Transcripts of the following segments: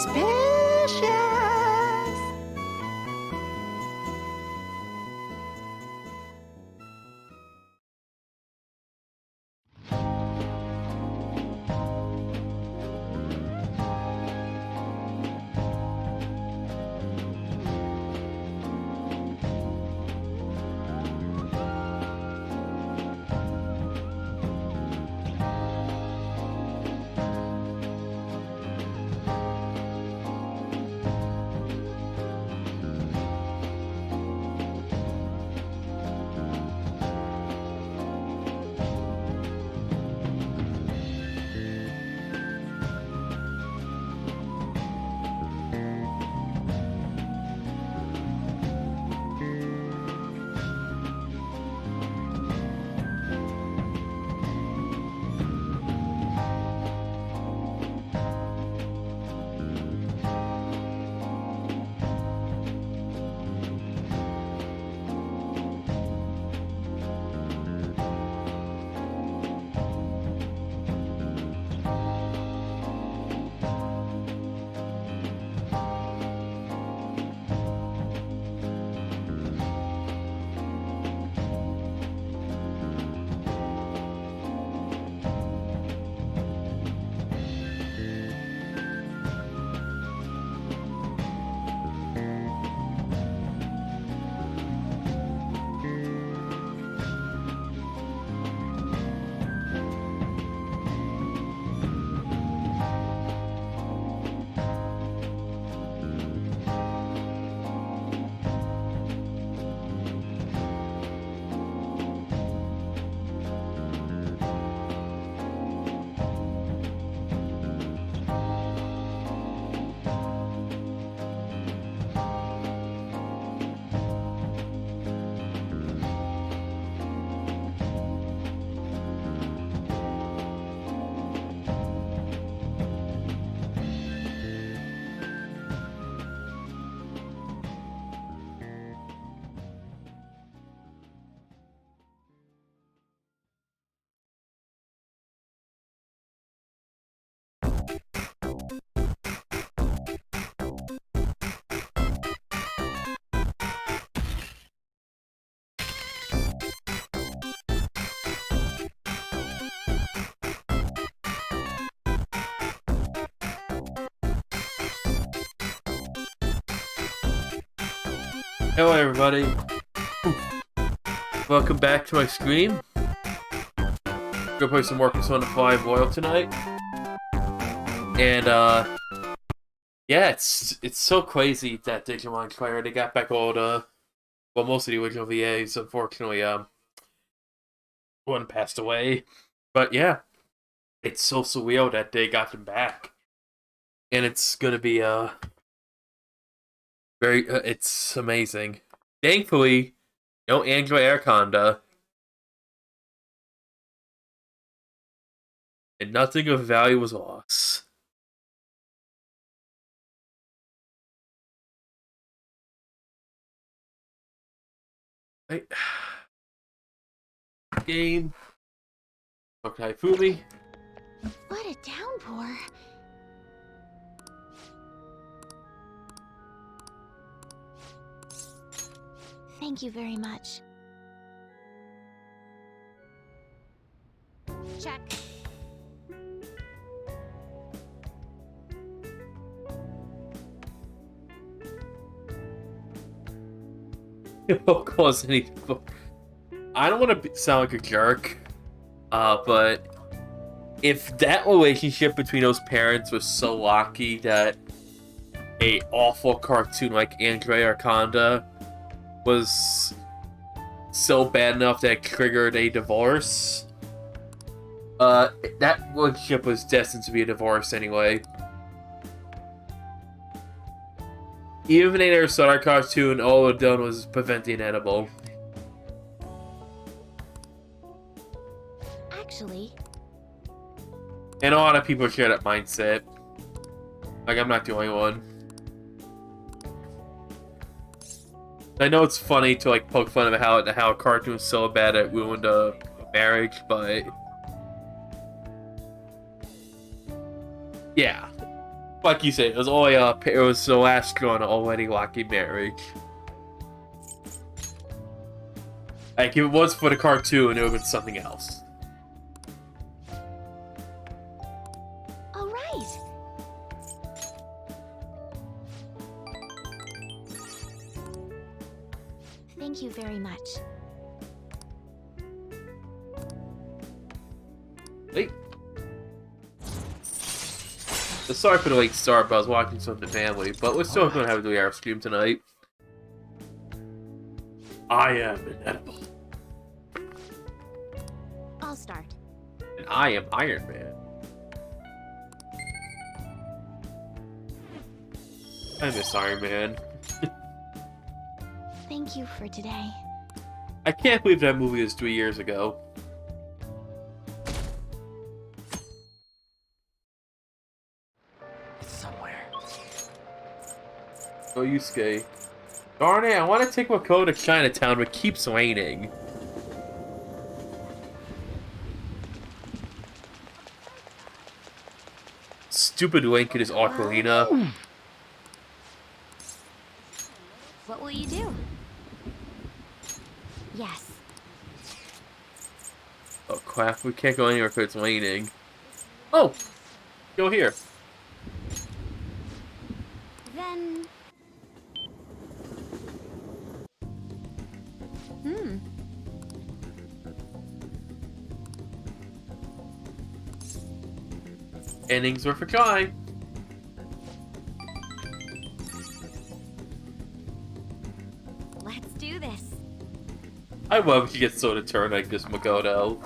suspicious. Hello everybody, welcome back to my stream. Gonna play some more Persona 5 Royal tonight. And yeah, it's so crazy that Digimon Slayer, they got back all the, well, most of the original VAs. Unfortunately, one passed away. But yeah, it's so surreal that they got them back. And it's gonna be very, it's amazing. Thankfully, no Angela Araconda. And nothing of value was lost. Right. Game. Okay, Fumi. What a downpour. Thank you very much. Check. It won't cause any. I don't want to sound like a jerk, but if that relationship between those parents was so rocky that a awful cartoon like Andrea Arconda was so bad enough that it triggered a divorce, that relationship was destined to be a divorce anyway. Even if they never saw our cartoon, all it done was prevent the inedible. Actually. And a lot of people share that mindset. Like, I'm not the only one. I know it's funny to, like, poke fun of how a cartoon's so bad it ruined a marriage, but... yeah. Like you said, it was only it was the last straw on an already lucky marriage. Like, if it was for the cartoon, it would have been something else. All right. Thank you very much. Wait. Sorry for the late start, but I was watching something family. But we're still going to have to do our stream tonight. I am inedible. I'll start. And I am Iron Man. I miss Iron Man. Thank you for today. I can't believe that movie was 3 years ago. It's somewhere. Oh, Yusuke. Darn it, I want to take Mako to Chinatown, but it keeps raining. Stupid Link in his ocarina. What will you do? Yes. Oh crap, we can't go anywhere if it's raining. Oh! Go here. Then... Innings worth a try. Let's do this. I love if you get so determined like this, Makoto.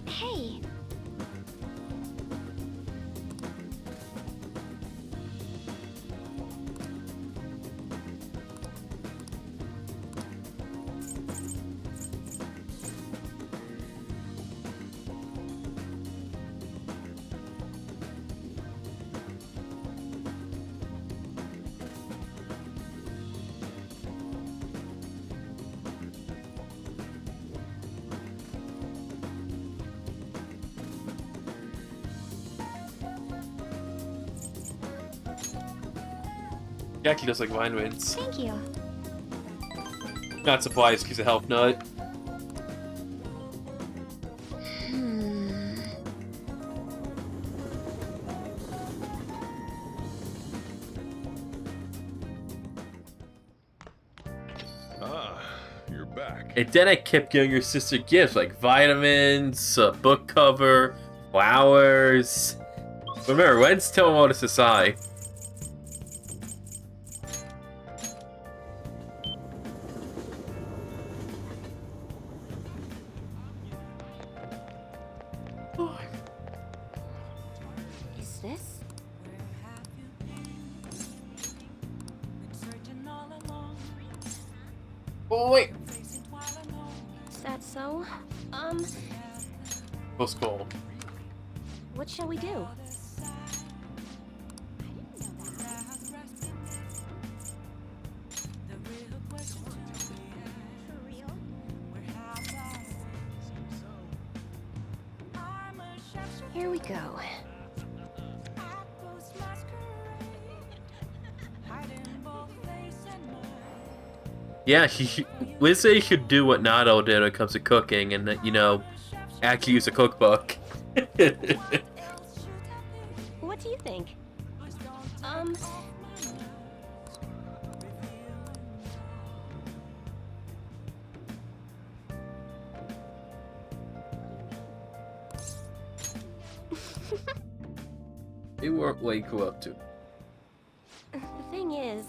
Hey. He actually does like Vine Winds. Thank you. Not surprised, he's a health nut. Ah, you're back. And then I kept giving your sister gifts like vitamins, a book cover, flowers. Remember, when's still on to Sasai? Is this? Oh wait, Is that so? what's cool? What shall we do? Here we go. Yeah, Lizzie should do what Nato did when it comes to cooking, and you know, actually use a cookbook. What do you think? They weren't way cool up to. The thing is...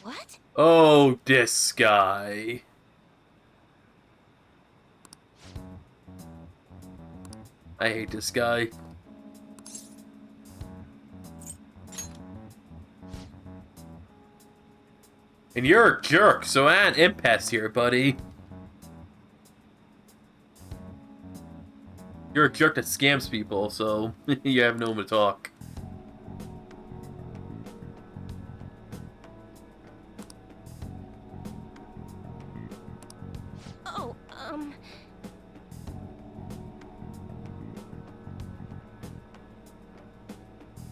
What? Oh, this guy. I hate this guy. And you're a jerk, so an impasse here, buddy. You're a jerk that scams people, so you have no one to talk. Oh,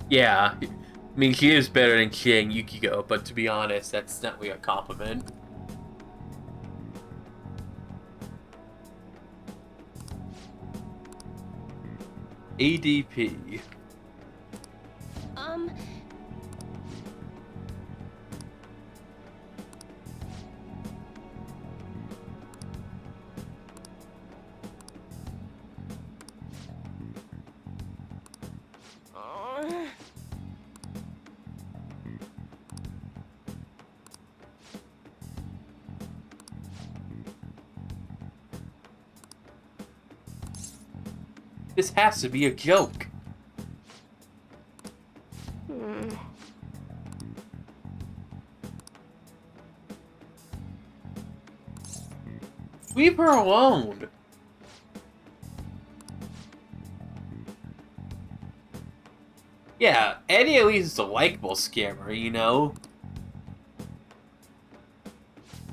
Yeah, I mean, she is better than King Yukiko, but to be honest, that's not really a compliment. ADP. um... This has to be a joke. Leave her alone. Yeah, Eddie at least is a likable scammer, you know?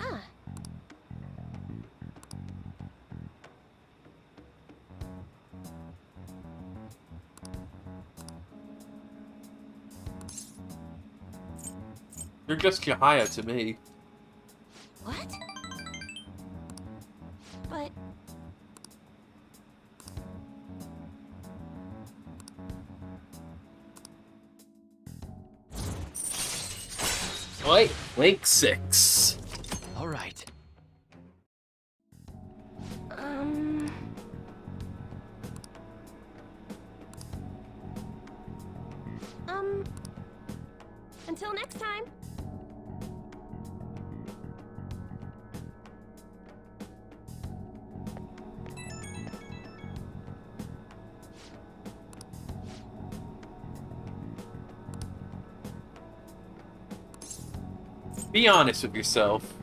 Ah. You're just Chihaya to me. What? But... Wait, Link 6. All right. Until next time. Be honest with yourself.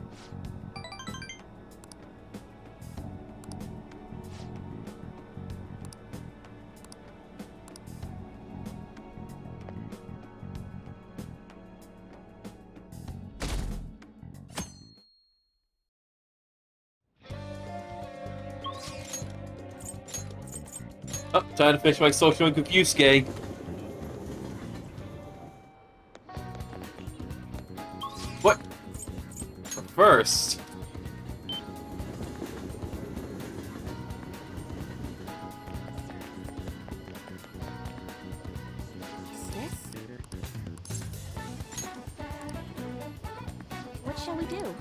Oh, time to finish my social and confuse gang. What? First. Is this? What shall we do?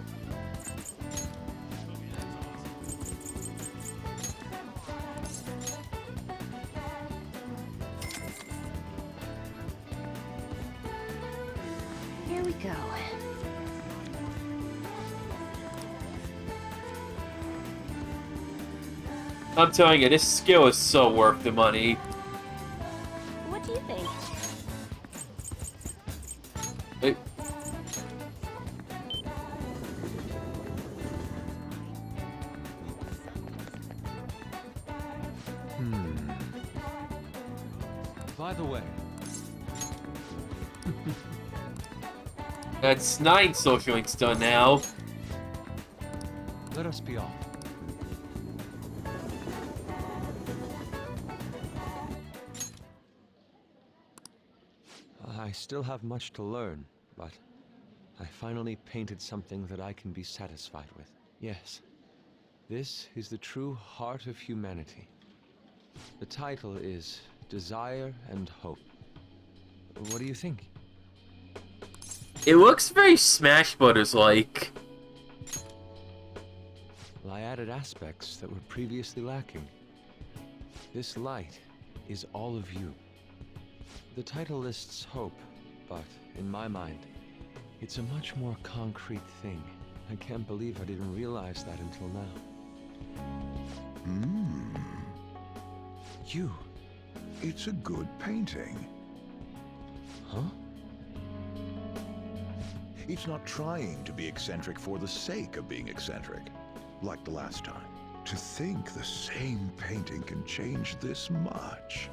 Here we go. I'm telling you, this skill is so worth the money. What do you think? It, By the way, that's 9 social links done now. let us be off. I still have much to learn, but I finally painted something that I can be satisfied with. Yes, this is the true heart of humanity. The title is Desire and Hope. What do you think? It looks very Smash Brothers-like. Well, I added aspects that were previously lacking. This light is all of you. The title lists hope, but in my mind, it's a much more concrete thing. I can't believe I didn't realize that until now. You. It's a good painting. Huh? It's not trying to be eccentric for the sake of being eccentric, like the last time. To think the same painting can change this much.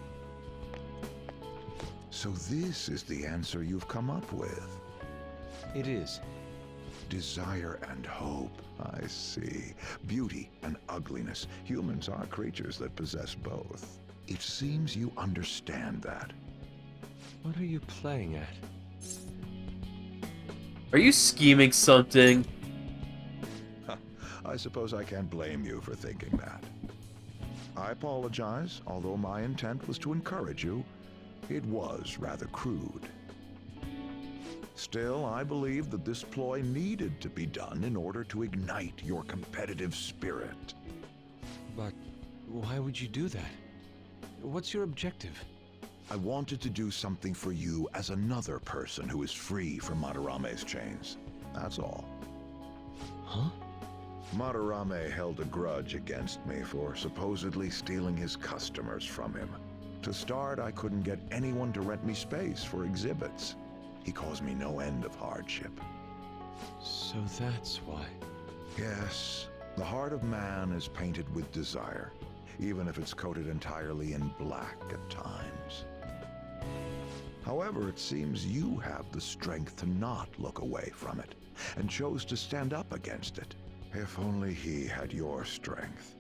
So this is the answer you've come up with. It is. Desire and hope. I see. Beauty and ugliness. Humans are creatures that possess both. It seems you understand that. What are you playing at? Are you scheming something? I suppose I can't blame you for thinking that. I apologize, although my intent was to encourage you. It was rather crude. Still, I believe that this ploy needed to be done in order to ignite your competitive spirit. But why would you do that? What's your objective? I wanted to do something for you as another person who is free from Madarame's chains. That's all. Huh? Madarame held a grudge against me for supposedly stealing his customers from him. To start, I couldn't get anyone to rent me space for exhibits. He caused me no end of hardship. So that's why. Yes, the heart of man is painted with desire, even if it's coated entirely in black at times. However, it seems you have the strength to not look away from it, and chose to stand up against it. If only he had your strength.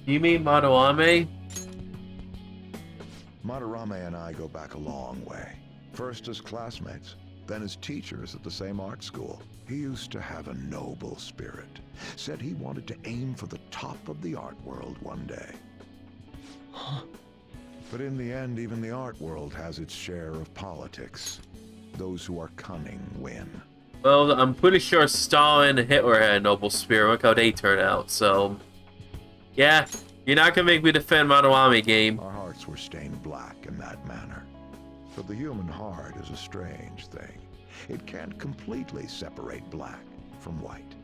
You mean Madarame? Madarame and I go back a long way. First as classmates, then as teachers at the same art school. He used to have a noble spirit. Said he wanted to aim for the top of the art world one day. Huh? But in the end, even the art world has its share of politics. Those who are cunning win. Well, I'm pretty sure Stalin and Hitler had a noble spirit. Look how they turn out, so... Yeah, you're not gonna make me defend Madarame, game. Our hearts were stained black in that manner. But the human heart is a strange thing. It can't completely separate black from white.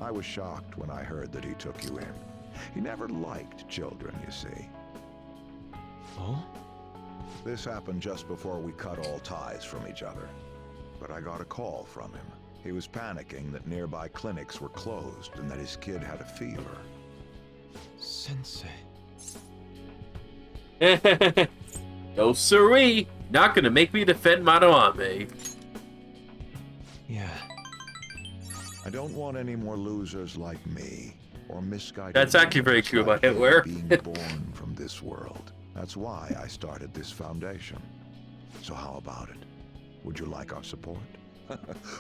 I was shocked when I heard that he took you in. He never liked children, you see. Oh? This happened just before we cut all ties from each other. But I got a call from him. He was panicking that nearby clinics were closed and that his kid had a fever. Sensei. No siree! Not gonna make me defend Madarame. Yeah. I don't want any more losers like me, or misguided. That's actually very true about like him Hitler. being born from this world. That's why I started this foundation. So how about it? Would you like our support?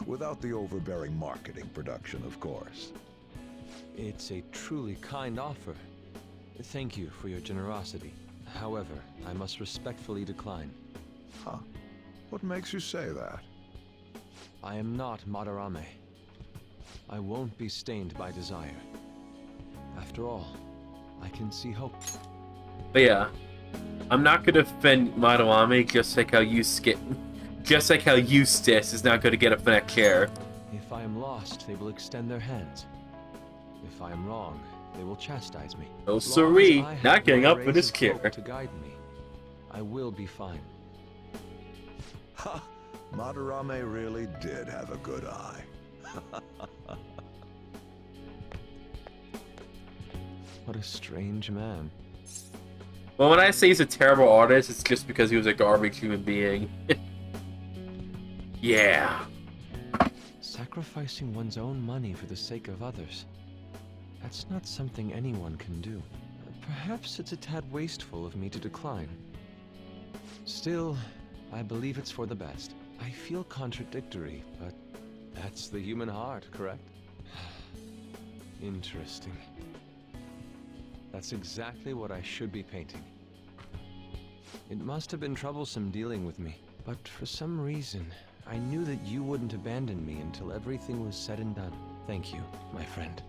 Without the overbearing marketing production, of course. It's a truly kind offer. Thank you for your generosity. However, I must respectfully decline. Huh. What makes you say that? I am not Madarame. I won't be stained by desire. After all, I can see hope. But yeah, I'm not gonna defend Madarame just like how Eustace is not gonna get up for that chair. If I am lost, they will extend their hands. If I am wrong, they will chastise me. No As long siree, as I have not getting one up for rays this of chair. hope to guide me, I will be fine. Ha! Madarame really did have a good eye. What a strange man. Well, when I say he's a terrible artist, it's just because he was a garbage human being. Yeah. Sacrificing one's own money for the sake of others. That's not something anyone can do. Perhaps it's a tad wasteful of me to decline. Still, I believe it's for the best. I feel contradictory, but that's the human heart, correct? Interesting. That's exactly what I should be painting. It must have been troublesome dealing with me, but for some reason, I knew that you wouldn't abandon me until everything was said and done. Thank you, my friend.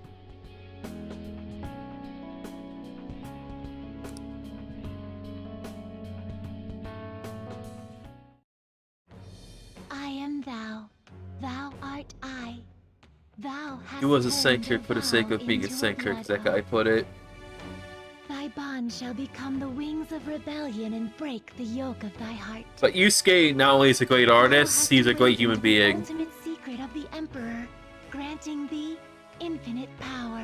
I am thou. Thou art I. Thou hast He was turned eccentric the for the sake vow of being into a eccentric, that guy bloodline. put it. Thy bond shall become the wings of rebellion and break the yoke of thy heart. But Yusuke not only is a great artist, he's a great human being. The ultimate secret of the Emperor, granting thee infinite power.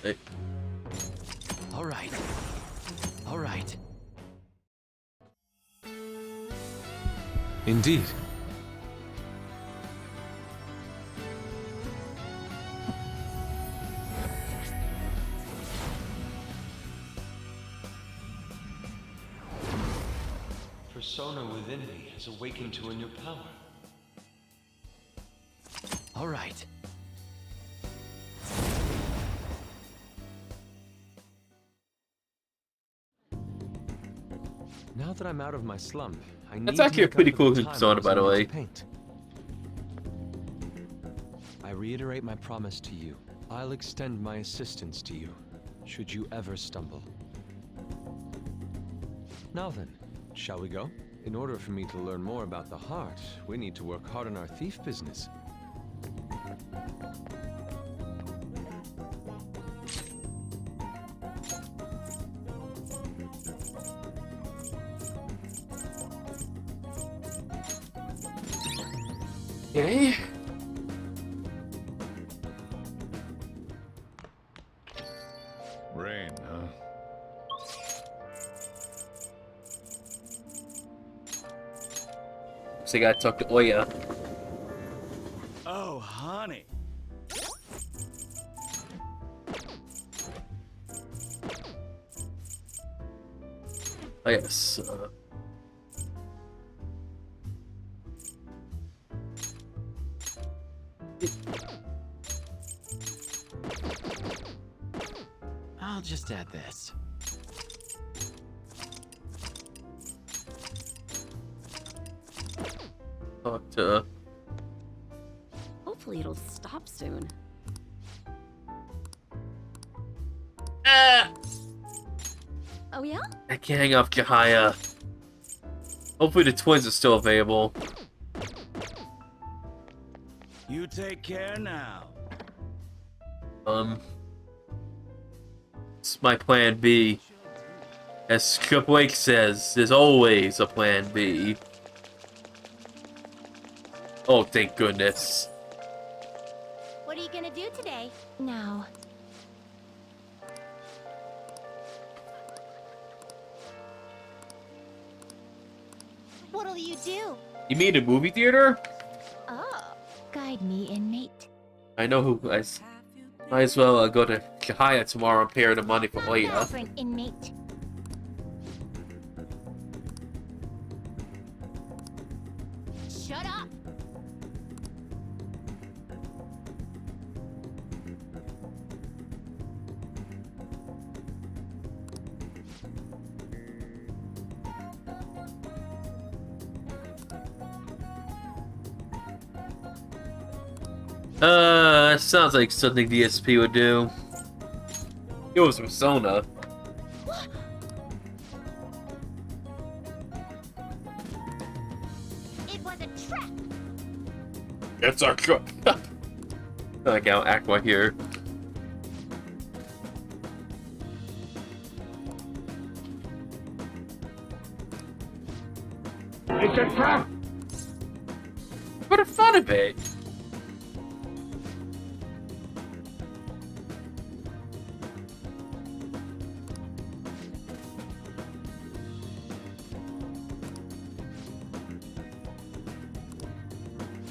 Hey. All right. All right. Indeed. Persona within me has awakened to a new power. All right. Now that I'm out of my slump, I need That's actually a to pretty make up cool for the time persona, I by the wasn't way. able to paint. I reiterate my promise to you. I'll extend my assistance to you, should you ever stumble. Now then, shall we go? In order for me to learn more about the heart, we need to work hard on our thief business. Okay. Rain, huh? So I gotta talk to Oya. Oh, honey. Oh yes. I'll just add this. Talk to. Hopefully it'll stop soon. Ah! Oh yeah? I can't hang off Jahaya. Hopefully the twins are still available. You take care now. It's my plan B. As Triple H says, there's always a plan B. Oh, thank goodness. What are you gonna do today? Now. What'll you do? You mean a movie theater? Oh. Guide me, inmate. I know who. Might as well go to Jahaya tomorrow and pay her the money for Oya. For an inmate. Shut up! Sounds like something DSP would do. It was Persona. It was a trap! It's our truck. I can't act right here. It's a trap! For the fun of it.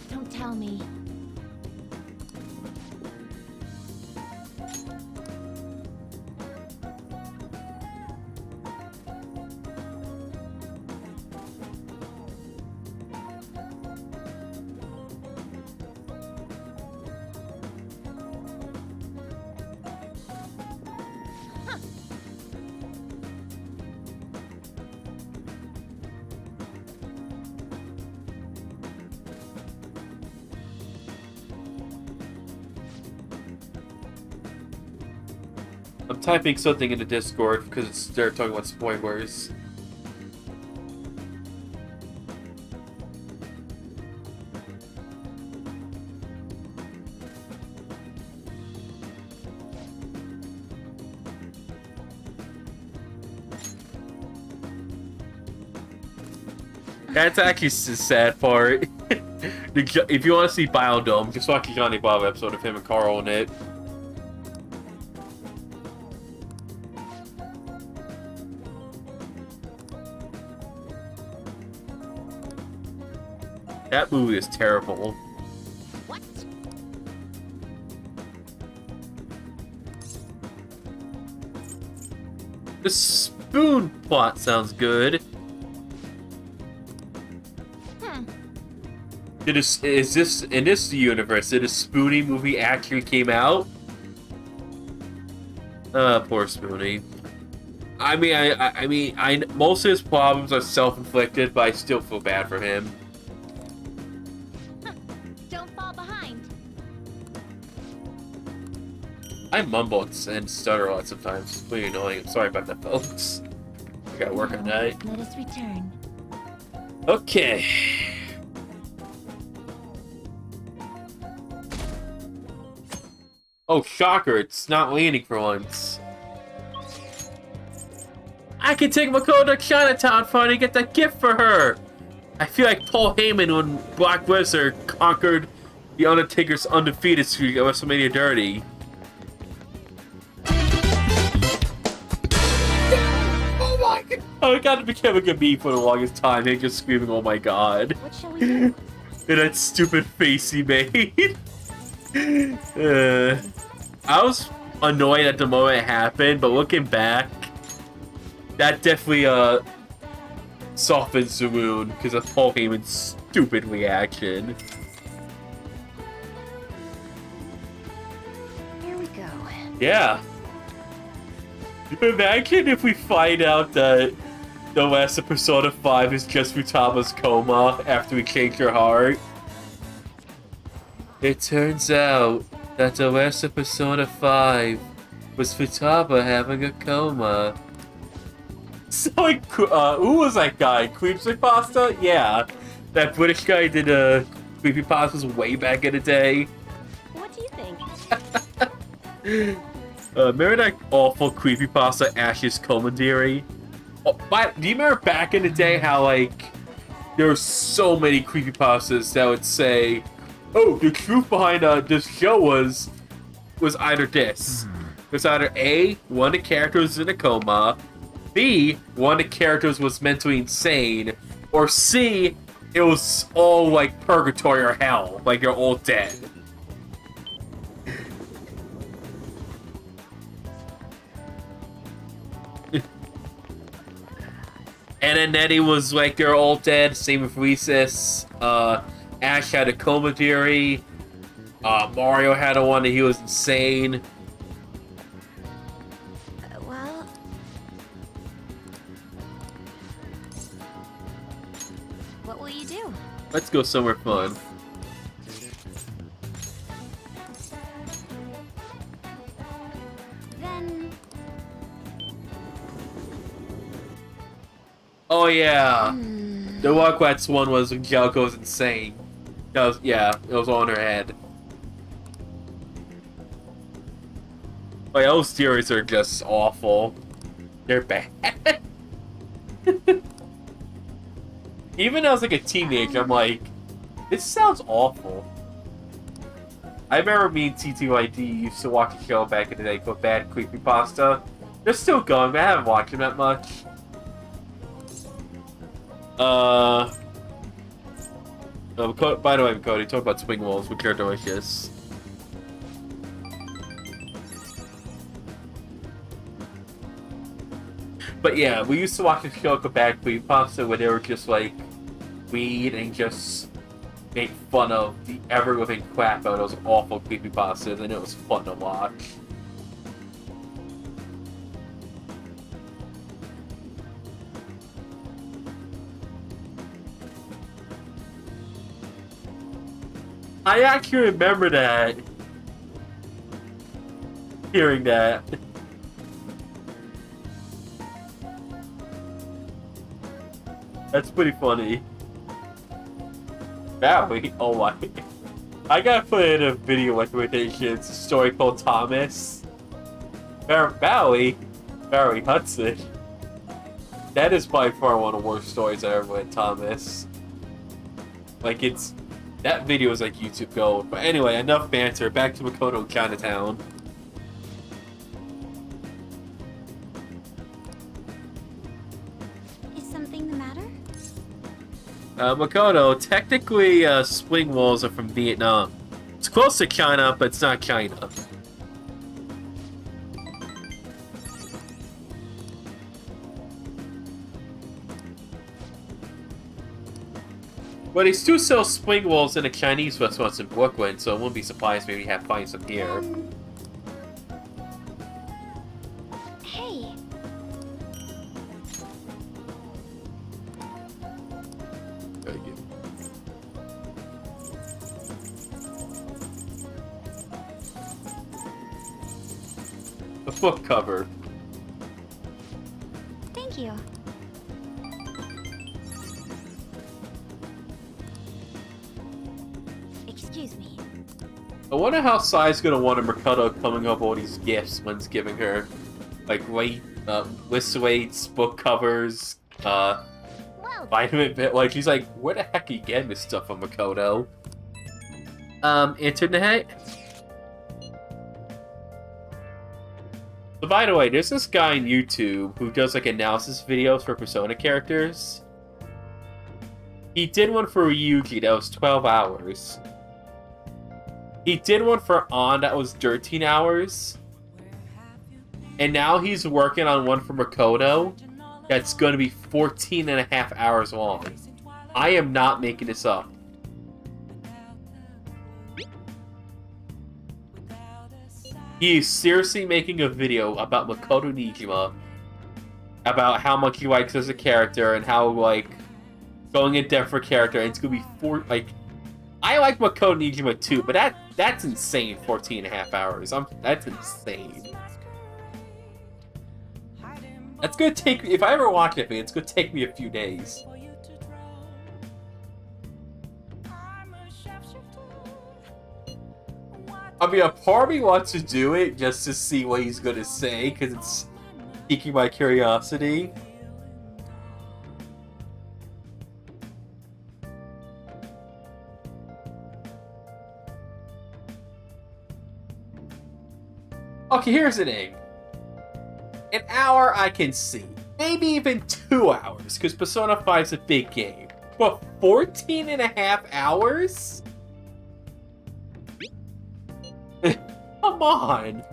Don't tell me. I'm typing something in the Discord because they're talking about spoilers. That's actually the sad part. If you want to see Biodome, just watch the Johnny Bob episode of him and Carl in it. That movie is terrible. What? The spoon plot sounds good. Is this in this universe? Did a Spoonie movie actually came out? Poor Spoonie. I mean, most of his problems are self-inflicted, but I still feel bad for him. Don't fall behind. I mumble and stutter a lot sometimes. It's really annoying. I'm sorry about that, folks. I gotta work on that. Let us return. Okay. Oh, shocker, it's not leaning for once. I can take Makoto to Chinatown for to get that gift for her! I feel like Paul Heyman when Brock Lesnar conquered The Undertaker's undefeated streak at WrestleMania 30. Oh my god! I got to become a meme for the longest time, him just screaming, oh my god. What shall we do? And that stupid face he made. I was annoyed at the moment it happened, but looking back, that definitely softens the mood because of Paul Heyman's stupid reaction. Here we go. Yeah. Imagine if we find out that the last of Persona 5 is just Futama's coma after we change her heart. It turns out that the last of Persona 5 was Futaba having a coma. So, like, who was that guy? Creepypasta? Yeah. That British guy did creepypastas way back in the day. What do you think? Remember that awful creepypasta Ash's Commandery? Oh, do you remember back in the day how, like, there were so many creepypastas that would say, oh, the truth behind this show was either this. It was either A, one of the characters was in a coma, B, one of the characters was mentally insane, or C, it was all like purgatory or hell, like they're all dead. And then Nettie was like they're all dead, same with Rhesus. Ash had a coma theory. Mario had a one that he was insane. Well... What will you do? Let's go somewhere fun. Then... Oh yeah, the Rugrats one was when Jellicoe was insane. That was, yeah, it was all in her head. Like, those theories are just awful. They're bad. Even as like a teenager, I'm like, this sounds awful. I remember me and TTYD used to watch a show back in the day called Bad Creepypasta. They're still going, but I haven't watched them that much. By the way, Cody, talk about swing walls, which are delicious. But yeah, we used to watch a show called Bad Creepypasta where they were just like weed and just make fun of the ever-living crap out of those awful creepypastas, and it was fun to watch. I actually remember that. Hearing that. That's pretty funny. Barry, oh my. I gotta put in a video recommendations, a story called Thomas. Barry Hudson. That is by far one of the worst stories I ever read, Thomas. Like, it's... That video is like YouTube gold. But anyway, enough banter. Back to Makoto Chinatown. Is something the matter? Makoto, technically, spring walls are from Vietnam. It's close to China, but it's not China. But he still sells spring rolls in the Chinese restaurants in Brooklyn, so I wouldn't be surprised maybe have find some here. Hey. Thank you. A book cover. Thank you. Excuse me. I wonder how Sai's gonna want a Makoto coming up with all these gifts when's giving her, like, list weights, book covers, Well, vitamin bit. Like, she's like, where the heck are you getting this stuff from, Makoto? Internet? So, by the way, there's this guy on YouTube who does, like, analysis videos for Persona characters. He did one for Ryuji that was 12 hours. He did one for On that was 13 hours. And now he's working on one for Makoto that's going to be 14 and a half hours long. I am not making this up. He is seriously making a video about Makoto Nijima, about how much he likes as a character and how, like, going in depth for character, and it's going to be I like Makoto Nijima too, but that's insane, 14 and a half hours. That's insane. That's gonna take, if I ever watch it, it's gonna take me a few days. I mean, a part of me wants to do it just to see what he's gonna say, because it's piquing my curiosity. Okay, here's the thing. An hour I can see. Maybe even 2 hours, because Persona 5's a big game. But 14 and a half hours? Come on.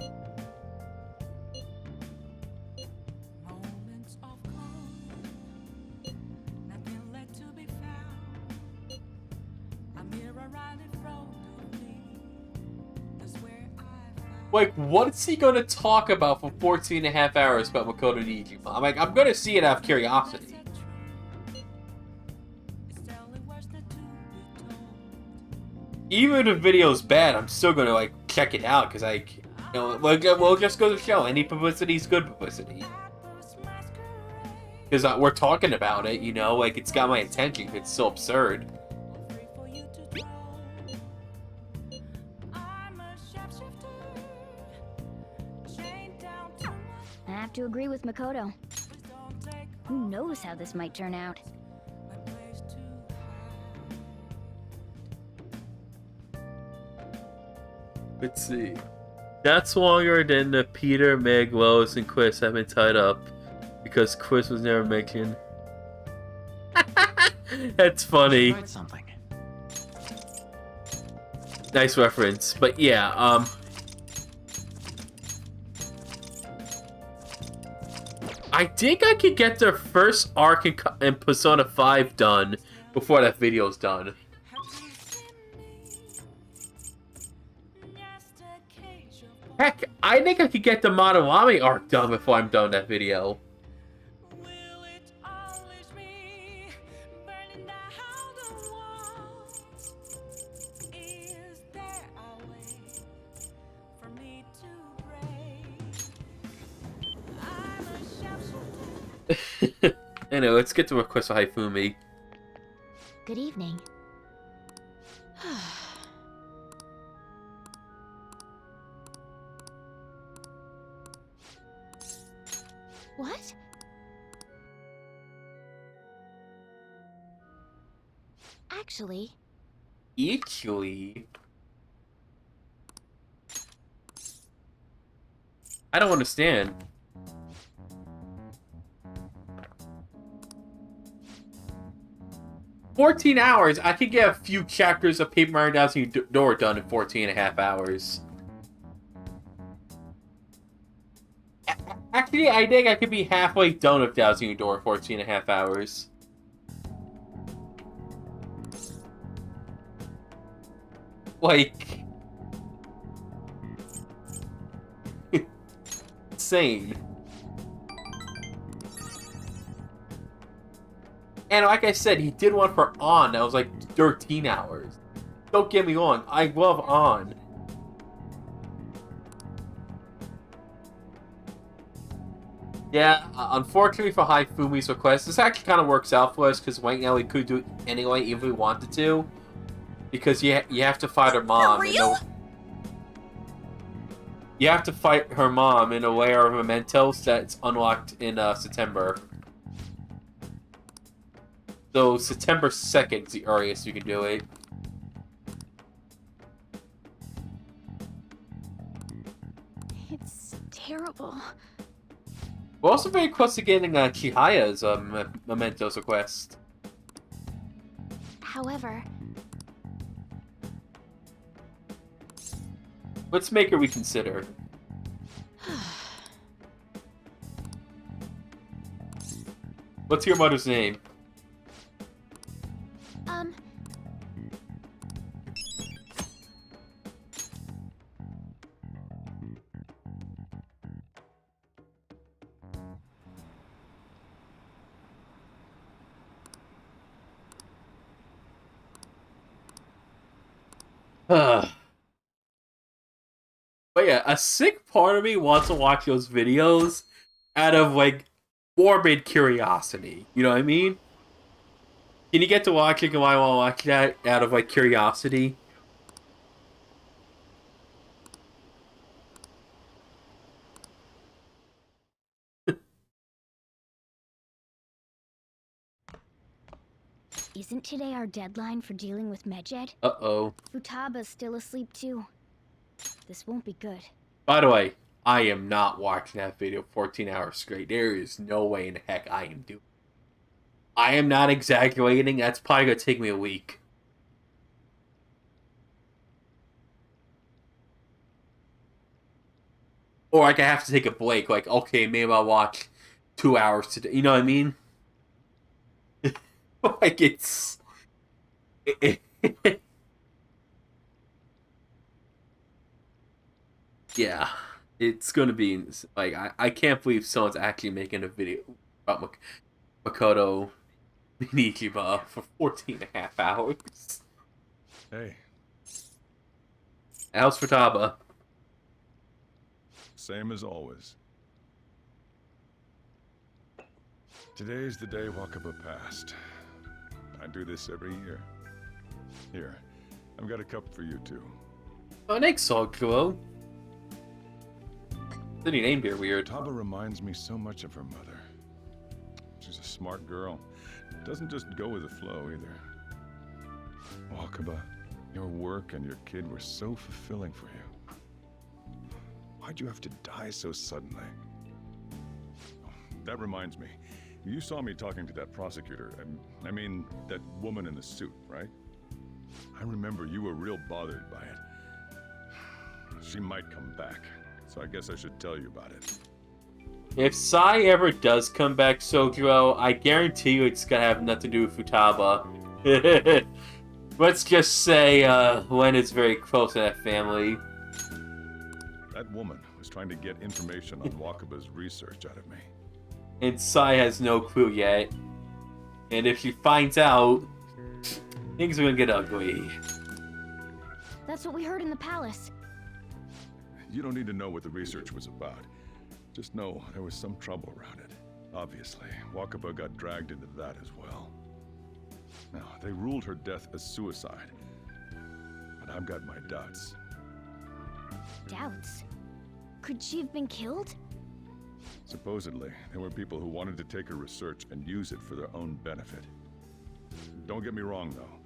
Like, what's he gonna talk about for 14 and a half hours about Makoto Nijima? I'm like, I'm gonna see it out of curiosity. Even if the video's bad, I'm still gonna, like, check it out, because, like, you know, we'll just go to the show. Any publicity is good publicity. Because we're talking about it, you know, like, it's got my attention. It's so absurd. I have to agree with Makoto. Who knows how this might turn out? Let's see. That's longer than the Peter, Meg, Lois, and Chris have been tied up, because Chris was never mentioned. That's funny. Write something. Nice reference. But yeah, I think I could get their first arc in Persona 5 done before that video's done. Heck, I think I could get the Madarame arc done before I'm done that video. Anyway, let's get to Request for Haifumi. Good evening. What? Actually, Actually, I don't understand. $14 I could get a few chapters of Paper Mario Thousand Year Door done in 14.5 hours. Actually, I think I could be halfway done with Thousand Year Door in 14.5 hours. Like... insane. And like I said, he did one for On that was like 13 hours. Don't get me wrong, I love On. Yeah, unfortunately for Haifumi's request, this actually kind of works out for us because right now we could do it anyway if we wanted to. Because you have to fight her mom. You have to fight her mom in a layer of mementos that's unlocked in September. So September 2nd is the earliest you can do it. it's terrible. We're also very close to getting Chihaya's mementos request. However, Let's make her reconsider. What's your mother's name? But yeah, a sick part of me wants to watch those videos out of, like, morbid curiosity. You know what I mean? Can you get to watching if I want to watch that out of, like, curiosity? Isn't today our deadline for dealing with Medjed? Uh-oh. Futaba's still asleep too. This won't be good. By the way, I am not watching that video 14 hours straight. There is no way in the heck I am doing it. I am not exaggerating. That's probably going to take me a week. Or like I have to take a break. Like, okay, maybe I'll watch 2 hours today. You know what I mean? Like, it's... yeah. It's gonna be... like, I can't believe someone's actually making a video about Makoto Minichiba for 14.5 hours. Hey, How's Futaba? same as always. Today's the day Wakaba passed. I do this every year. Here, I've got a cup for you too. Oh, thanks, Soguro. Then he named her weird. Taba reminds me so much of her mother. She's a smart girl. Doesn't just go with the flow either. Wakaba, your work and your kid were so fulfilling for you. Why'd you have to die so suddenly? Oh, that reminds me. You saw me talking to that prosecutor. I mean, that woman in the suit, right? I remember you were real bothered by it. She might come back, so I guess I should tell you about it. If Sai ever does come back, Sojiro, I guarantee you it's gonna have nothing to do with Futaba. Let's just say, Len is very close to that family. That woman was trying to get information on Wakaba's research out of me. And Sai has no clue yet. And if she finds out, things are gonna get ugly. That's what we heard in the palace. You don't need to know what the research was about. Just know there was some trouble around it. Obviously, Wakaba got dragged into that as well. Now, they ruled her death as suicide. But I've got my doubts. Doubts? Could she have been killed? Supposedly, there were people who wanted to take her research and use it for their own benefit. Don't get me wrong, though.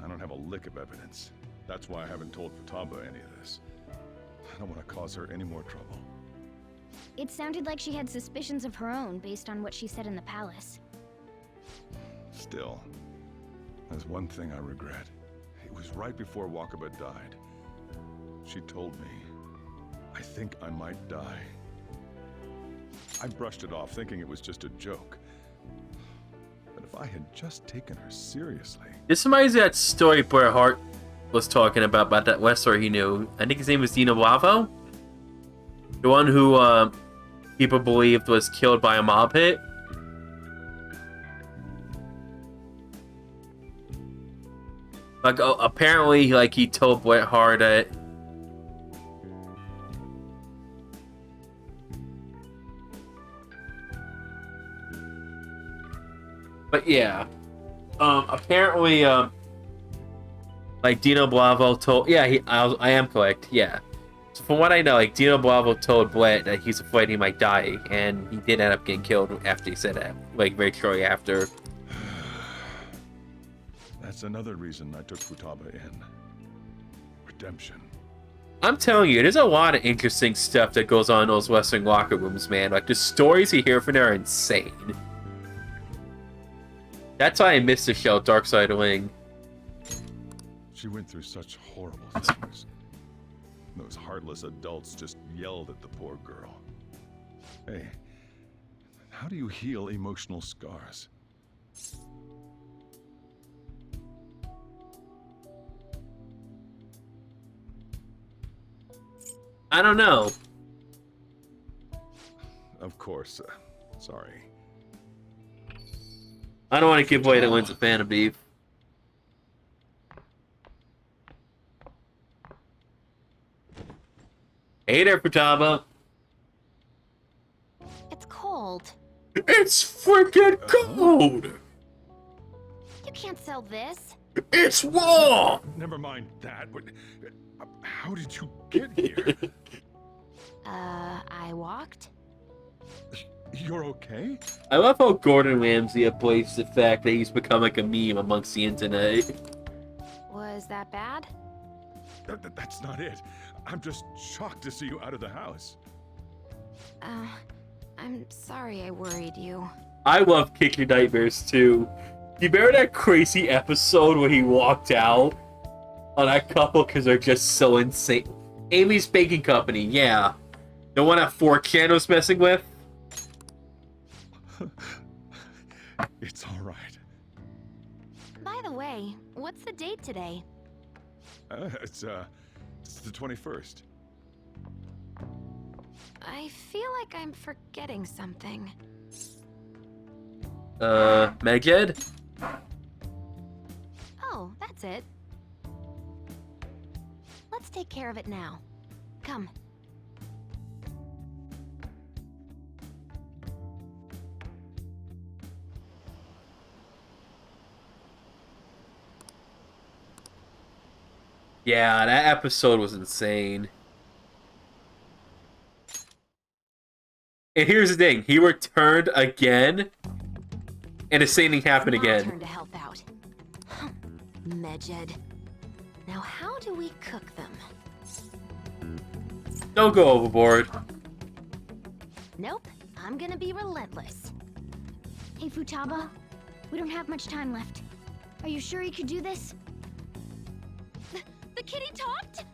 I don't have a lick of evidence. That's why I haven't told Futaba any of this. I don't want to cause her any more trouble. It sounded like she had suspicions of her own based on what she said in the palace. Still, there's one thing I regret. It was right before Wakaba died. She told me, I think I might die. I brushed it off, thinking it was just a joke. But if I had just taken her seriously... This reminds me of that story Bret Hart was talking about that wrestler he knew. I think his name was Dino Bravo? The one who people believed was killed by a mob hit. Like, apparently, like, he told Bret Hart that... But yeah, apparently, like Dino Bravo told, yeah, I am correct, yeah. So from what I know, like Dino Bravo told Bret that he's afraid he might die, and he did end up getting killed after he said that, like very shortly after. That's another reason I took Futaba in. Redemption. I'm telling you, there's a lot of interesting stuff that goes on in those wrestling locker rooms, man. Like the stories you hear from there are insane. That's why I missed the show, Dark Side of the Ring. She went through such horrible things. Those heartless adults just yelled at the poor girl. Hey, how do you heal emotional scars? I don't know. Of course, sorry. I don't want to give away that Wynn's a fan of beef. Hey there, Futaba. It's cold. It's freaking cold! You can't sell this. It's raw! Never mind that, but how did you get here? I walked. You're okay? I love how Gordon Ramsay embraced the fact that he's become like a meme amongst the internet. Was that bad? That's not it. I'm just shocked to see you out of the house. I'm sorry I worried you. I love Kick Your Nightmares too. You remember that crazy episode where he walked out on that couple because they're just so insane? Amy's Baking Company, yeah. The one that 4chan was messing with? It's all right. By the way, what's the date today? It's the 21st. I feel like I'm forgetting something. Meged? Oh, that's it. Let's take care of it now. Come. Yeah, that episode was insane. And here's the thing, he returned again, and the same thing happened It's my again. turn to help out. Meged. Now how do we cook them? Don't go overboard. Nope, I'm gonna be relentless. Hey, Futaba. We don't have much time left. Are you sure you could do this? The kitty talked?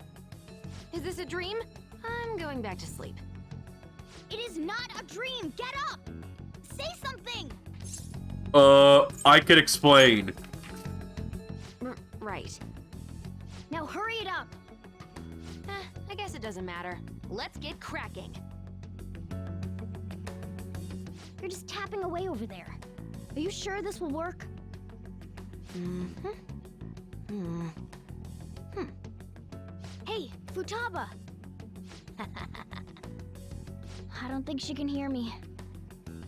Is this a dream? I'm going back to sleep. It is not a dream! Get up! Say something! I could explain. Right. Now hurry it up! I guess it doesn't matter. Let's get cracking. You're just tapping away over there. Are you sure this will work? Hey, Futaba! I don't think she can hear me.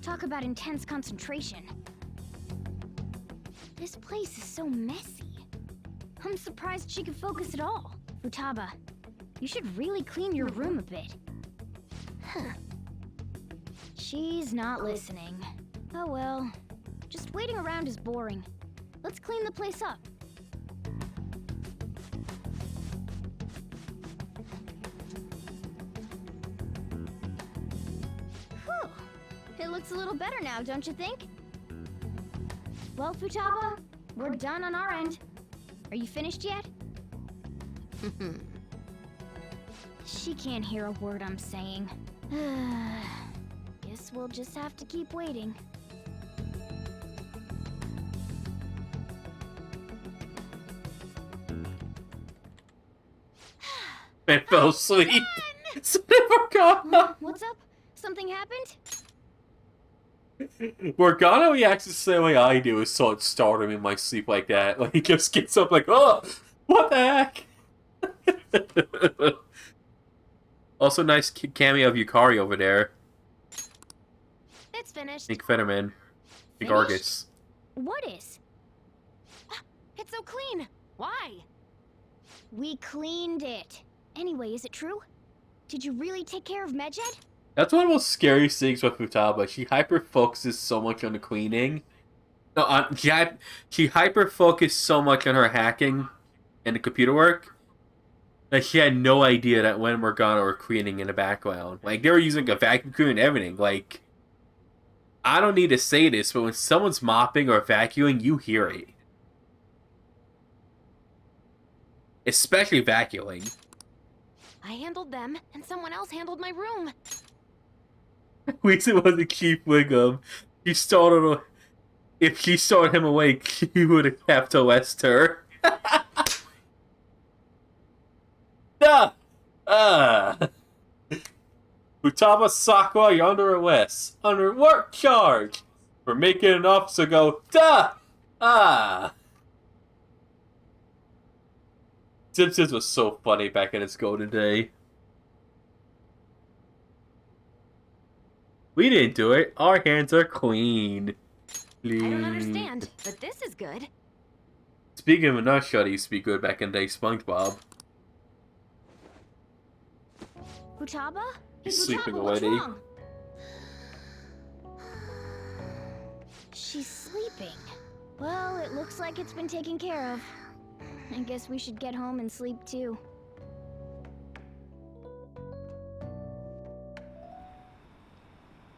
Talk about intense concentration. This place is so messy. I'm surprised she could focus at all. Futaba, you should really clean your room a bit. She's not listening. Oh well. Just waiting around is boring. Let's clean the place up. looks a little better now, don't you think? Well, Futaba, we're done on our end. Are you finished yet? She can't hear a word I'm saying. Guess we'll just have to keep waiting. Man fell asleep. So Morgana. What's up? Something happened? Morgana reacts the same way I do as saw it startle him in my sleep like that. Like he just gets up like, oh, what the heck? Also, nice cameo of Yukari over there. It's finished. Big Fetterman. Big Finished? Argus. What is? It's so clean. Why? We cleaned it. Anyway, is it true? Did you really take care of Medjed? That's one of the most scariest things with Futaba. She hyper-focuses so much on the cleaning. No, she hyper-focused so much on her hacking and the computer work that she had no idea that when Morgana were cleaning in the background. Like, they were using a vacuum cleaner and everything. Like, I don't need to say this, but when someone's mopping or vacuuming, you hear it. Especially vacuuming. I handled them, and someone else handled my room. Reason wasn't Chief Wiggum. If she started him awake, she would have to arrest her. Futaba Sakura, you're under arrest. Under work charge. For making an officer go, Simpsons was so funny back in its golden day. We didn't do it. Our hands are clean. I don't understand, but this is good. Speaking of a nutshell, it used to be good back in the day, SpongeBob. Futaba? He's Futaba, sleeping what's already. wrong? She's sleeping. Well, it looks like it's been taken care of. I guess we should get home and sleep too.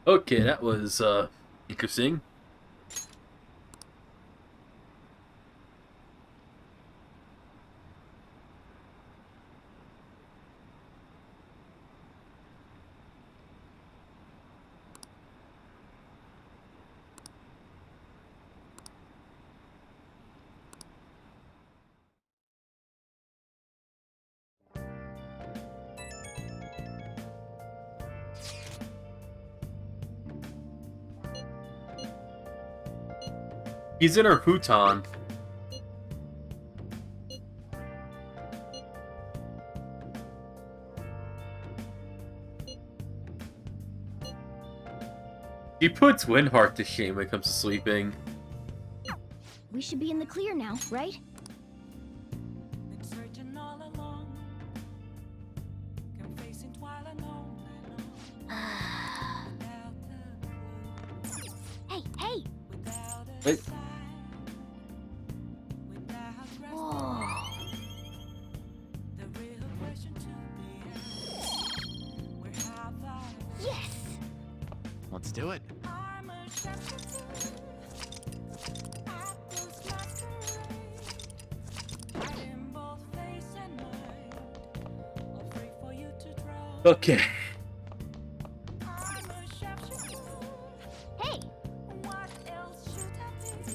Okay, that was interesting. He's in her futon. He puts Windheart to shame when it comes to sleeping. We should be in the clear now, right? Been searching all along, come facing twilight long without a clue, Hey! without a Wait. sign, without Whoa. grasping the real question to be asked. Where have I? Yes! Let's do it. I'm a shepherd at this masquerade, hiding both face and mind, all free for you to draw. Okay. I'm a shepherd. Hey! What else should I be?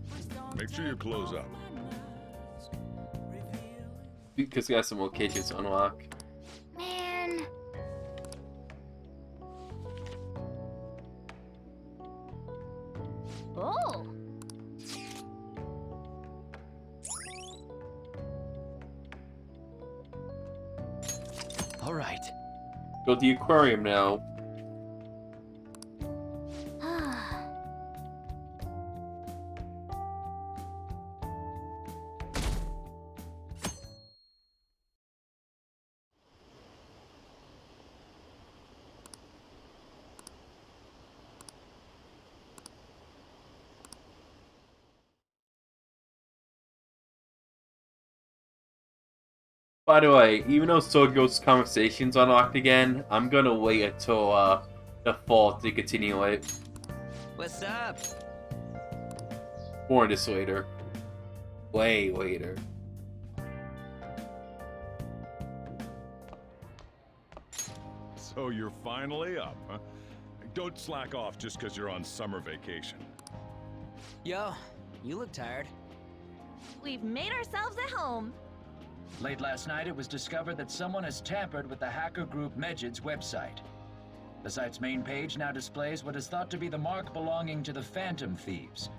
Please don't Make sure you take close off up. my mask. Reveal Because we got some locations to unlock. Man! Oh! All right. Go to the aquarium now. By the way, even though Sojo's conversation's unlocked again, I'm gonna wait until default to continue it. What's up? More this later. Way later. So you're finally up, huh? Don't slack off just because you're on summer vacation. Yo, you look tired. We've made ourselves at home. Late last night, it was discovered that someone has tampered with the hacker group Medjid's website. The site's main page now displays what is thought to be the mark belonging to the Phantom Thieves.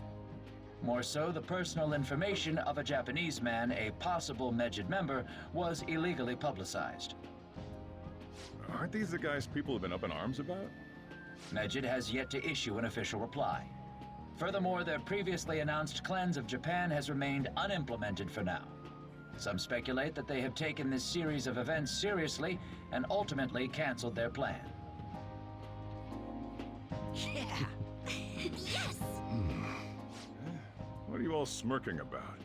More so, the personal information of a Japanese man, a possible Medjid member, was illegally publicized. Aren't these the guys people have been up in arms about? Medjid has yet to issue an official reply. Furthermore, their previously announced cleanse of Japan has remained unimplemented for now. Some speculate that they have taken this series of events seriously and ultimately canceled their plan. Yeah. Yes! What are you all smirking about?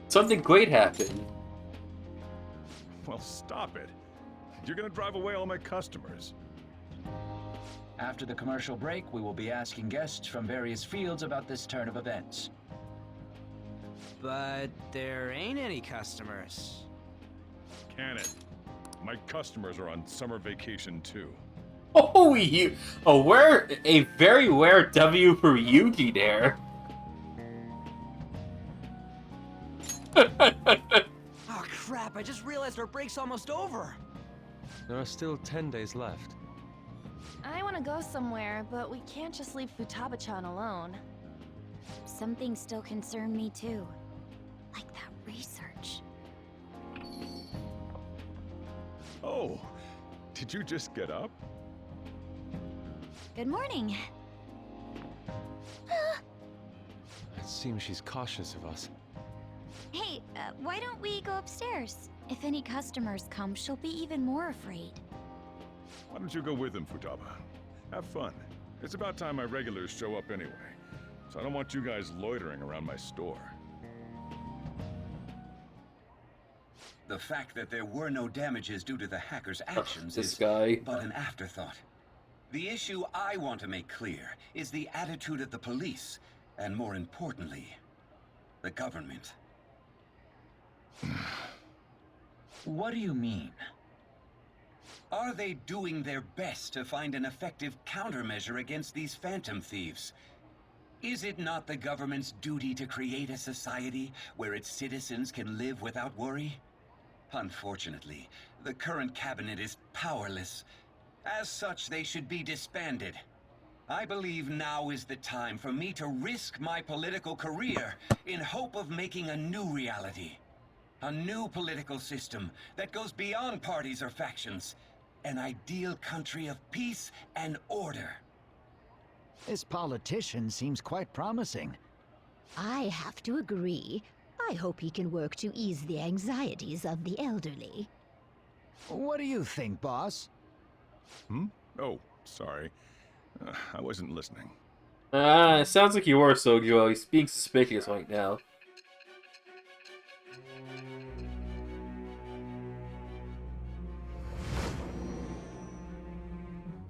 Something great happened. Well, stop it. You're gonna drive away all my customers. After the commercial break, we will be asking guests from various fields about this turn of events. But there ain't any customers. Can it? My customers are on summer vacation too. Oh, you a very rare W for Yuji there. Oh crap, I just realized our break's almost over. There are still 10 days left. I want to go somewhere, but we can't just leave Futaba-chan alone. Some things still concern me too. Like that research. Oh, did you just get up? Good morning. It seems she's cautious of us. Hey, why don't we go upstairs? If any customers come, she'll be even more afraid. Why don't you go with them, Futaba? Have fun. It's about time my regulars show up anyway, so I don't want you guys loitering around my store. The fact that there were no damages due to the hacker's actions This is guy. but an afterthought. The issue I want to make clear is the attitude of the police, and more importantly, the government. What do you mean? Are they doing their best to find an effective countermeasure against these phantom thieves? Is it not the government's duty to create a society where its citizens can live without worry? Unfortunately, the current cabinet is powerless. As such, they should be disbanded. I believe now is the time for me to risk my political career in hope of making a new reality. A new political system that goes beyond parties or factions. An ideal country of peace and order. This politician seems quite promising. I have to agree. I hope he can work to ease the anxieties of the elderly. What do you think, boss? Oh, sorry. I wasn't listening. It sounds like you were, Sojo. He's being suspicious right now.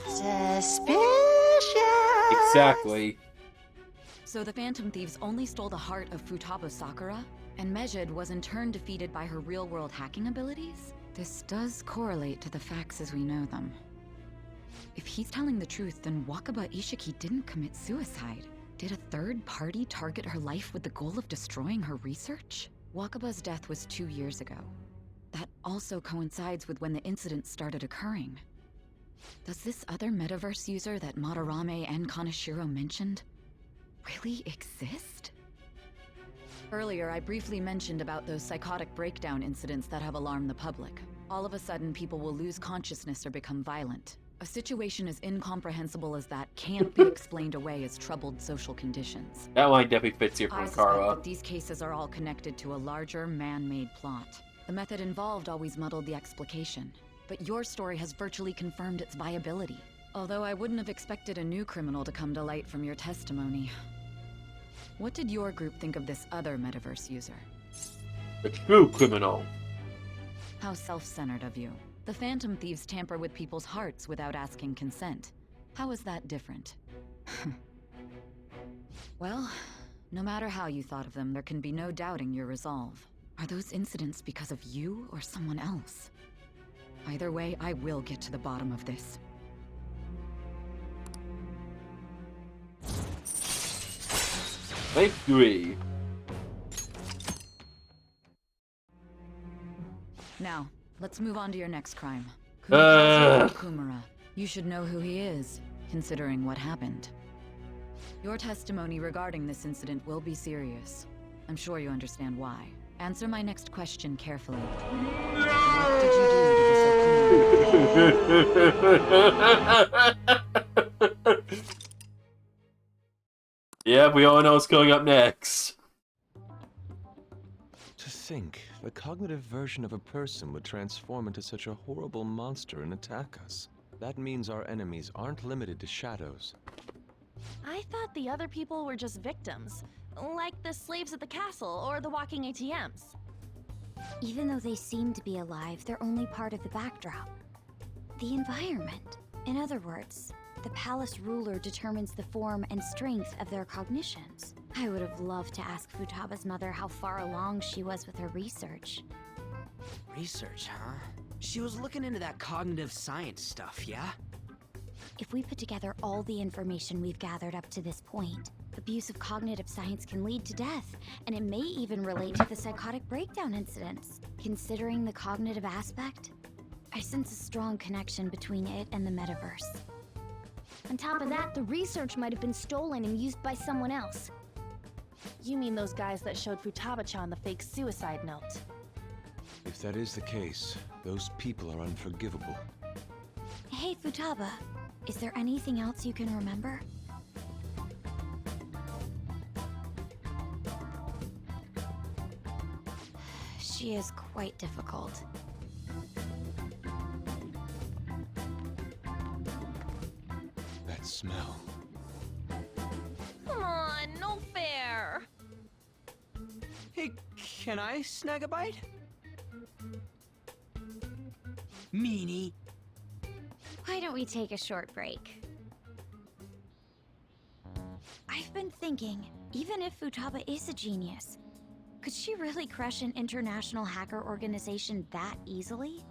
Suspicious! Exactly. So the Phantom Thieves only stole the heart of Futaba Sakura, and Medjid was in turn defeated by her real-world hacking abilities? This does correlate to the facts as we know them. If he's telling the truth, then Wakaba Ishiki didn't commit suicide. Did a third party target her life with the goal of destroying her research? Wakaba's death was 2 years ago. That also coincides with when the incident started occurring. Does this other metaverse user that Madarame and Kaneshiro mentioned really exist? Earlier, I briefly mentioned about those psychotic breakdown incidents that have alarmed the public. All of a sudden, people will lose consciousness or become violent. A situation as incomprehensible as that can't be explained away as troubled social conditions. That line definitely fits here I from suspect Kara. that these cases are all connected to a larger, man-made plot. The method involved always muddled the explication, but your story has virtually confirmed its viability. Although I wouldn't have expected a new criminal to come to light from your testimony. What did your group think of this other metaverse user? The true criminal. How self-centered of you. The Phantom Thieves tamper with people's hearts without asking consent. How is that different? Well, no matter how you thought of them, there can be no doubting your resolve. Are those incidents because of you or someone else? Either way, I will get to the bottom of this. Victory! Now, let's move on to your next crime. Kumara. You should know who he is, considering what happened. Your testimony regarding this incident will be serious. I'm sure you understand why. Answer my next question carefully. What did you do to this Okuma? Yeah, we all know what's going up next. To think the cognitive version of a person would transform into such a horrible monster and attack us. That means our enemies aren't limited to shadows. I thought the other people were just victims, like the slaves at the castle or the walking ATMs. Even though they seem to be alive, they're only part of the backdrop. The environment. In other words, the palace ruler determines the form and strength of their cognitions. I would have loved to ask Futaba's mother how far along she was with her research. Research, huh? She was looking into that cognitive science stuff, yeah? If we put together all the information we've gathered up to this point, abuse of cognitive science can lead to death, and it may even relate to the psychotic breakdown incidents. Considering the cognitive aspect, I sense a strong connection between it and the metaverse. On top of that, the research might have been stolen and used by someone else. You mean those guys that showed Futaba-chan the fake suicide note? If that is the case, those people are unforgivable. Hey, Futaba, is there anything else you can remember? She is quite difficult. That smell. Come on, no fair! Hey, can I snag a bite? Meanie. Why don't we take a short break? I've been thinking, even if Futaba is a genius, could she really crush an international hacker organization that easily?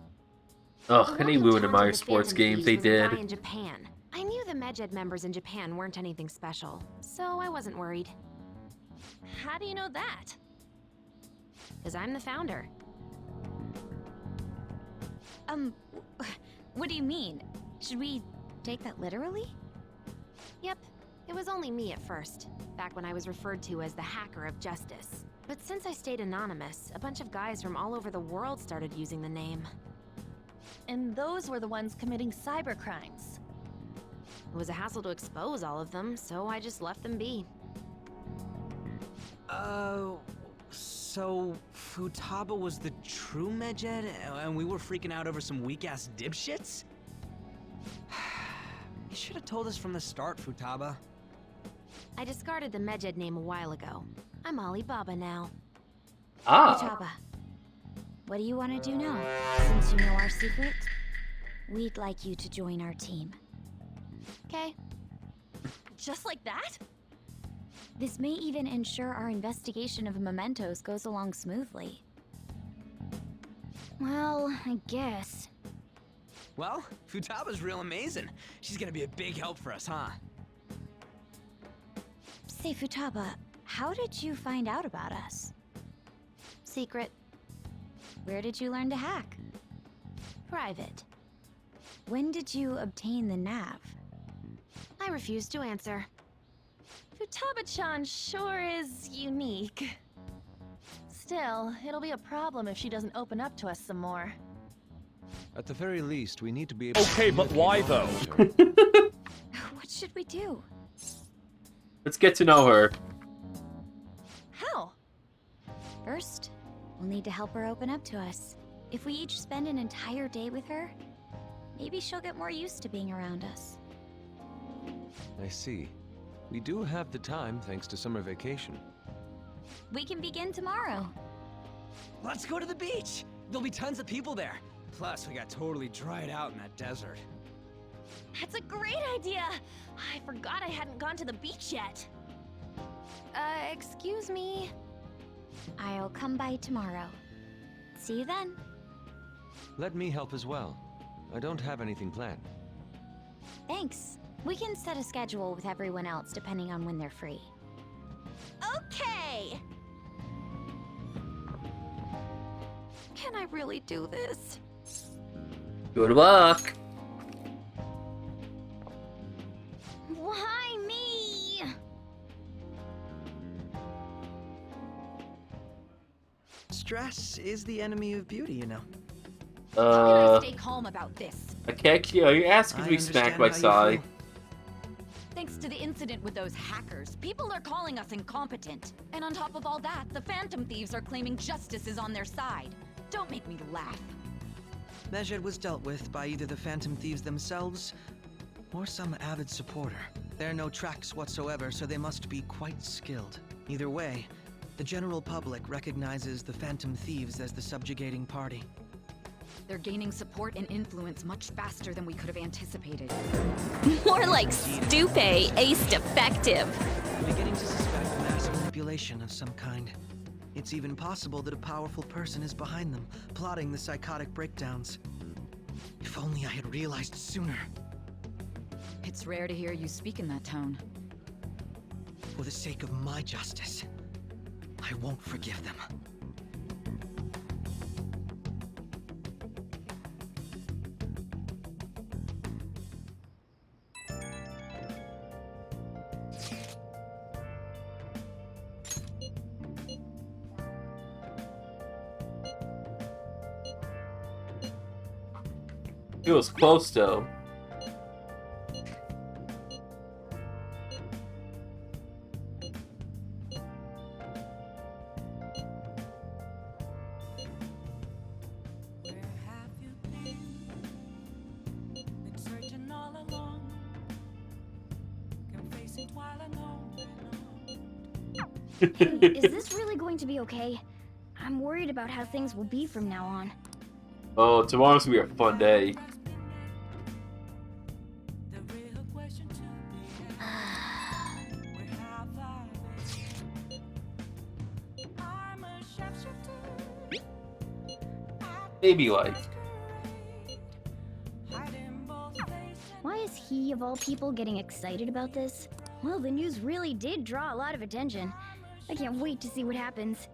Oh, any ruin in my sports games they did. In Japan. I knew the Medjed members in Japan weren't anything special, so I wasn't worried. How do you know that? Because I'm the founder. What do you mean? Should we take that literally? Yep, it was only me at first, back when I was referred to as the Hacker of Justice. But since I stayed anonymous, a bunch of guys from all over the world started using the name. And those were the ones committing cybercrimes. It was a hassle to expose all of them, so I just left them be. So Futaba was the true Medjed, and we were freaking out over some weak-ass dipshits? You should have told us from the start, Futaba. I discarded the Medjed name a while ago. I'm Alibaba now. Futaba, what do you want to do now? Since you know our secret, we'd like you to join our team. Okay. Just like that? This may even ensure our investigation of mementos goes along smoothly. Well, I guess. Well, Futaba's real amazing. She's gonna be a big help for us, huh? Say, Futaba, how did you find out about us? Secret. Where did you learn to hack? Private. When did you obtain the nav? I refuse to answer. Futaba-chan sure is unique. Still, it'll be a problem if she doesn't open up to us some more. At the very least, we need to be able Okay, but why though? What should we do? Let's get to know her. How? First, we'll need to help her open up to us. If we each spend an entire day with her, maybe she'll get more used to being around us. I see. We do have the time thanks to summer vacation. We can begin tomorrow. Let's go to the beach! There'll be tons of people there. Plus, we got totally dried out in that desert. That's a great idea! I forgot I hadn't gone to the beach yet. Excuse me? I'll come by tomorrow. See you then. Let me help as well. I don't have anything planned. Thanks. We can set a schedule with everyone else depending on when they're free. Okay! Can I really do this? Good luck. Why me? Stress is the enemy of beauty, you know. How can I stay calm about this? I can't. Are you asking to be smacked by Sai? Thanks to the incident with those hackers, people are calling us incompetent. And on top of all that, the Phantom Thieves are claiming justice is on their side. Don't make me laugh. Mejed was dealt with by either the Phantom Thieves themselves or some avid supporter. There are no tracks whatsoever, so they must be quite skilled. Either way, the general public recognizes the Phantom Thieves as the subjugating party. They're gaining support and influence much faster than we could have anticipated. More like Stupe ace defective. I'm beginning to suspect mass manipulation of some kind. It's even possible that a powerful person is behind them, plotting the psychotic breakdowns. If only I had realized sooner. It's rare to hear you speak in that tone. For the sake of my justice, I won't forgive them. It was close though. Hey, is this really going to be okay? I'm worried about how things will be from now on. Oh, tomorrow's gonna be a fun day. Maybe like. Why is he, of all people, getting excited about this? Well, the news really did draw a lot of attention. I can't wait to see what happens.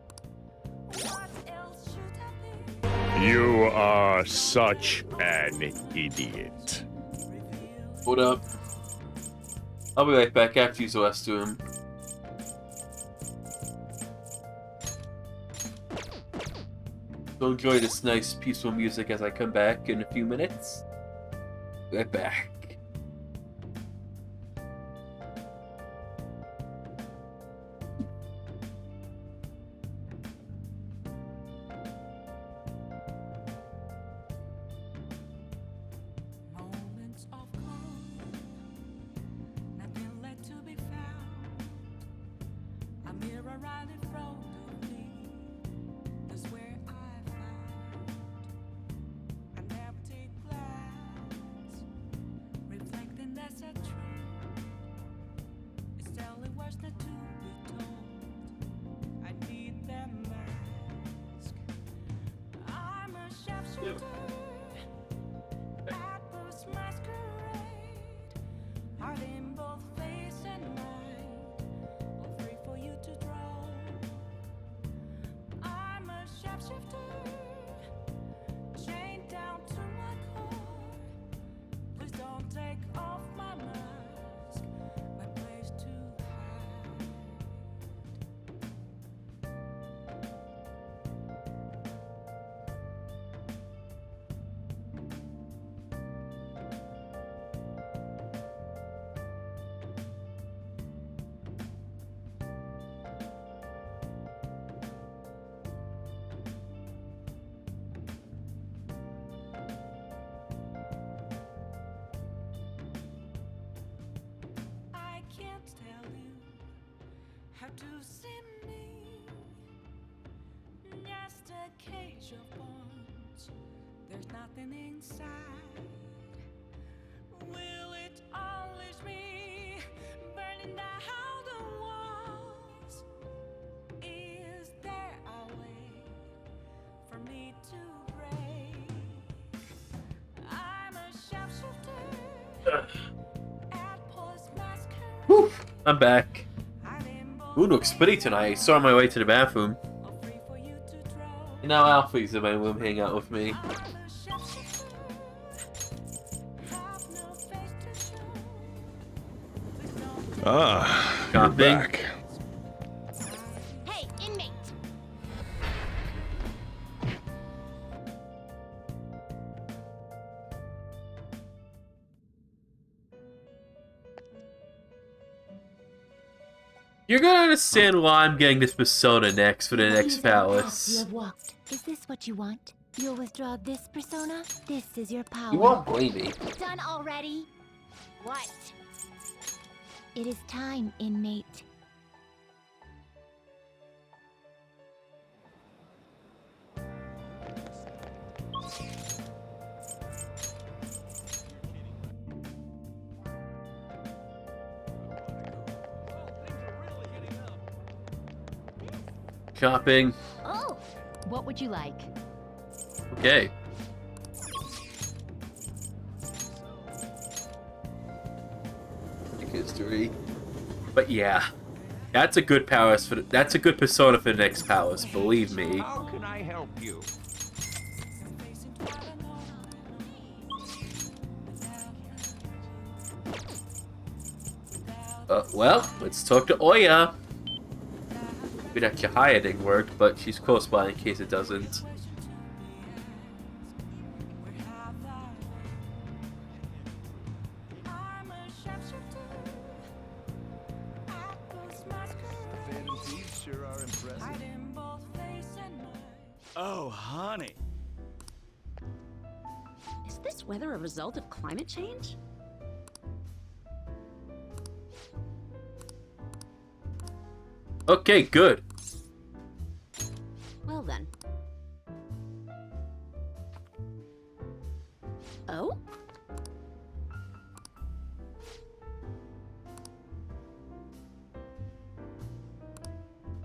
You are such an idiot. Hold up. I'll be right back after you OS to him. So enjoy this nice peaceful music as I come back in a few minutes. Right back. To see me, just a cage of bones. There's nothing inside. Will unleash me, burning down the walls. Is there a way for me to break? I'm a sharpshooter at Paul's masquerade. Whew, I'm back. Ooh, looks pretty tonight. I saw on my way to the bathroom. And now Alfie's in my room hanging out with me. Ah, you're Shopping. back. Hey, inmate! You're gonna understand why I'm getting this persona next for the next These are the paths you palace. have walked. Is this what you want? You'll withdraw this persona? This is your power. You won't blame me. Done already? What? It is time, inmate. Shopping. Oh, what would you like? Okay. History. But yeah. That's a good palace for that's a good persona for the next palace, believe me. How can I help you? Well, let's talk to Oya. Maybe that Chihaya didn't work, but she's close by in case it doesn't. Phantom thieves sure are impressive. Oh, honey. Is this weather a result of climate change? Okay, good. Well then. Oh?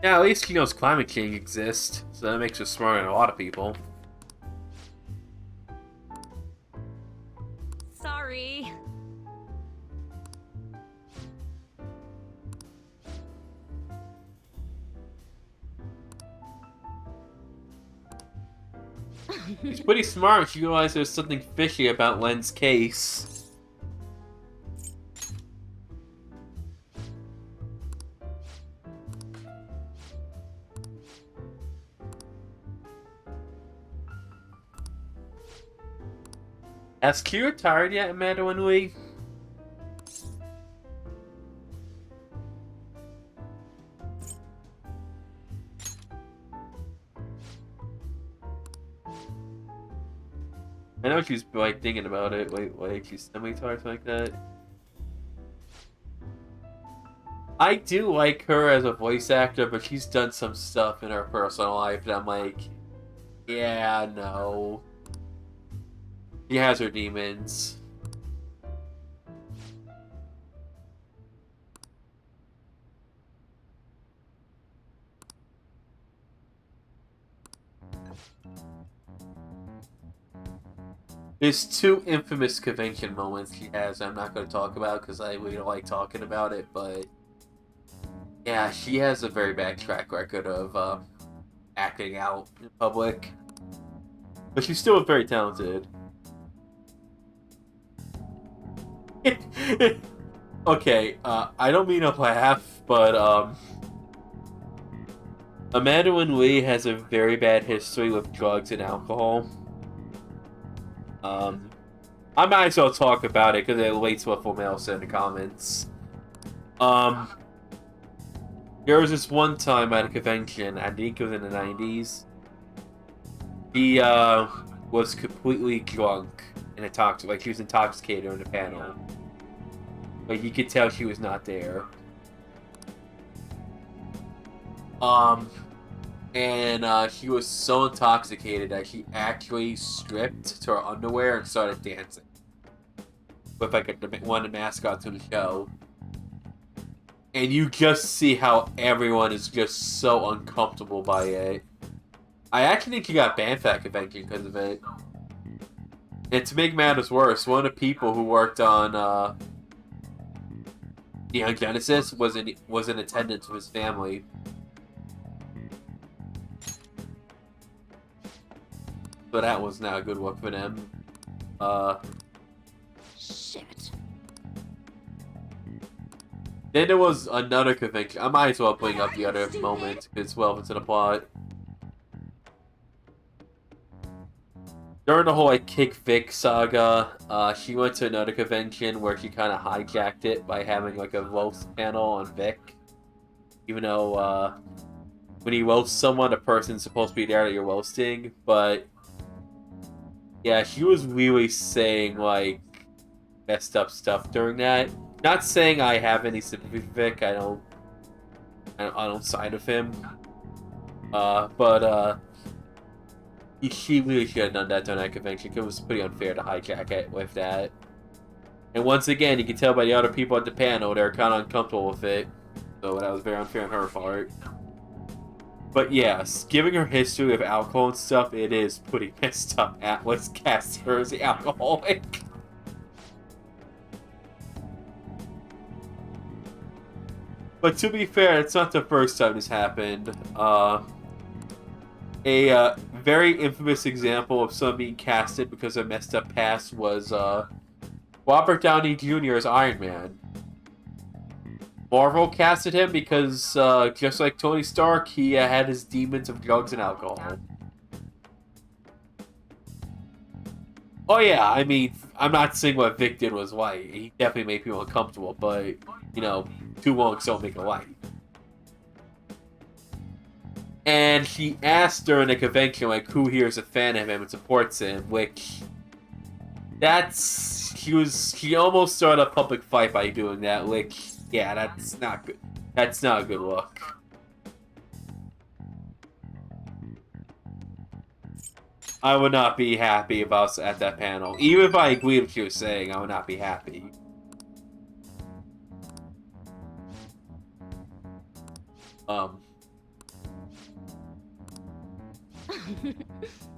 Yeah, at least she knows climate change exists, so that makes her smarter than a lot of people. Sorry. She's pretty smart. She realized there's something fishy about Len's case. Has Q retired yet, Amanda and Lee? I know she's like thinking about it. Wait, like she's semi-retired like that. I do like her as a voice actor, but she's done some stuff in her personal life that I'm like, yeah, no. She has her demons. There's two infamous convention moments she has I'm not going to talk about because I really don't like talking about it, but yeah, she has a very bad track record of acting out in public. But she's still very talented. Okay, I don't mean to laugh, but Amanda Lee has a very bad history with drugs and alcohol. I might as well talk about it because it relates to what Formel said in the comments. There was this one time at a convention, I think it was in the 90s. He was completely drunk and intoxicated, like she was intoxicated on the panel. Like you could tell she was not there. And she was so intoxicated that she actually stripped to her underwear and started dancing. with like one of the mascots of the show. And you just see how everyone is just so uncomfortable by it. I actually think he got banned for that convention because of it. And to make matters worse, one of the people who worked on Neon Genesis was in attendance with his family. So that was not a good look for them. Shit. Then there was another convention. I might as well bring up the other moment because it's relevant to the plot. During the whole like Kick Vic saga, she went to another convention where she kind of hijacked it by having like a roast panel on Vic. Even though when you roast someone, the person's supposed to be there that you're roasting, but yeah, she was really saying like messed up stuff during that. Not saying I have any sympathy for Vic. I don't side with him. But she really should have done that during that convention. It was pretty unfair to hijack it with that. And once again, you can tell by the other people at the panel, they're kind of uncomfortable with it. So that was very unfair on her part. But yes, giving her history of alcohol and stuff, it is pretty messed up. Atlas cast her as the alcoholic. But to be fair, it's not the first time this happened. A very infamous example of someone being casted because of messed up past was Robert Downey Jr. as Iron Man. Marvel casted him because, just like Tony Stark, he had his demons of drugs and alcohol. Oh yeah, I mean, I'm not saying what Vic did was right. He definitely made people uncomfortable, but, you know, two wrongs don't make a right. And he asked during the convention, like, who here is a fan of him and supports him, which... He almost started a public fight by doing that, which... Yeah, that's not good. That's not a good look. I would not be happy about at that panel. Even if I agree with what she was saying, I would not be happy.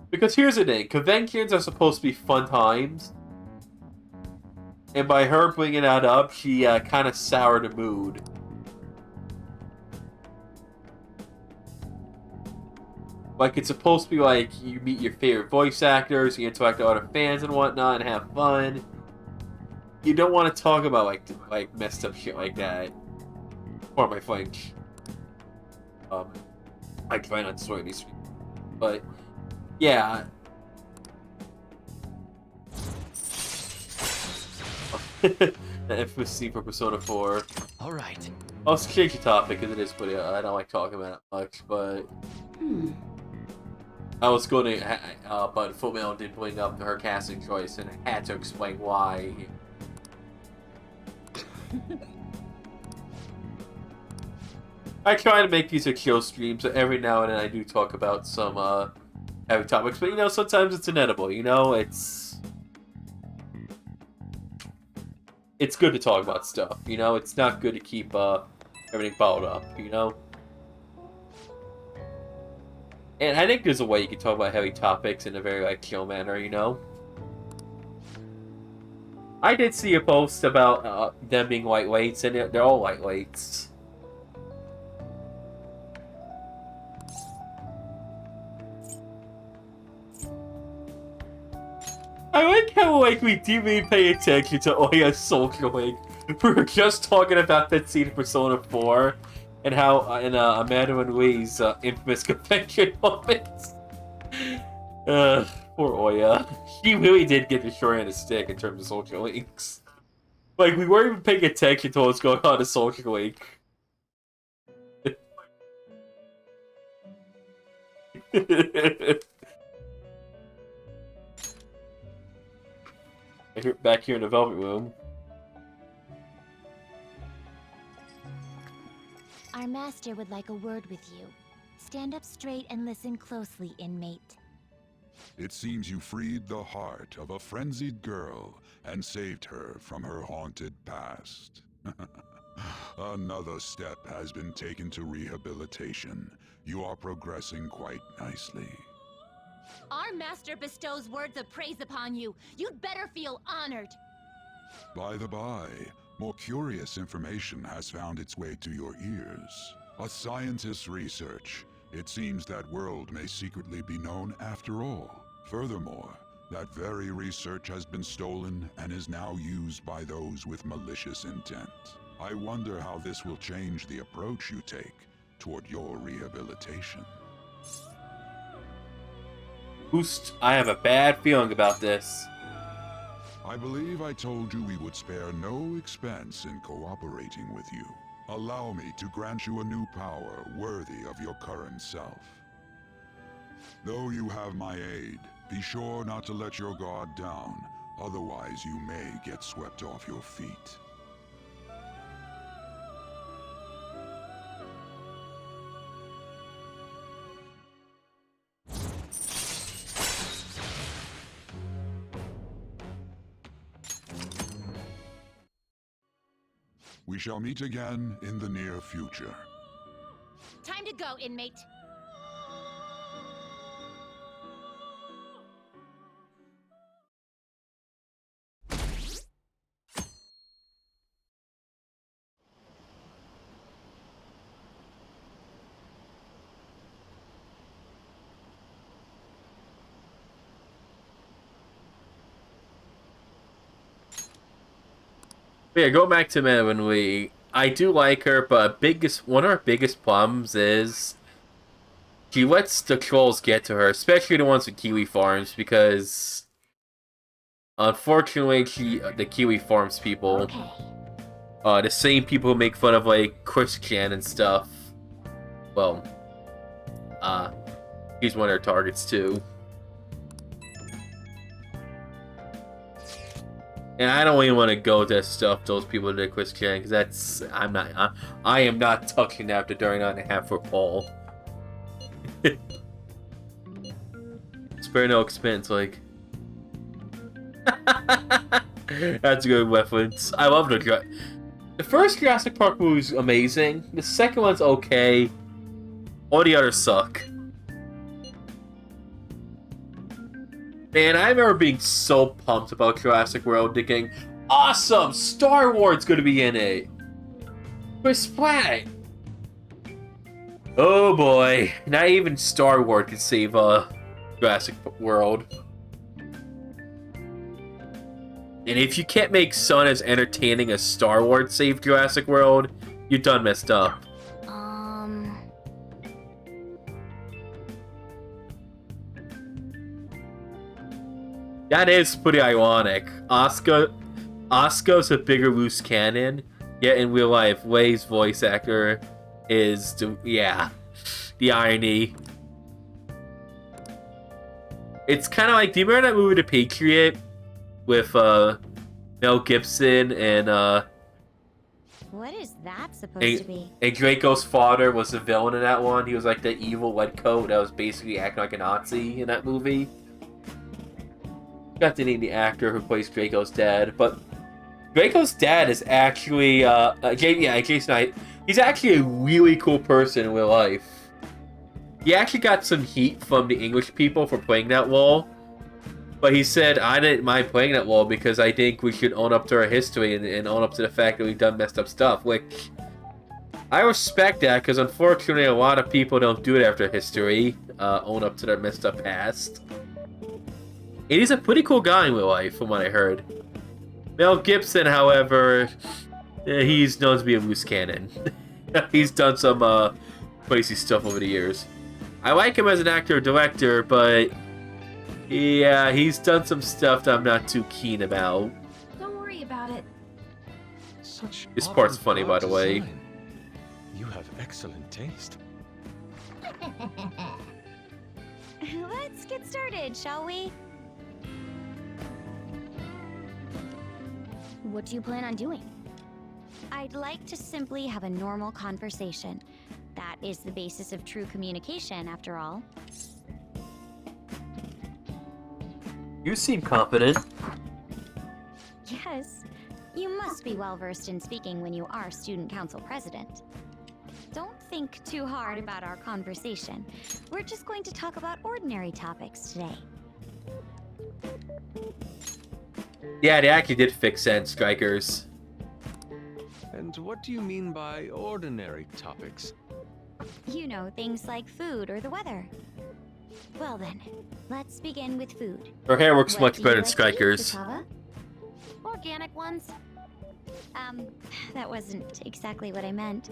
Because here's the thing, conventions are supposed to be fun times. And by her bringing that up, she kind of soured the mood. Like, it's supposed to be like, you meet your favorite voice actors, you interact with other fans and whatnot, and have fun. You don't want to talk about, like messed up shit like that. Or my French. I try not to swear in these. But, yeah. The infamous scene for Persona 4. Alright. I'll change the topic because it is pretty. I don't like talking about it much, but. I was going to. But Full Metal did bring up her casting choice, and I had to explain why. I try to make these chill streams, so every now and then I do talk about some heavy topics, but you know, sometimes it's inedible, you know? It's good to talk about stuff, you know? It's not good to keep everything bottled up, you know? And I think there's a way you can talk about heavy topics in a very, like, chill manner, you know? I did see a post about them being lightweights, and they're all lightweights. I like how, like, we didn't even pay attention to Oya's Soldier Link. We were just talking about that scene in Persona 4, and how, in Amanda and Lee's infamous convention moments. Poor Oya. She really did get the short end of the stick in terms of Soldier Links. Like, we weren't even paying attention to what's going on in Soldier Link. Back here in the Velvet Room. Our master would like a word with you. Stand up straight and listen closely, inmate. It seems you freed the heart of a frenzied girl and saved her from her haunted past. Another step has been taken to rehabilitation. You are progressing quite nicely. Our master bestows words of praise upon you. You'd better feel honored. By the by, more curious information has found its way to your ears. A scientist's research. It seems that world may secretly be known after all. Furthermore, that very research has been stolen and is now used by those with malicious intent. I wonder how this will change the approach you take toward your rehabilitation. Boost, I have a bad feeling about this. I believe I told you we would spare no expense in cooperating with you. Allow me to grant you a new power worthy of your current self. Though you have my aid, be sure not to let your guard down, otherwise you may get swept off your feet. We shall meet again in the near future. Time to go, inmate. But yeah, go back to Melanie. I do like her, but one of her biggest problems is she lets the trolls get to her, especially the ones with Kiwi Farms, because unfortunately, the Kiwi Farms people, the same people who make fun of like Christian and stuff. Well, he's one of their targets too. And I don't even want to go to stuff those people did Christian, because I am not touching that after 39.5 for Paul. Spare no expense, like. That's a good reference. I love the first Jurassic Park movie is amazing. The second one's okay. All the others suck. Man, I remember being so pumped about Jurassic World, thinking, awesome! Star Wars gonna be in it! Chris Pratt! Oh boy, not even Star Wars can save Jurassic World. And if you can't make Sun as entertaining as Star Wars saved Jurassic World, you done messed up. That is pretty ironic. Oscar's a bigger loose cannon, yet in real life, Way's voice actor is the irony. It's kind of like, do you remember that movie The Patriot with Mel Gibson and What is that supposed to be? And Draco's father was the villain in that one. He was like the evil redcoat that was basically acting like a Nazi in that movie. Got to name the actor who plays Draco's dad, but Draco's dad is actually Jason Knight. He's actually a really cool person in real life. He actually got some heat from the English people for playing that role, but he said, I didn't mind playing that role because I think we should own up to our history and own up to the fact that we've done messed up stuff, which I respect that, because unfortunately a lot of people don't do it after history, own up to their messed up past. And he's a pretty cool guy in real life, from what I heard. Mel Gibson, however, he's known to be a loose cannon. He's done some crazy stuff over the years. I like him as an actor or director, but yeah, he's done some stuff that I'm not too keen about. Don't worry about it. This part's funny, by the way. You have excellent taste. Let's get started, shall we? What do you plan on doing? I'd like to simply have a normal conversation. That is the basis of true communication, after all. You seem confident. Yes, you must be well versed in speaking when you are student council president. Don't think too hard about our conversation. We're just going to talk about ordinary topics today. Yeah, they actually did fix Sand Strikers. And what do you mean by ordinary topics? You know, things like food or the weather. Well then, let's begin with food. Her hair works What much do better you than like to eat, Strikers. Futaba? Organic ones. That wasn't exactly what I meant.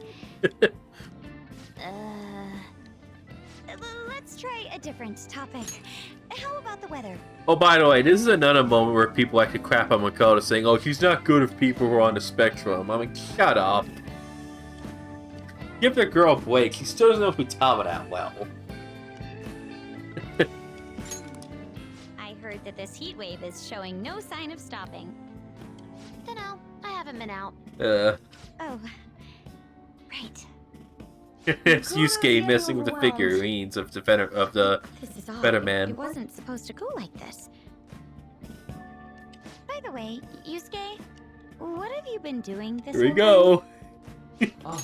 Let's try a different topic. How about the weather? Oh, by the way, this is another moment where people actually crap on Makoto, saying, "Oh, she's not good with people who are on the spectrum." I'm like, shut up. Give the girl a break. She still doesn't know Futaba that well. I heard that this heat wave is showing no sign of stopping. Dunno, I haven't been out. Oh, right. It's Yusuke messing with the overwhelmed. figurines of the This is odd. Better It Man. wasn't supposed to go like this. By the way, Yusuke, what have you been doing this Here we whole go. Ah,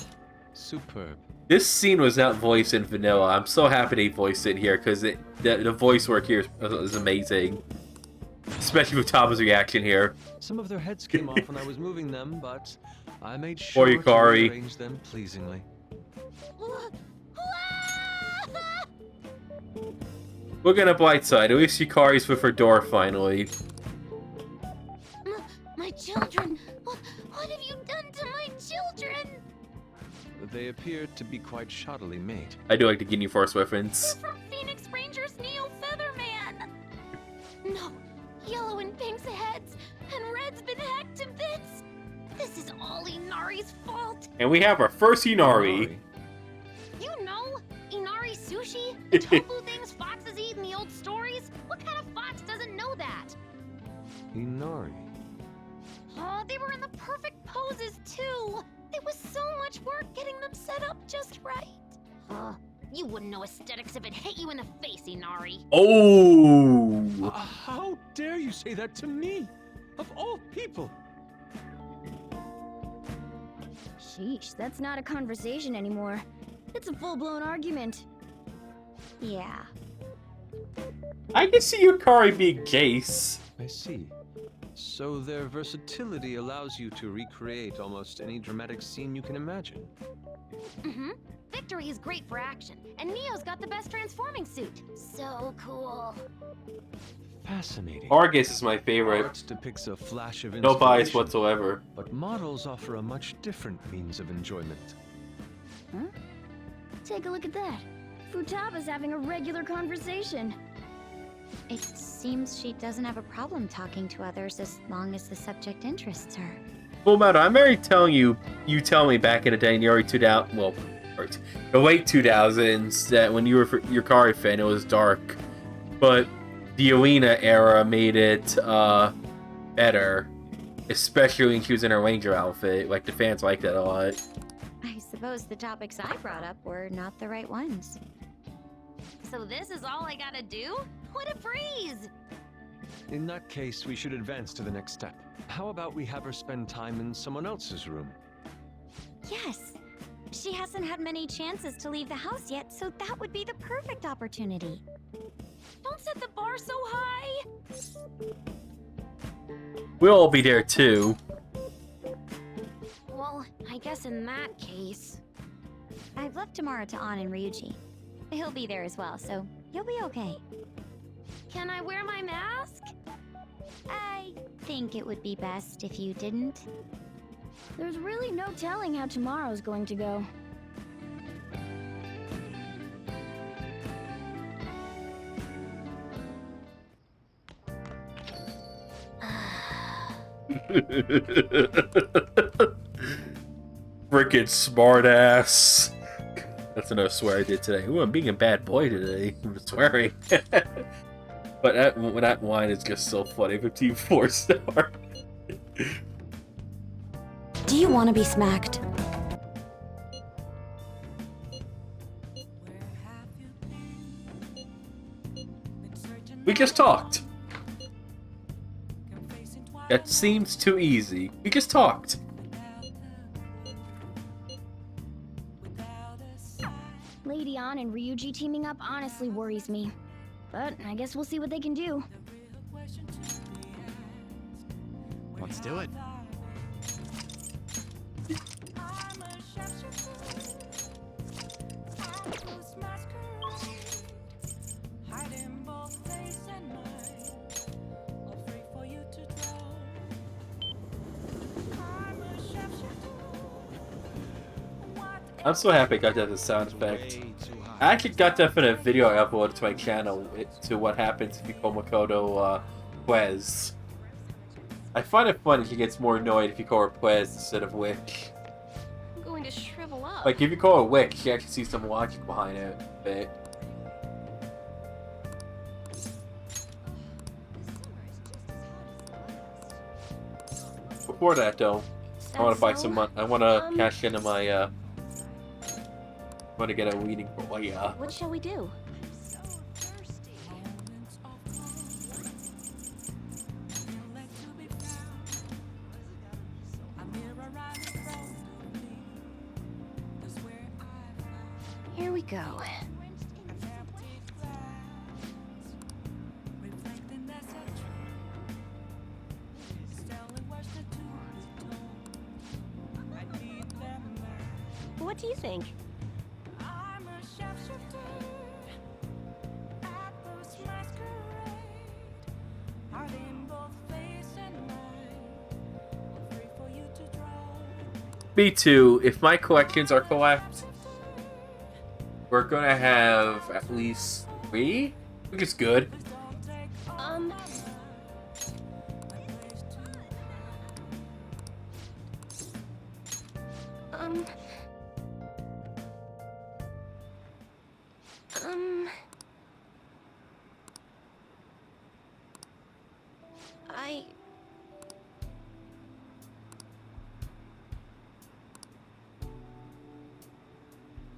superb. This scene was not voiced in vanilla. I'm so happy they voiced it here because the voice work here is amazing. Especially with Tama's reaction here. Some of their heads came off when I was moving them, but I made sure to Yukari. arrange them pleasingly. Look at the bright side. At least Yukari's with her door finally. My children! What have you done to my children? They appeared to be quite shoddily made. I do like the Ginyu Force reference. From Phoenix Rangers Neo Featherman! No, Yellow and Pink's heads, and Red's been hacked to bits! This is all Inari's fault! And we have our first Inari. You know, Inari sushi? The tofu things foxes eat in the old stories? What kind of fox doesn't know that? Inari. Oh, they were in the perfect poses, too! There was so much work getting them set up just right. You wouldn't know aesthetics if it hit you in the face, Inari. Oh! How dare you say that to me? Of all people! Sheesh, that's not a conversation anymore. It's a full-blown argument. Yeah. I can see Yukari being Jace. I see. So their versatility allows you to recreate almost any dramatic scene you can imagine. Mm-hmm. Victory is great for action, and Neo's got the best transforming suit. So cool. Fascinating. Argus is my favorite. Art depicts a flash of No bias inspiration, whatsoever. But models offer a much different means of enjoyment. Huh? Take a look at that. Futaba's having a regular conversation. It seems she doesn't have a problem talking to others as long as the subject interests her. Full matter, I'm already telling you, you tell me back in the day in the early 2000s, well, the late 2000s, that when you were a Yukari fan, it was dark. But the Arena era made it better, especially when she was in her Ranger outfit. Like, the fans liked that a lot. I suppose the topics I brought up were not the right ones. So this is all I gotta do? What a breeze! In that case, we should advance to the next step. How about we have her spend time in someone else's room? Yes. She hasn't had many chances to leave the house yet, so that would be the perfect opportunity. Don't set the bar so high! We'll all be there too. Well, I guess in that case... I've left tomorrow to An and Ryuji. He'll be there as well, so you'll be okay. Can I wear my mask? I think it would be best if you didn't. There's really no telling how tomorrow's going to go. Frickin' smartass. That's another swear I did today. Ooh, I'm being a bad boy today. I'm swearing. But that wine is just so funny. 15 4-star. Do you want to be smacked? We just talked. That seems too easy. We just talked. Lady An and Ryuji teaming up honestly worries me. But I guess we'll see what they can do. Let's do it. I'm so happy I got that as a sound effect. I actually got that for the video I uploaded to my channel to what happens if you call Makoto Quez. I find it funny he gets more annoyed if you call her Quez instead of Wick. I'm going to shrivel up. Like if you call her Wick, she actually sees some logic behind it. But before that though, I want to buy some money. I want to cash into my I want to get a reading for What shall we do? Here we go. What do you think? Me too. If my collections are correct, we're gonna have at least 3, which is good.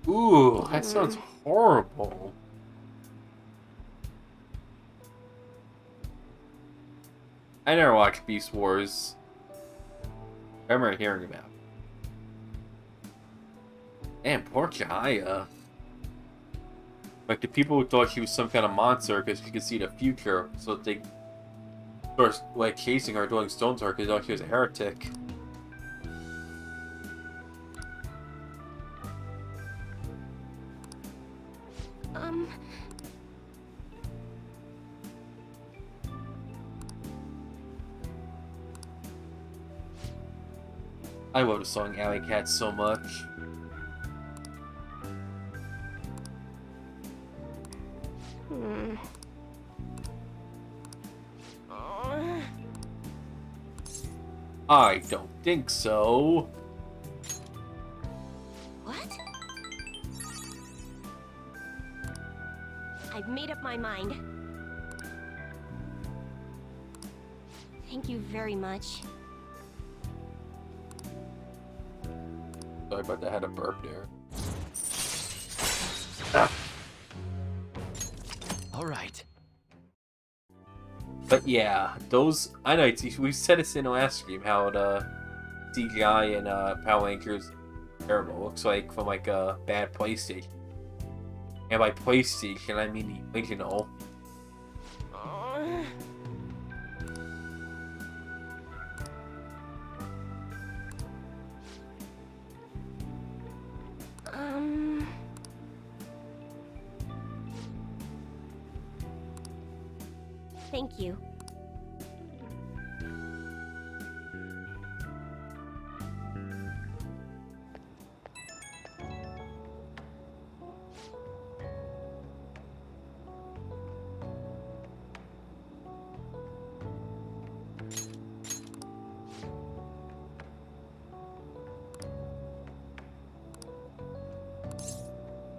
Ooh, that sounds horrible. I never watched Beast Wars. I remember hearing about it. Damn, poor Jaya. Like, the people who thought she was some kind of monster because she could see the future, so they started, like, chasing her, doing stones to her because they thought she was a heretic. I love the song Alley Cat so much. I don't think so. What? I've made up my mind. Thank you very much. Sorry about that, I had a burp there. Alright. But yeah, those, I know, we said this in the last stream, how the CGI and Power Rangers terrible. Looks like from like a bad PlayStation. And by PlayStation, I mean the original. Thank you.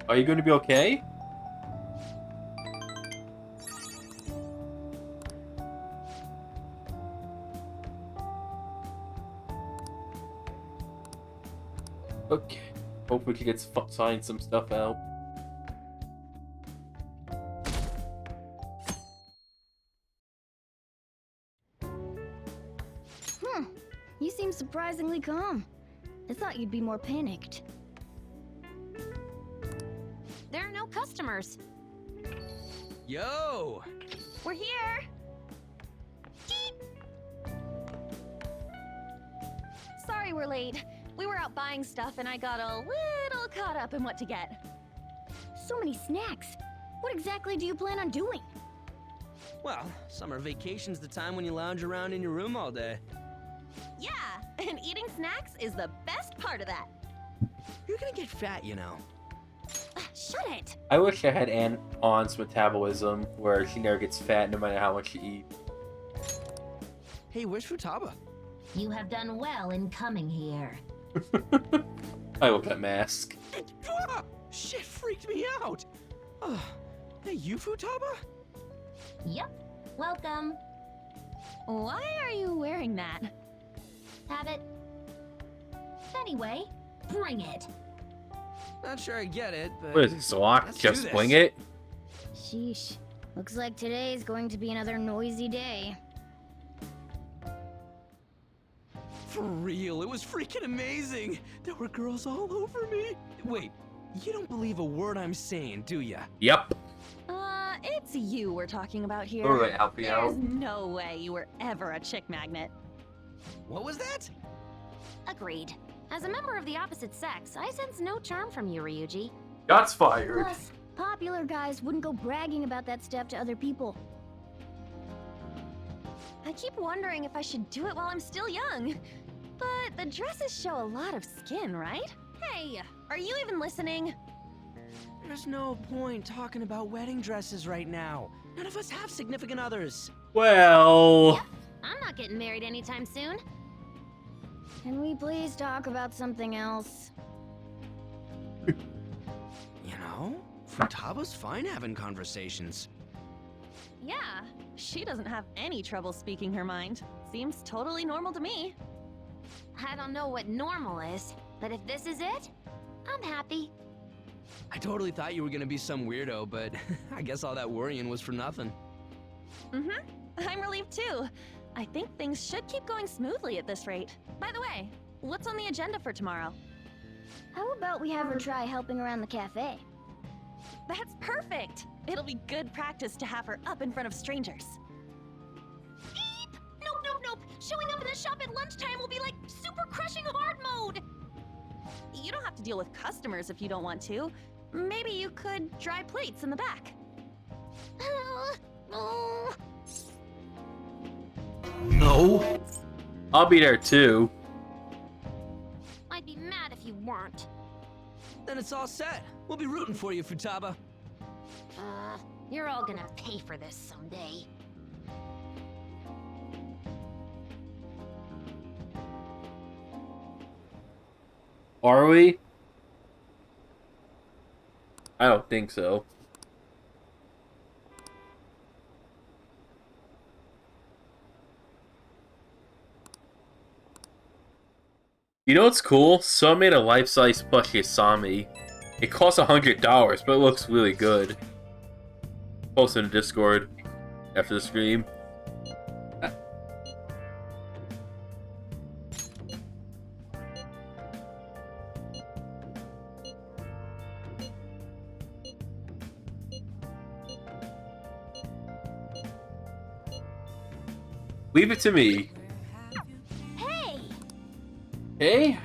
Are you going to be okay? Okay. Hope we can get sign some stuff out. You seem surprisingly calm. I thought you'd be more panicked. There are no customers. Yo! We're here! Sorry we're late. We were out buying stuff and I got a little caught up in what to get. So many snacks. What exactly do you plan on doing? Well, summer vacation's the time when you lounge around in your room all day. Yeah, and eating snacks is the best part of that. You're gonna get fat, you know. Shut it! I wish I had Aunt's metabolism, where she never gets fat no matter how much she eats. Hey, where's Futaba? You have done well in coming here. I love that mask. Ah, shit freaked me out! Hey, you Futaba? Yep. Welcome. Why are you wearing that? Have it. Anyway, bring it. Not sure I get it, but... What is this, lock? let's do Just this. wing it? Sheesh. Looks like today is going to be another noisy day. For real, it was freaking amazing! There were girls all over me! Wait, you don't believe a word I'm saying, do ya? Yep. It's you we're talking about here. All right, help me There's out. no way you were ever a chick magnet. What was that? Agreed. As a member of the opposite sex, I sense no charm from you, Ryuji. Shots fired. Plus, popular guys wouldn't go bragging about that stuff to other people. I keep wondering if I should do it while I'm still young. But the dresses show a lot of skin, right? Hey, are you even listening? There's no point talking about wedding dresses right now. None of us have significant others. Well... I'm not getting married anytime soon. Can we please talk about something else? You know, Futaba's fine having conversations. Yeah, she doesn't have any trouble speaking her mind. Seems totally normal to me. I don't know what normal is, but if this is it, I'm happy. I totally thought you were gonna be some weirdo, but I guess all that worrying was for nothing. I'm relieved too. I think things should keep going smoothly at this rate. By the way, what's on the agenda for tomorrow? How about we have her try helping around the cafe? That's perfect! It'll be good practice to have her up in front of strangers. Beep! Nope. Showing up in the shop at lunchtime will be like super crushing hard mode! You don't have to deal with customers if you don't want to. Maybe you could dry plates in the back. No. I'll be there too. I'd be mad if you weren't. Then it's all set. We'll be rooting for you, Futaba. You're all gonna pay for this someday. Are we? I don't think so. You know what's cool? Someone made a life-size plushie of Sami. It costs $100, but it looks really good. Post in the Discord after the stream. Leave it to me. Hey! Hey?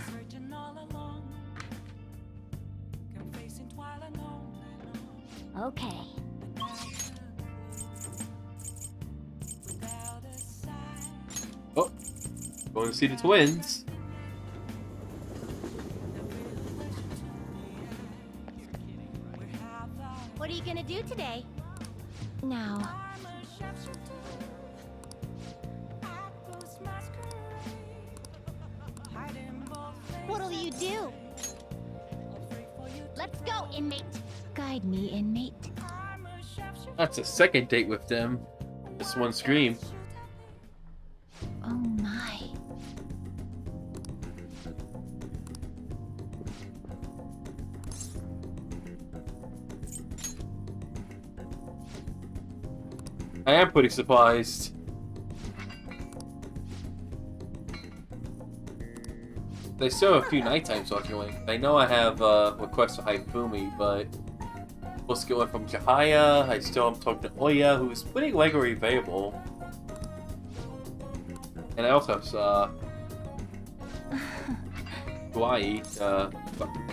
Okay. Oh, going to see the twins. What are you gonna do today? Now. What'll you do? Let's go, inmate. Guide me, inmate. That's a second date with them. This one scream. Oh my. I am pretty surprised. They still have a few nighttime talking links. I know I have requests for Haifumi, but supposed to get one from Jahaya. I still am talking to Oya, who's pretty regularly available. And I also have Hawaii, the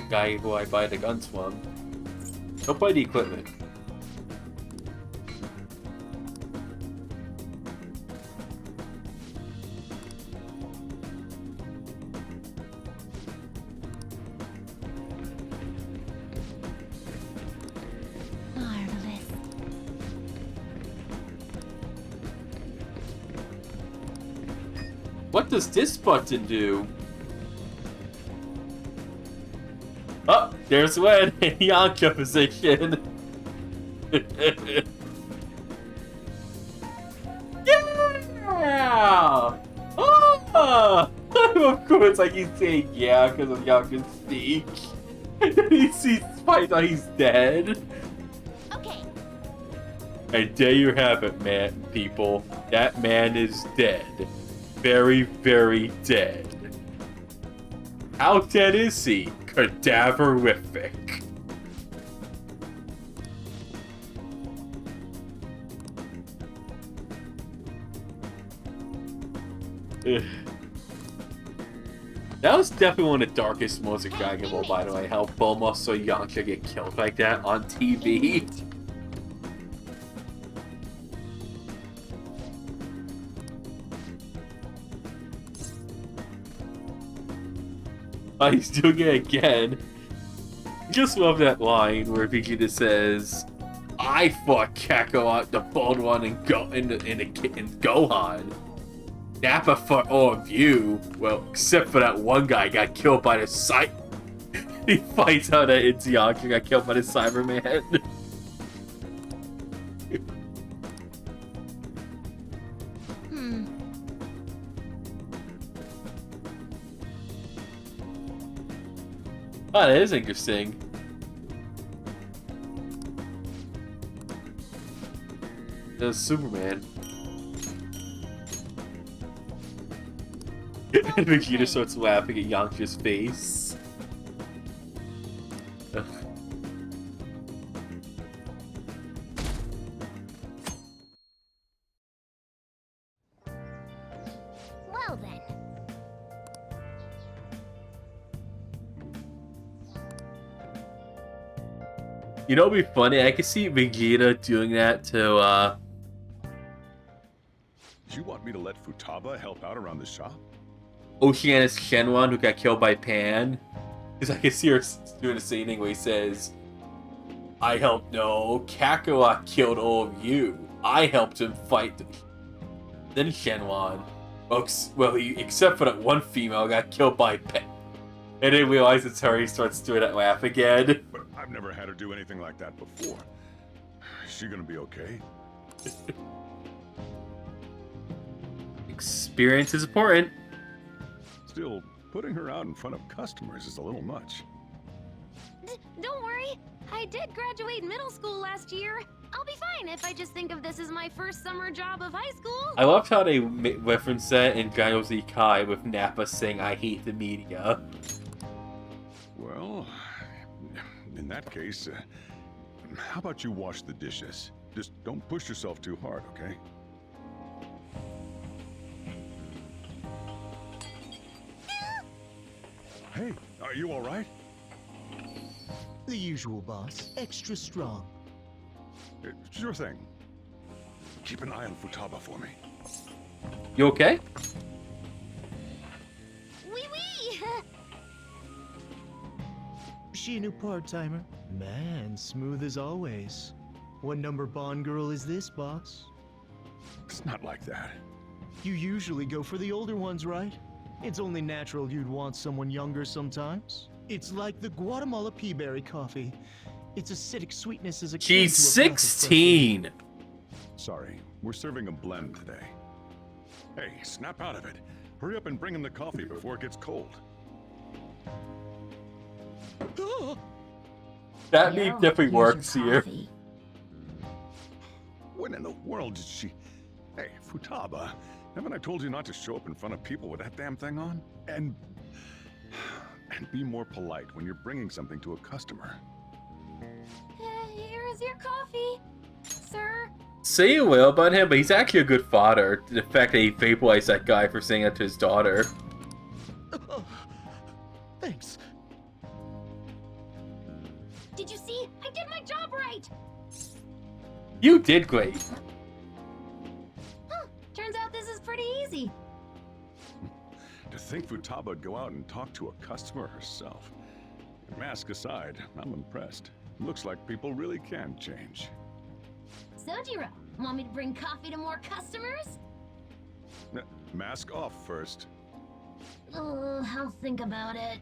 guy who I buy the guns from. Don't buy the equipment. Marvelous. What does this button do? Oh, there's Wen in Yonka position. Yeah! Oh! Of course, I can say yeah because of Yonka's sneak. And then he sees Spike that he's dead. Okay. And there you have it, man, people. That man is dead. Very, very dead. How dead is he? Cadaverific. Ugh. That was definitely one of the darkest moments of Dragon Ball, by the way, how Bulma saw Yamcha get killed like that on TV. Oh, he's doing it again. Just love that line where Vegeta says, "I fought Kakarot, the bald one, and Gohan. Nappa fought all of you. Well, except for that one guy got killed by the He finds out that it's Yonka got killed by the Cyberman." Oh, that is interesting. That's Superman. And Vegeta starts laughing at Yamcha's face. Ugh. Well then. You know what'd be funny? I could see Vegeta doing that to, Do you want me to let Futaba help out around the shop? Oceanus Shenron, who got killed by Pan. Because I can see her doing the same thing where he says, "I helped, no, Kakarot killed all of you. I helped him fight." Then Shenron, well, except for that one female, got killed by Pan. And then realize it's her, he starts doing that laugh again. But I've never had her do anything like that before. Is she gonna be okay? Experience is important. Still, putting her out in front of customers is a little much. Don't worry. I did graduate middle school last year. I'll be fine if I just think of this as my first summer job of high school. I loved how they referenced that in Gyno Z Kai with Nappa saying, "I hate the media." Well, in that case, how about you wash the dishes? Just don't push yourself too hard, okay? Hey, are you all right? The usual, boss. Extra strong. Sure thing. Keep an eye on Futaba for me. You okay? Wee wee! She a new part-timer? Man, smooth as always. What number Bond girl is this, boss? It's not like that. You usually go for the older ones, right? It's only natural you'd want someone younger sometimes. It's like the Guatemala peaberry coffee. Its acidic sweetness is akin She's to a breath of fresh 16. Sorry, we're serving a blend today. Hey, snap out of it. Hurry up and bring in the coffee before it gets cold. That meme definitely works here. When in the world did she... Hey, Futaba, haven't I told you not to show up in front of people with that damn thing on? And And be more polite when you're bringing something to a customer. Here is your coffee, sir. Say you will about him, but he's actually a good father. The fact that he vaporized that guy for saying that to his daughter. Thanks. Did you see? I did my job right! You did great. Huh, turns out this is pretty easy. To think Futaba'd go out and talk to a customer herself. Mask aside, I'm impressed. Looks like people really can change. Sojiro, want me to bring coffee to more customers? Mask off first. I'll think about it.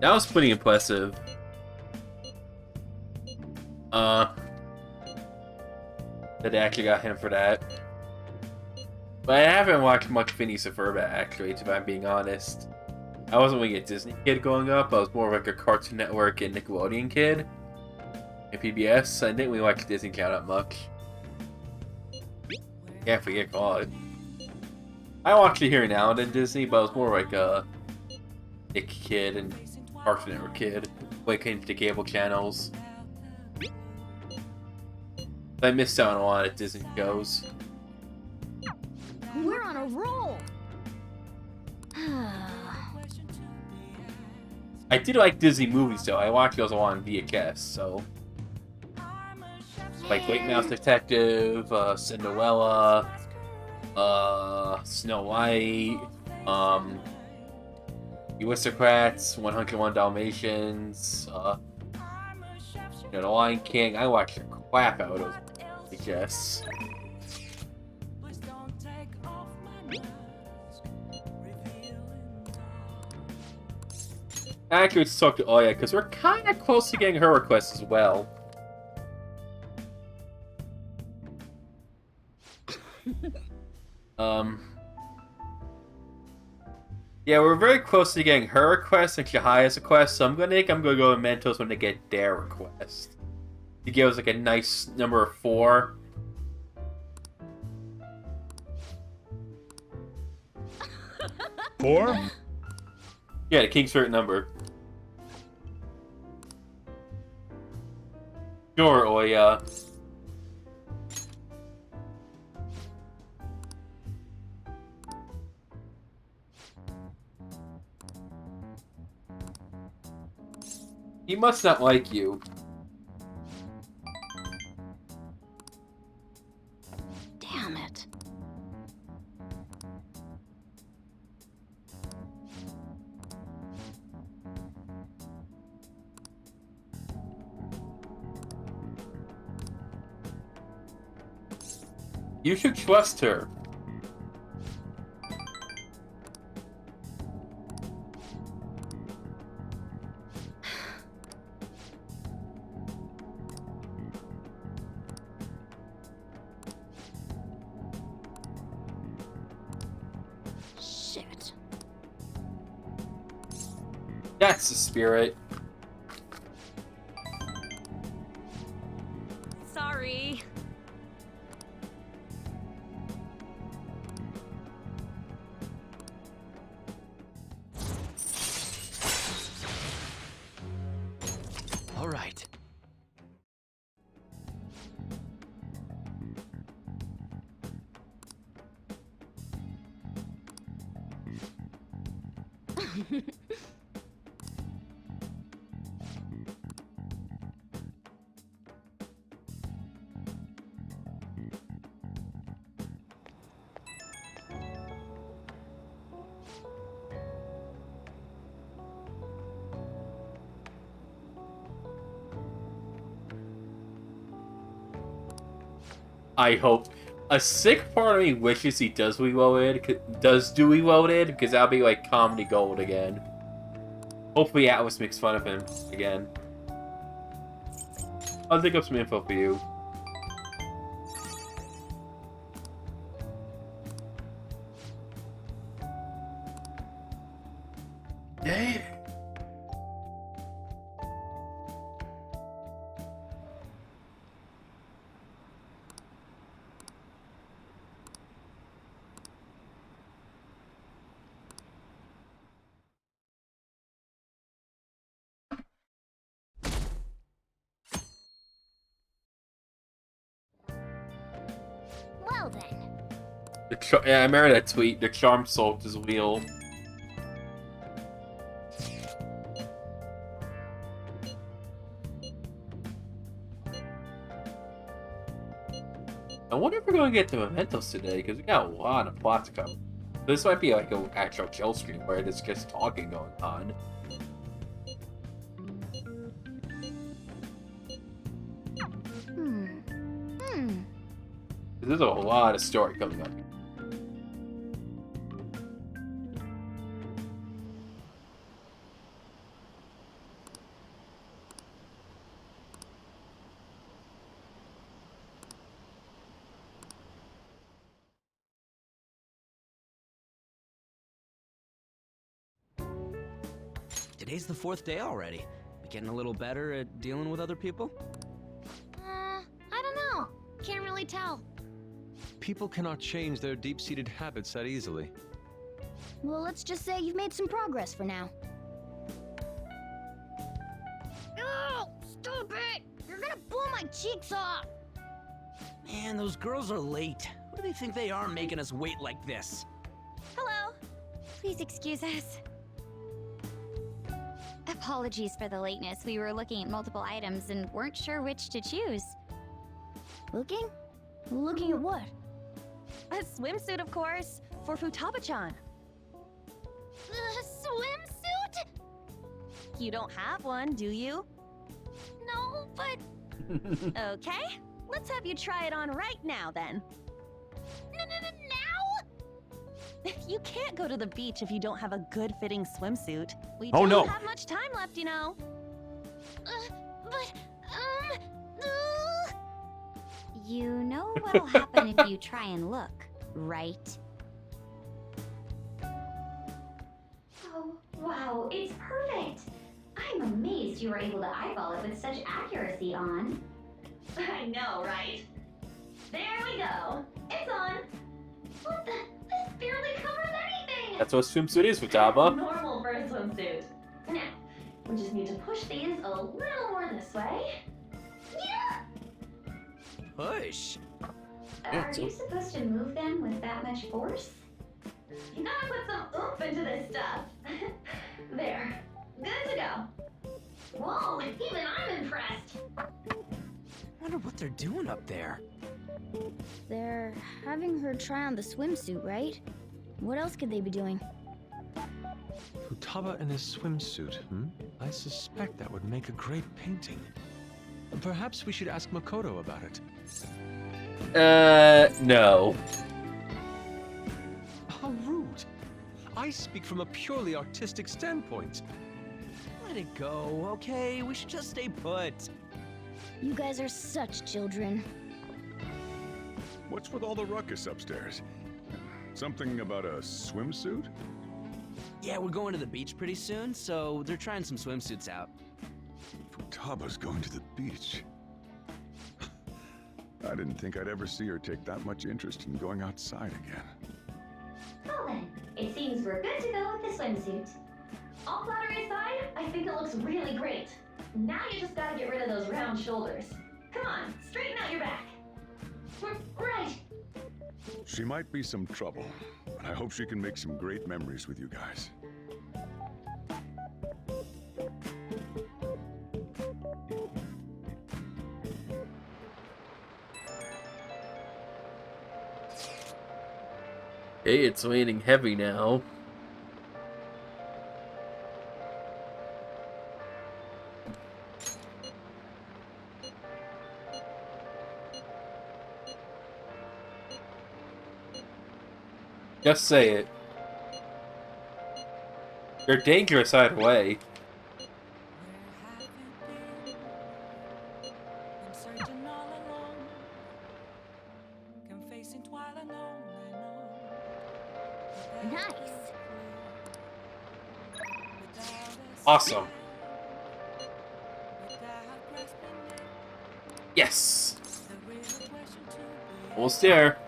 That was pretty impressive. That they actually got him for that. But I haven't watched much Phineas and Ferb actually, if I'm being honest. I wasn't really a Disney kid growing up. I was more of like a Cartoon Network and Nickelodeon kid. And PBS. I didn't really watch Disney Channel that much. Can't forget God. I watched it here and now and then Disney, but I was more like a Nick kid and Cartoon Network kid when it came to the cable channels. I missed out on a lot of Disney shows. We're on a roll! I did like Disney movies though. I watched those all on VHS, so like Great Mouse Detective, Cinderella, Snow White, The Aristocrats, 101 Dalmatians, The Lion King. I watched the crap out of VHS. Actually, let's talk to Oya, because we're kind of close to getting her request as well. Yeah, we're very close to getting her request and Shahaya's request, so I'm gonna go with Mentos when they get their request. To give us like a nice number 4. Four? Yeah, the king's favorite number. Sure, Oya. He must not like you. Damn it. You should trust her. Shit. That's the spirit. Sorry. All right. I hope. A sick part of me wishes he does do reloaded, because that'll be like comedy gold again. Hopefully Atlas makes fun of him again. I'll dig up some info for you. Dang. Yeah, I remember that tweet. The charm soaked his wheel. I wonder if we're going to get the mementos today, because we got a lot of plot to cover. This might be like an actual kill screen where it's just talking going on. There's a lot of story coming up. Today's the 4th day already. We getting a little better at dealing with other people? I don't know. Can't really tell. People cannot change their deep-seated habits that easily. Well, let's just say you've made some progress for now. Oh, stop it! You're gonna blow my cheeks off! Man, those girls are late. What do they think they are making us wait like this? Hello. Please excuse us. Apologies for the lateness. We were looking at multiple items and weren't sure which to choose. Looking? Looking at what? A swimsuit, of course, for Futaba-chan. A swimsuit? You don't have one, do you? No, but... Okay, let's have you try it on right now, then. Now? You can't go to the beach if you don't have a good-fitting swimsuit. We Oh, don't no. have much time left, you know. But, You know what'll happen if you try and look, right? Oh, wow, it's perfect! I'm amazed you were able to eyeball it with such accuracy on. I know, right? There we go. It's on. What the? This barely covers anything! That's what a swimsuit is, Futaba. Normal for a swimsuit. Now, we just need to push these a little more this way. Yeah! Push. Are you supposed to move them with that much force? You gotta put some oomph into this stuff. There. Good to go. Whoa, even I'm impressed. Wonder what they're doing up there. They're having her try on the swimsuit, right? What else could they be doing? Futaba in a swimsuit, I suspect that would make a great painting. Perhaps we should ask Makoto about it. No. How rude. I speak from a purely artistic standpoint. Let it go, okay? We should just stay put. You guys are such children. What's with all the ruckus upstairs? Something about a swimsuit? Yeah, we're going to the beach pretty soon, so they're trying some swimsuits out. Futaba's going to the beach. I didn't think I'd ever see her take that much interest in going outside again. Well then, it seems we're good to go with the swimsuit. All flattery aside, I think it looks really great. Now you just gotta get rid of those round shoulders. Come on, straighten out your back. Right. She might be some trouble, but I hope she can make some great memories with you guys. Hey, it's raining heavy now. Just say it. You're dangerous either way. Nice. Awesome. Yes. Almost there.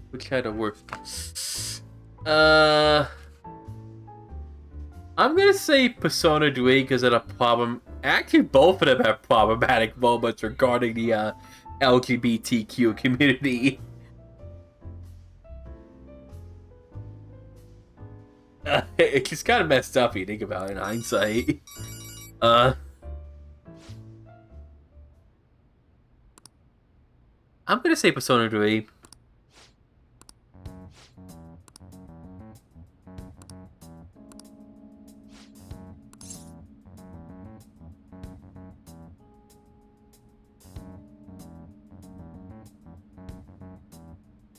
Which kind of work? I'm gonna say Persona 3 because of the problem. Actually, both of them have problematic moments regarding the LGBTQ community. It's just kind of messed up if you think about it in hindsight. I'm gonna say Persona 3.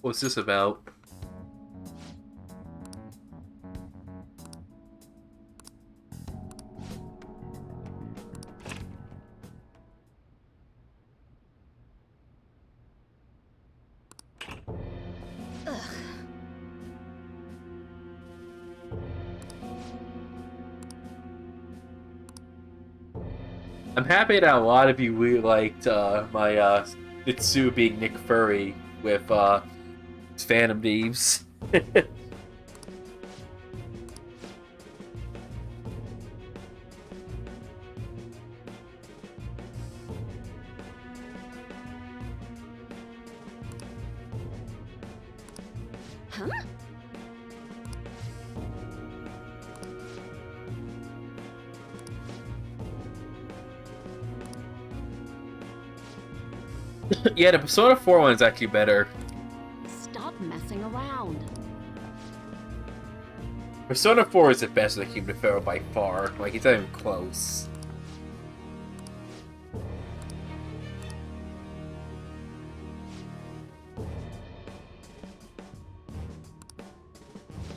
What's this about? I'm happy that a lot of you really liked my Itsu being Nick Fury with Phantom Thieves. Huh? Yeah, the Persona 4 one is actually better. Stop messing around. Persona 4 is the best of the Human Pharaoh by far. Like, it's not even close.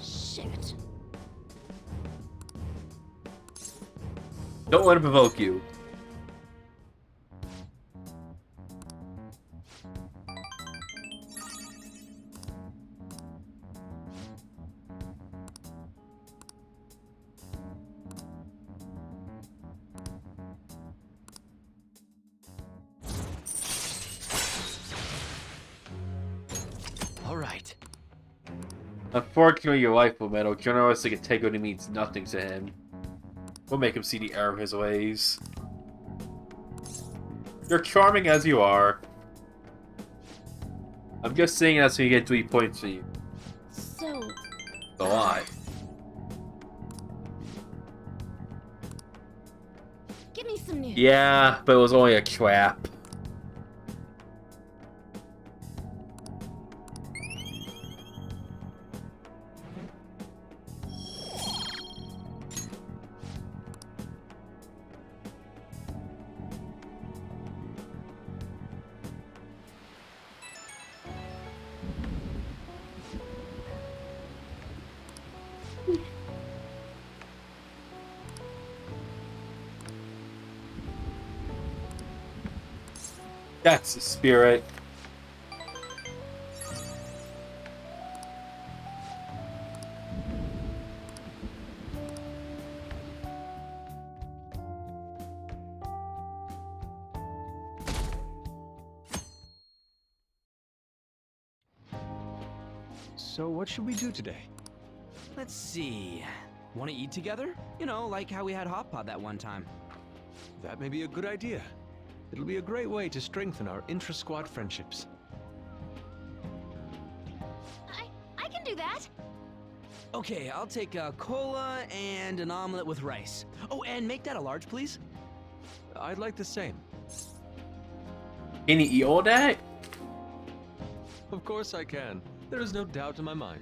Shit. Don't let him provoke you. All right. Unfortunately, your life will metal. Generalistic integrity means nothing to him. We'll make him see the error of his ways. You're charming as you are. I'm just saying that so you get 3 points for you. So... It's a lot. Give me some news. Yeah, but it was only a trap. That's the spirit. So what should we do today? Let's see. Want to eat together? You know, like how we had hot pot that one time. That may be a good idea. It'll be a great way to strengthen our intra-squad friendships. I can do that. Okay, I'll take a cola and an omelet with rice. Oh, and make that a large, please. I'd like the same. Can you eat all that? Of course I can. There is no doubt in my mind.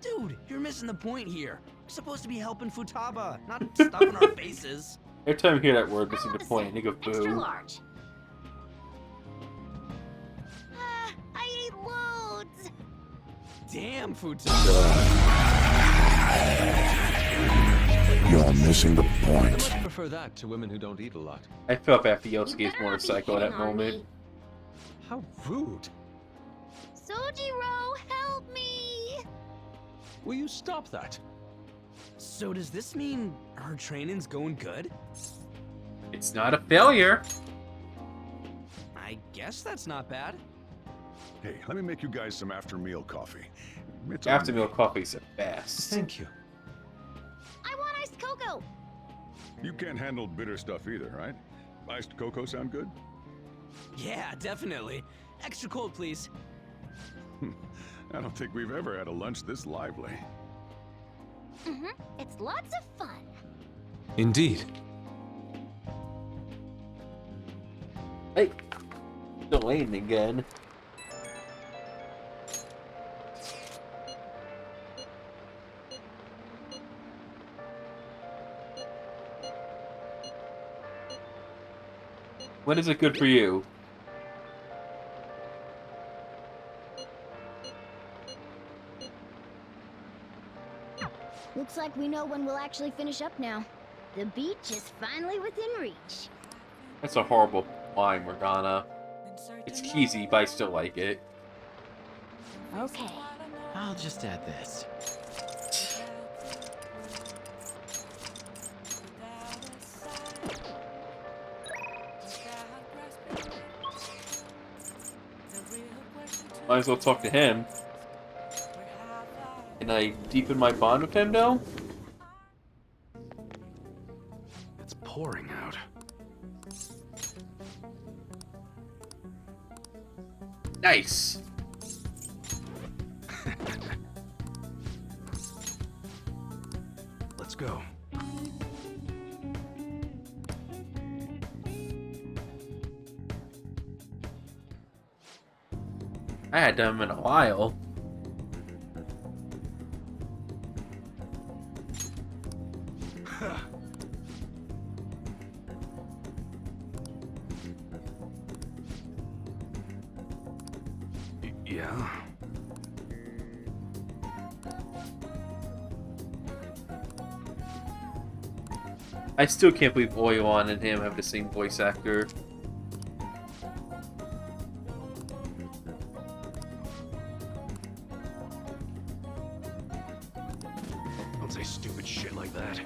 Dude, you're missing the point here. We're supposed to be helping Futaba, not stuffing our faces. Every time I hear that word, missing the point, I think of Extra boo. large. I ate loads. Damn, Futaba. You're missing the I point. much prefer that to women who don't eat a lot. I felt bad for Yosuke's motorcycle at that moment. How rude. Sojiro, help me! Will you stop that? So does this mean her training's going good? It's not a failure. I guess that's not bad. Hey, let me make you guys some after-meal coffee. It's on After me. meal coffee's the best. Thank you. I want iced cocoa. You can't handle bitter stuff either, right? Iced cocoa sound good? Yeah, definitely. Extra cold, please. I don't think we've ever had a lunch this lively. It's lots of fun. Indeed. Hey, delaying again. When is it good for you? Looks like we know when we'll actually finish up now. The beach is finally within reach. That's a horrible line, Morgana. It's cheesy, but I still like it. Okay. I'll just add this. Might as well talk to him. Can I deepen my bond with him, though? It's pouring out. Nice. Let's go. I hadn't done him in a while. Yeah. I still can't believe Oyon and him have the same voice actor. Don't say stupid shit like that.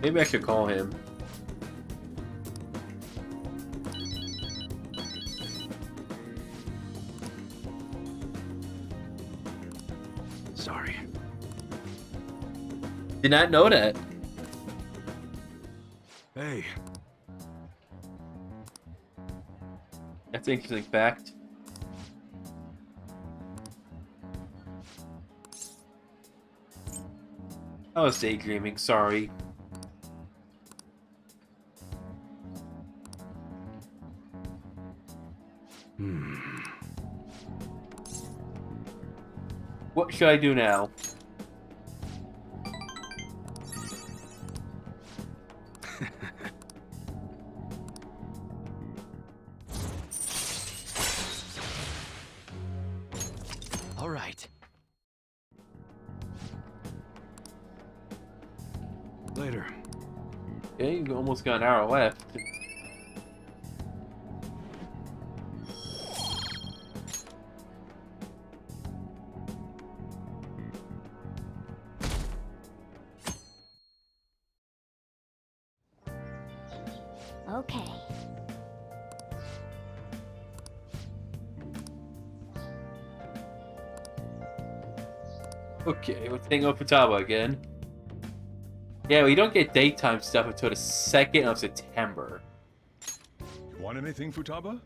Maybe I should call him. Sorry. Did not know that. Hey. That's an interesting fact. I was daydreaming, sorry. What should I do now? All right. Later. Okay, you almost got an hour left. Okay. Okay, let's hang out Futaba again. Yeah, we don't get daytime stuff until the 2nd of September. Want anything, Futaba?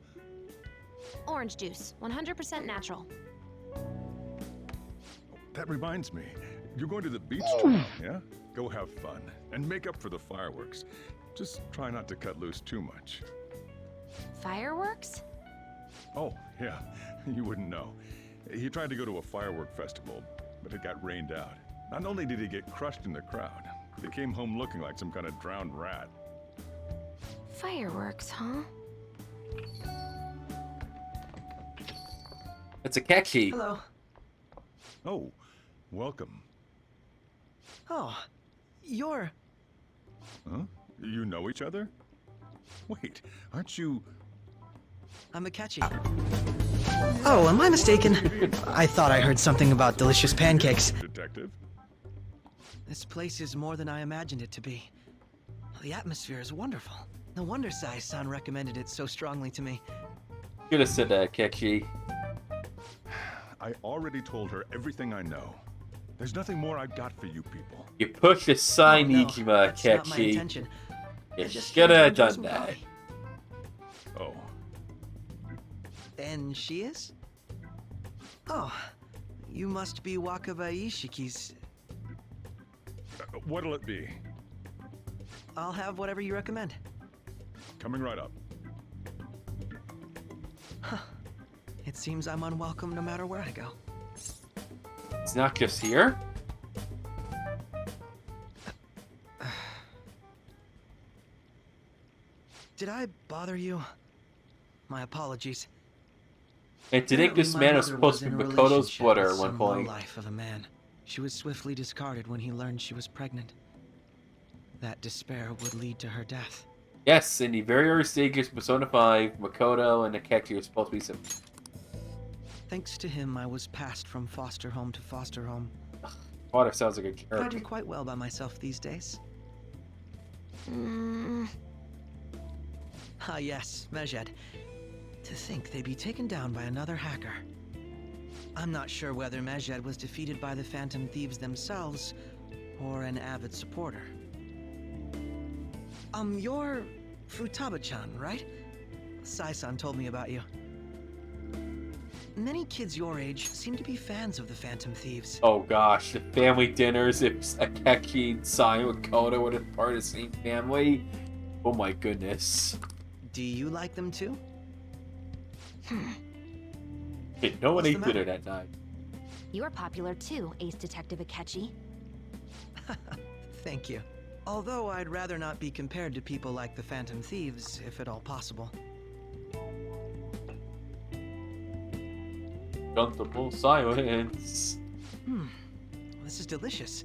Orange juice, 100% natural. That reminds me. You're going to the beach tomorrow, yeah? Go have fun. And make up for the fireworks. Just try not to cut loose too much. Fireworks? Oh, yeah. You wouldn't know. He tried to go to a firework festival, but it got rained out. Not only did he get crushed in the crowd, he came home looking like some kind of drowned rat. Fireworks, huh? It's a catchy. Hello. Oh, welcome. Oh, you're... Huh? You know each other? Wait, aren't you... I'm Akechi. Oh, am I mistaken? I thought I heard something about delicious pancakes. Detective? This place is more than I imagined it to be. The atmosphere is wonderful. No wonder Sai-san recommended it so strongly to me. Could have said that, Kechi. I already told her everything I know. There's nothing more I've got for you people. You pushed aside No, Nijima, that's not my Kechi. intention. You Just should have enjoy done some that. coffee. Oh, And she is? Oh, you must be Wakaba Ishiki's. what'll it be? I'll have whatever you recommend. Coming right up. It seems I'm unwelcome no matter where I go. It's not just here. Did I bother you? My apologies. And to think Apparently this my man was mother supposed to in be a Makoto's relationship butter with at one some point. lowlife of a man. She was swiftly discarded when he learned she was pregnant. That despair would lead to her death. Yes, in the very early stages, Persona 5, Makoto and Akechi were supposed to be some. Thanks to him, I was passed from foster home to foster home. Water sounds like a I do character. quite well by myself these days. Ah yes, Mejed. To think they'd be taken down by another hacker. I'm not sure whether Mejed was defeated by the Phantom Thieves themselves, or an avid supporter. You're Futaba-chan, right? Sai-san told me about you. Many kids your age seem to be fans of the Phantom Thieves. Oh gosh, the family dinners, if Akechi, Sai, and Makoto were part of the same family. Oh my goodness. Do you like them too? Hey, no one What's ate the matter? dinner that night. You're popular too, Ace Detective Akechi. Thank you. Although I'd rather not be compared to people like the Phantom Thieves, if at all possible. Comfortable silence. This is delicious.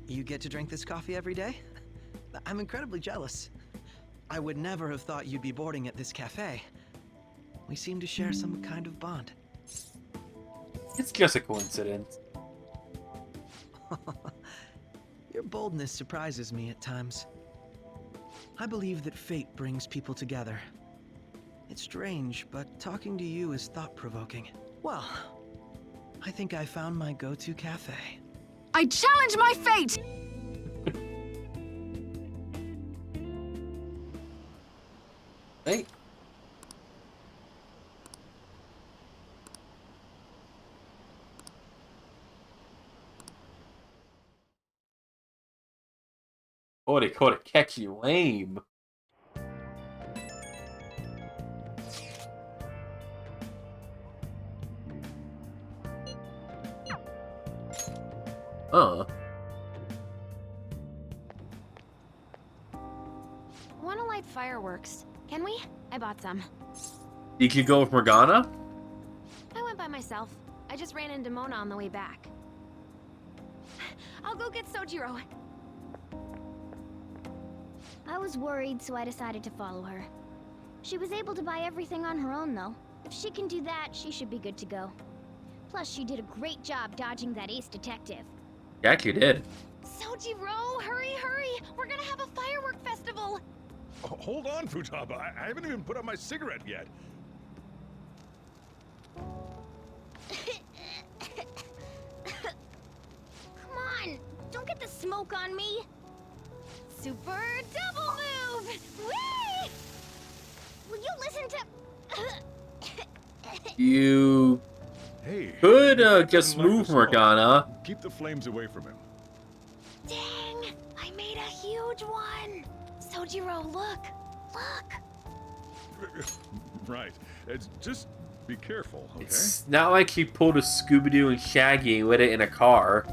You get to drink this coffee every day? I'm incredibly jealous. I would never have thought you'd be boarding at this cafe. We seem to share some kind of bond. It's just a coincidence. Your boldness surprises me at times. I believe that fate brings people together. It's strange, but talking to you is thought-provoking. Well, I think I found my go-to cafe. I challenge my fate! Hey. Oh, they called Akechi lame. Wanna light fireworks? Can we? I bought some. You could go with Morgana? I went by myself. I just ran into Mona on the way back. I'll go get Sojiro. I was worried, so I decided to follow her. She was able to buy everything on her own, though. If she can do that, she should be good to go. Plus, she did a great job dodging that ace detective. You actually did. Sojiro, hurry, hurry! We're gonna have a firework festival! Hold on, Futaba. I haven't even put out my cigarette yet. Come on! Don't get the smoke on me! Super double move! Whee! Will you listen to... You Hey, could you just didn't like move the smoke. Morgana. Keep the flames away from him. Dang! I made a huge one! Sojiro, look! Look! Right. It's just be careful, okay? It's not like he pulled a Scooby-Doo and Shaggy and lit it in a car.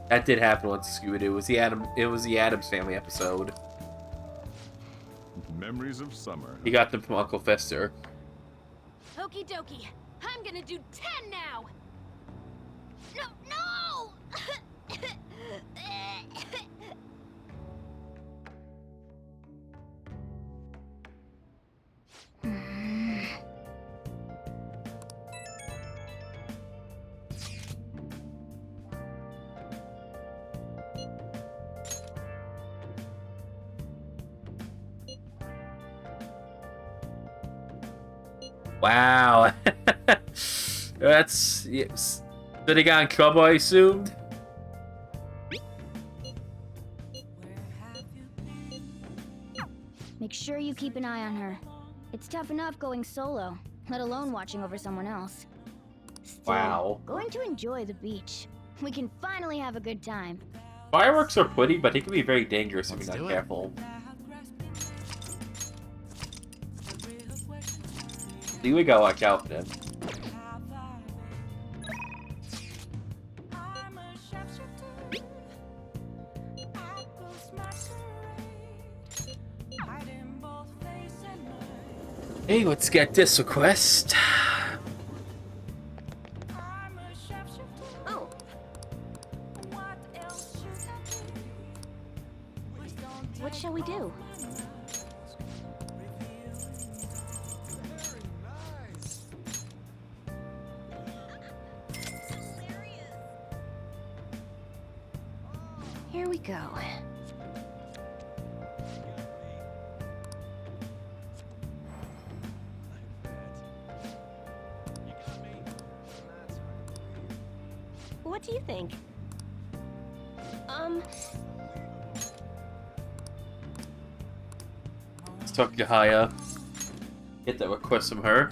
That did happen with Scooby-Doo. It was the Addams Family episode. Memories of summer. He got them from Uncle Fester. Okie dokie. I'm gonna do 10 now! No, no! Wow. That's... Yes. Did he got in trouble, I assumed? Make sure you keep an eye on her. It's tough enough going solo, let alone watching over someone else. Still, Wow. going to enjoy the beach. We can finally have a good time. Fireworks are pretty, but they can be very dangerous if you're not careful. See, we gotta watch out for them. Hey, let's get this request. Oh. What shall we do? Here we go. What do you think? Let's talk to Haya. Get that request from her.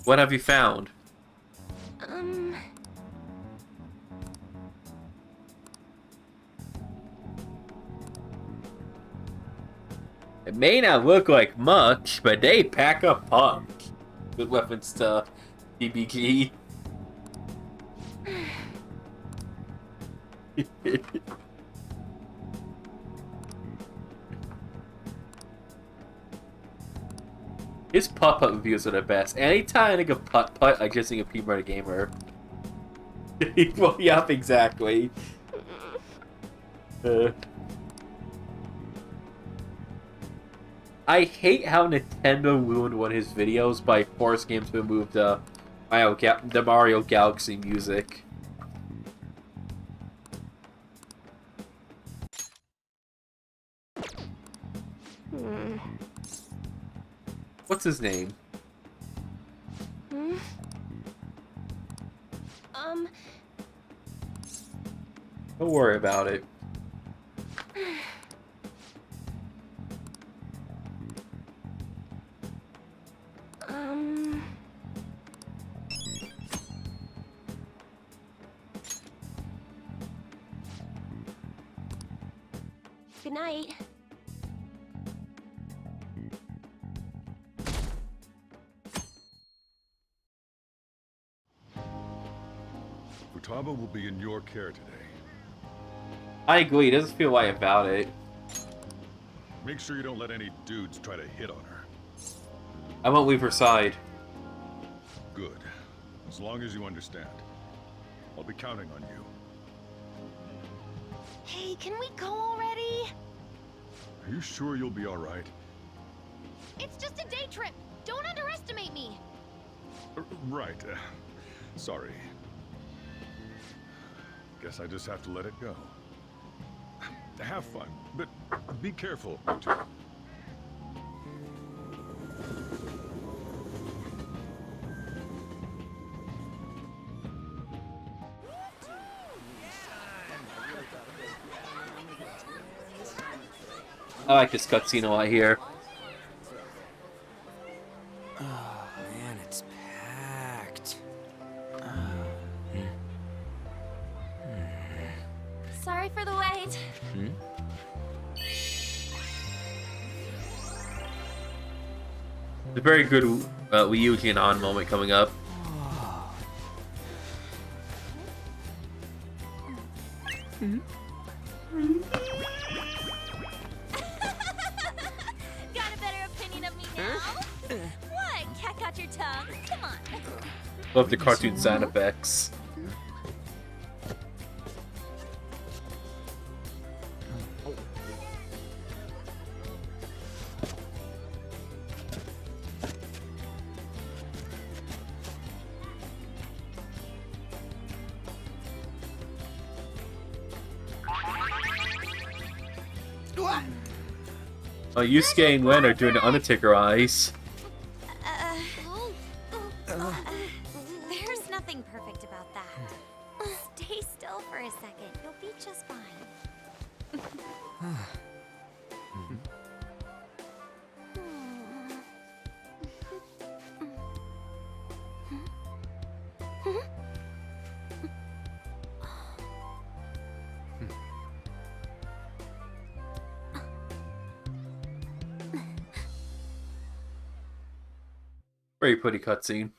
What have you found? It may not look like much, but they pack a punch. With weapons to BBG. His putt-putt reviews are the best. Anytime I think of putt-putt, I just think of Peanut Butter Gamer. Well, yep, exactly. I hate how Nintendo ruined one of his videos by forcing him to remove the Mario Galaxy music. What's his name? Don't worry about it. Good night. Futaba will be in your care today. I agree, he doesn't feel right about it. Make sure you don't let any dudes try to hit on her. I won't leave her side. Good. As long as you understand. I'll be counting on you. Hey, can we go already? Are you sure you'll be alright? It's just a day trip. Don't underestimate me. Right. Sorry. Guess I just have to let it go. Have fun, but be careful, you two. I like this cutscene a lot here. Oh man, it's packed. Sorry for the wait. It's a very good Ryuji and On moment coming up. Got a better opinion of me now? What? Cat got your tongue? Come on. Love the cartoon sound effects. Oh, Yusuke and Len are doing the Undertaker eyes. There's nothing perfect about that. Stay still for a second. You'll be just fine. Very pretty cutscene.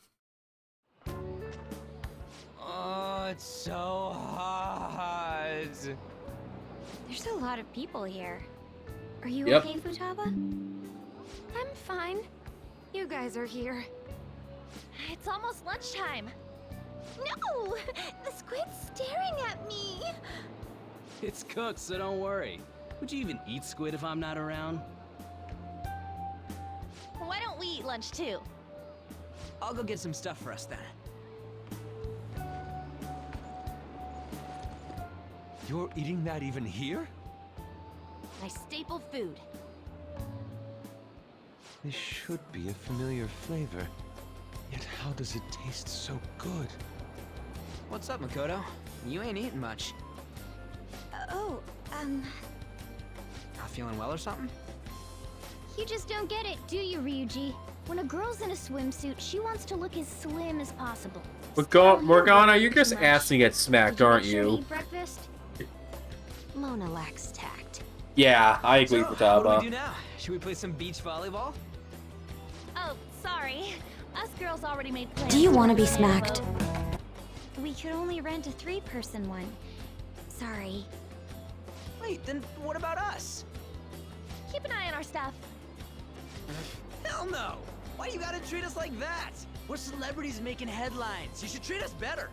Oh, it's so hot. There's a lot of people here. Are you Yep. okay, Futaba? I'm fine. You guys are here. It's almost lunchtime. No! The squid's staring at me! It's cooked, so don't worry. Would you even eat squid if I'm not around? Why don't we eat lunch too? I'll go get some stuff for us then. You're eating that even here? My staple food. This should be a familiar flavor. Yet how does it taste so good? What's up, Makoto? You ain't eating much. Not feeling well or something? You just don't get it, do you, Ryuji? When a girl's in a swimsuit, she wants to look as slim as possible. Morgana, you're just asking to get smacked, aren't Sure to you? eat breakfast? Mona lacks tact. Yeah, I agree with What do we Futaba. do now? Should we play some beach volleyball? Oh, sorry. Us girls already made plans. Do you for want to be the smacked? boat. We could only rent a 3-person one. Sorry. Wait, then what about us? Keep an eye on our stuff. Hell no! Why you gotta treat us like that? We're celebrities making headlines. You should treat us better.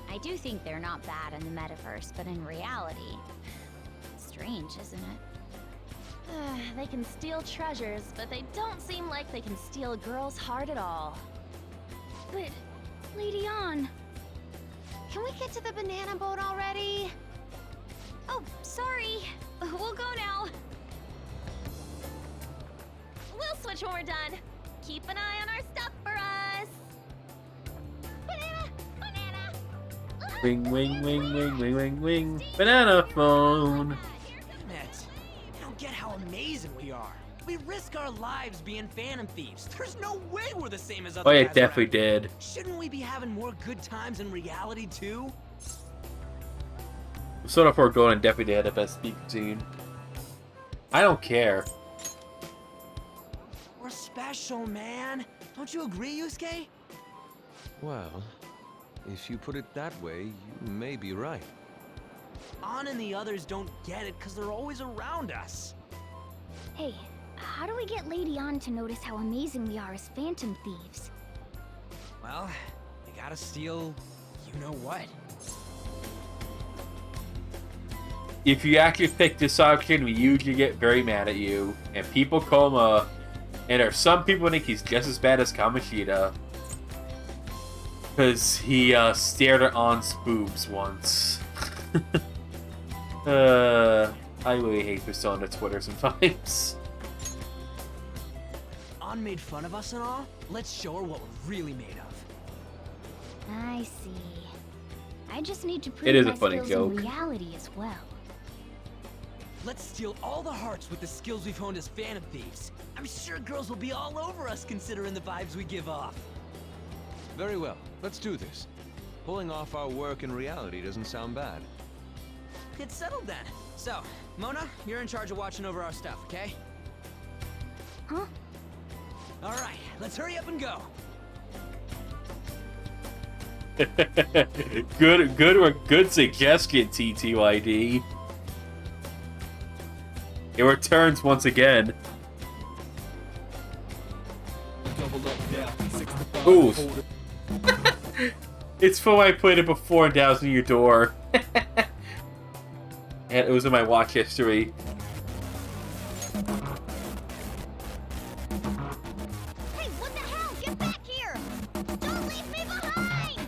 I do think they're not bad in the metaverse, but in reality... Strange, isn't it? They can steal treasures, but they don't seem like they can steal a girl's heart at all. But, Lady Ann, Can we get to the banana boat already? Oh, sorry. We'll go now. We'll switch when we're done. Keep an eye on our stuff for us. Banana! Banana! Wing, wing, wing, wing, wing, wing, wing. Banana phone. Hermit, you don't get how amazing we are. We risk our lives being Phantom Thieves. There's no way we're the same as other Oh, yeah, guys definitely around. did. Shouldn't we be having more good times in reality too? Soda for Golden definitely had the best speak scene. I don't care. We're special, man. Don't you agree, Yusuke? Well, if you put it that way, you may be right. An and the others don't get it because they're always around us. hey, how do we get Lady Ann to notice how amazing we are as Phantom Thieves? Well, we gotta steal you know what. If you actually pick this option, we usually get very mad at you. And people call him and there are some people think he's just as bad as Kamoshida. Because he stared at An's boobs once. I really hate Persona Twitter sometimes. An made fun of us and all. Let's show her what we're really made of. I see. I just need to prove It is a my funny skills joke. in reality as well. Let's steal all the hearts with the skills we've honed as Phantom Thieves. I'm sure girls will be all over us considering the vibes we give off. Very well, let's do this. Pulling off our work in reality doesn't sound bad. Get settled then. So, Mona, you're in charge of watching over our stuff, okay? Huh? All right, let's hurry up and go. Good suggestion, TTYD. It returns once again. Ooh. It's for when I played it before and dousing your door. And it was in my watch history. Hey, what the hell? Get back here! Don't leave me behind!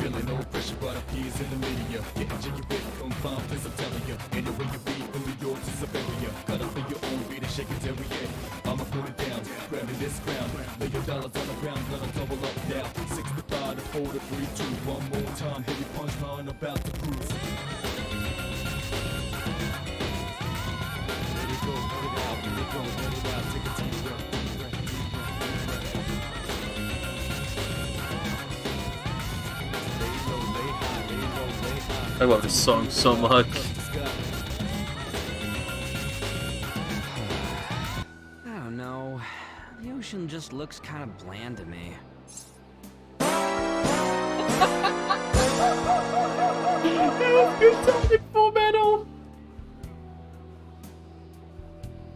Feeling no pressure, but appears in the media. Getting genuine, confirmed, this I'm telling ya. Anyway you be, only yours is a barrier. Got up in your own beat and shake it every day. I'ma put it down, grabbing this crown. Lay your dollars on the ground, gonna double up now. 6 to 5 to 4 to 3, 2. One more time, heavy punchline about to cruise. Let it go, let it out, let it go, let it out. Take a deep breath, deep breath, deep breath, deep breath. I love this song so much. I don't know. The ocean just looks kind of bland to me. Good timing, Full Metal.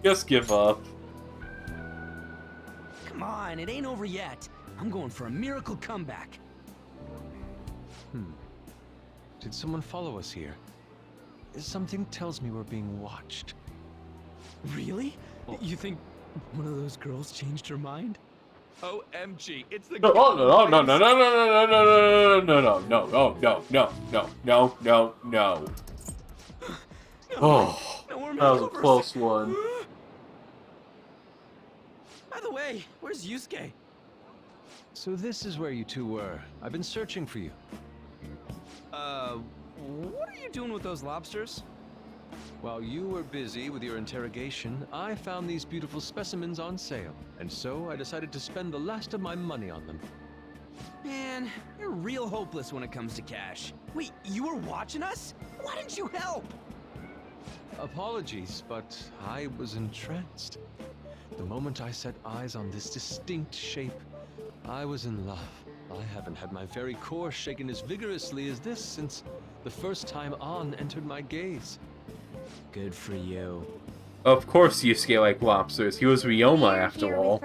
Just give up. Come on, it ain't over yet. I'm going for a miracle comeback. Did someone follow us here? Something tells me we're being watched. Really? You think one of those girls changed her mind? OMG, it's the No, no, no, no, no, no, no, no, no, no, no, no, no, no, no, no, no. Oh, that was a close one. By the way, where's Yusuke? So this is where you two were. I've been searching for you. What are you doing with those lobsters? While you were busy with your interrogation, I found these beautiful specimens on sale, and so I decided to spend the last of my money on them. Man, you're real hopeless when it comes to cash. Wait, you were watching us? Why didn't you help? Apologies, but I was entranced. The moment I set eyes on this distinct shape, I was in love. I haven't had my very core shaken as vigorously as this since the first time An entered my gaze. Good for you. Of course Yusuke liked lobsters. He was Ryoma after all.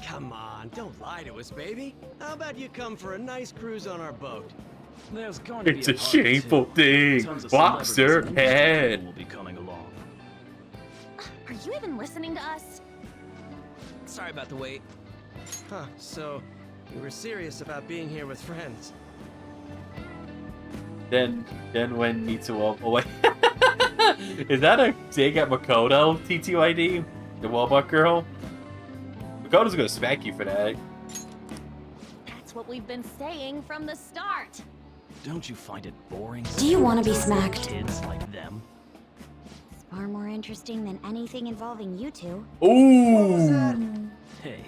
Come on, don't lie to us, baby. How about you come for a nice cruise on our boat? There's going to It's be a shameful thing. Lobster head. will be coming along. Are you even listening to us? Sorry about the wait. Huh, so you were serious about being here with friends. Then when Mitsuo... Oh wait. Is that a dig at Makoto, TTYD? The Wellbuck girl? Makoto's gonna smack you for that. That's what we've been saying from the start. Don't you find it boring? Do you want to be smacked? Kids like them. It's far more interesting than anything involving you two. Ooh! Hey,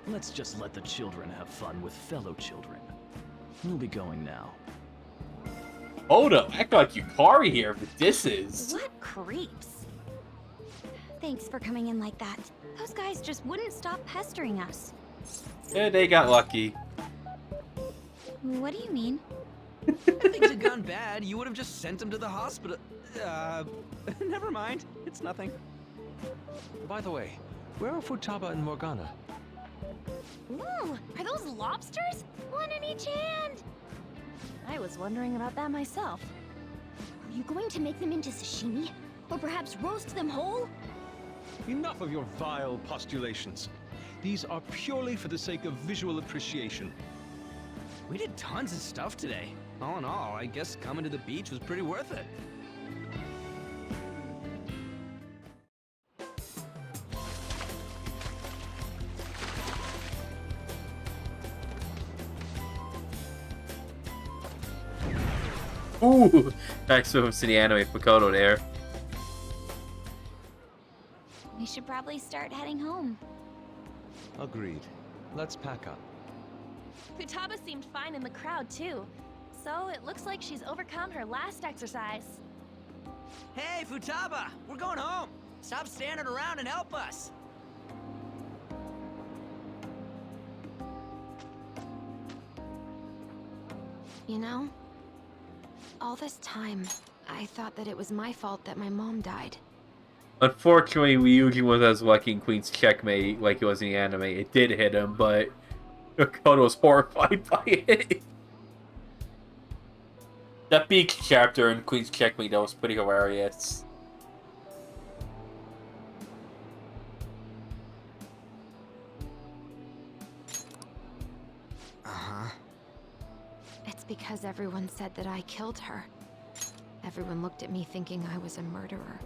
let's just let the children have fun with fellow children. We'll be going now. Hold up, act like Yukari here, but this is... What creeps? Thanks for coming in like that. Those guys just wouldn't stop pestering us. Yeah, they got lucky. What do you mean? If things had gone bad, you would have just sent them to the hospital. Never mind. It's nothing. By the way, where are Futaba and Morgana? Ooh, are those lobsters? One in each hand. I was wondering about that myself. Are you going to make them into sashimi? Or perhaps roast them whole? Enough of your vile postulations. These are purely for the sake of visual appreciation. We did tons of stuff today. All in all, I guess coming to the beach was pretty worth it. Ooh! Nice reference to the anime Makoto there. We should probably start heading home. Agreed. Let's pack up. Futaba seemed fine in the crowd, too. So it looks like she's overcome her last exercise. Hey, Futaba! We're going home! Stop standing around and help us! You know, all this time, I thought that it was my fault that my mom died. Unfortunately, Ryuji was as lucky in Queen's Checkmate like it was in the anime. It did hit him, but Makoto was horrified by it. That beach chapter in Queen's Checkmate, that was pretty hilarious. It's Because everyone said that I killed her. Everyone looked at me thinking I was a murderer.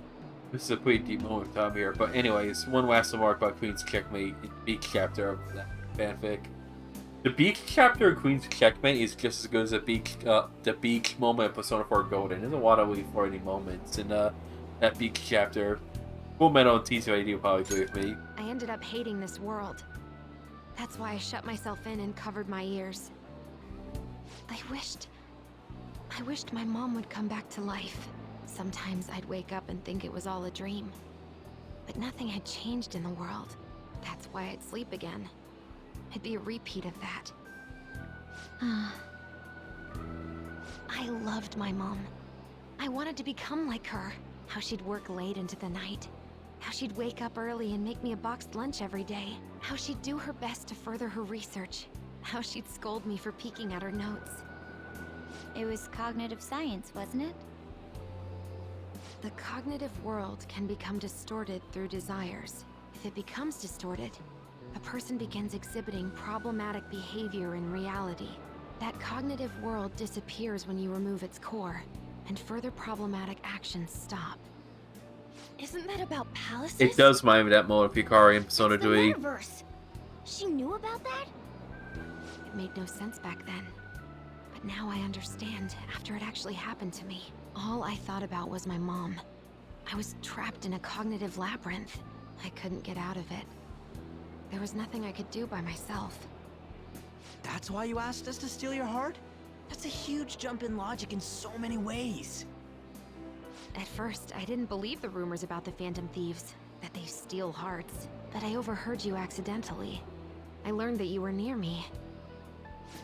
This is a pretty deep moment of time here. But anyways, one last remark about Queen's Checkmate, the Beach chapter of that fanfic. The Beach chapter of Queen's Checkmate is just as good as the beach moment of Persona 4 Golden. There's a lot of really flirty moments in that beach chapter. Full Metal and TCID will probably agree with me. I ended up hating this world. That's why I shut myself in and covered my ears. I wished my mom would come back to life. Sometimes I'd wake up and think it was all a dream. But nothing had changed in the world. That's why I'd sleep again. It'd be a repeat of that. I loved my mom. I wanted to become like her. How she'd work late into the night. How she'd wake up early and make me a boxed lunch every day. How she'd do her best to further her research. How she'd scold me for peeking at her notes. It was cognitive science, wasn't it? The cognitive world can become distorted through desires. If it becomes distorted, a person begins exhibiting problematic behavior in reality. That cognitive world disappears when you remove its core, and further problematic actions stop. Isn't that about palaces? It does remind me of that moment of Hikari in Persona 3. Metaverse. She knew about that? It made no sense back then. But now I understand, after it actually happened to me. All I thought about was my mom. I was trapped in a cognitive labyrinth. I couldn't get out of it. There was nothing I could do by myself. That's why you asked us to steal your heart? That's a huge jump in logic in so many ways. At first, I didn't believe the rumors about the Phantom Thieves, that they steal hearts. But I overheard you accidentally. I learned that you were near me.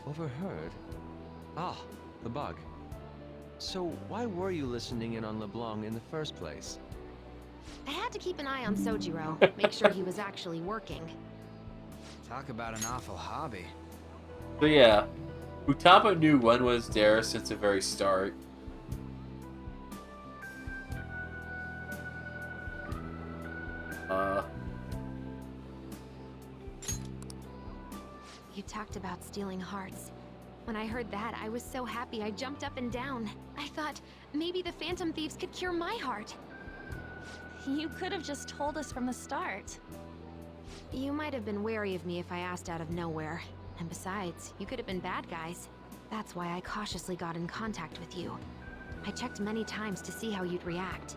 Overheard? Ah, the bug. So why were you listening in on LeBlanc in the first place? I had to keep an eye on Sojiro, make sure he was actually working. Talk about an awful hobby. So yeah, Futaba knew one was there since the very start. You talked about stealing hearts. When I heard that, I was so happy I jumped up and down. I thought, maybe the Phantom Thieves could cure my heart. You could have just told us from the start. You might have been wary of me if I asked out of nowhere. And besides, you could have been bad guys. That's why I cautiously got in contact with you. I checked many times to see how you'd react.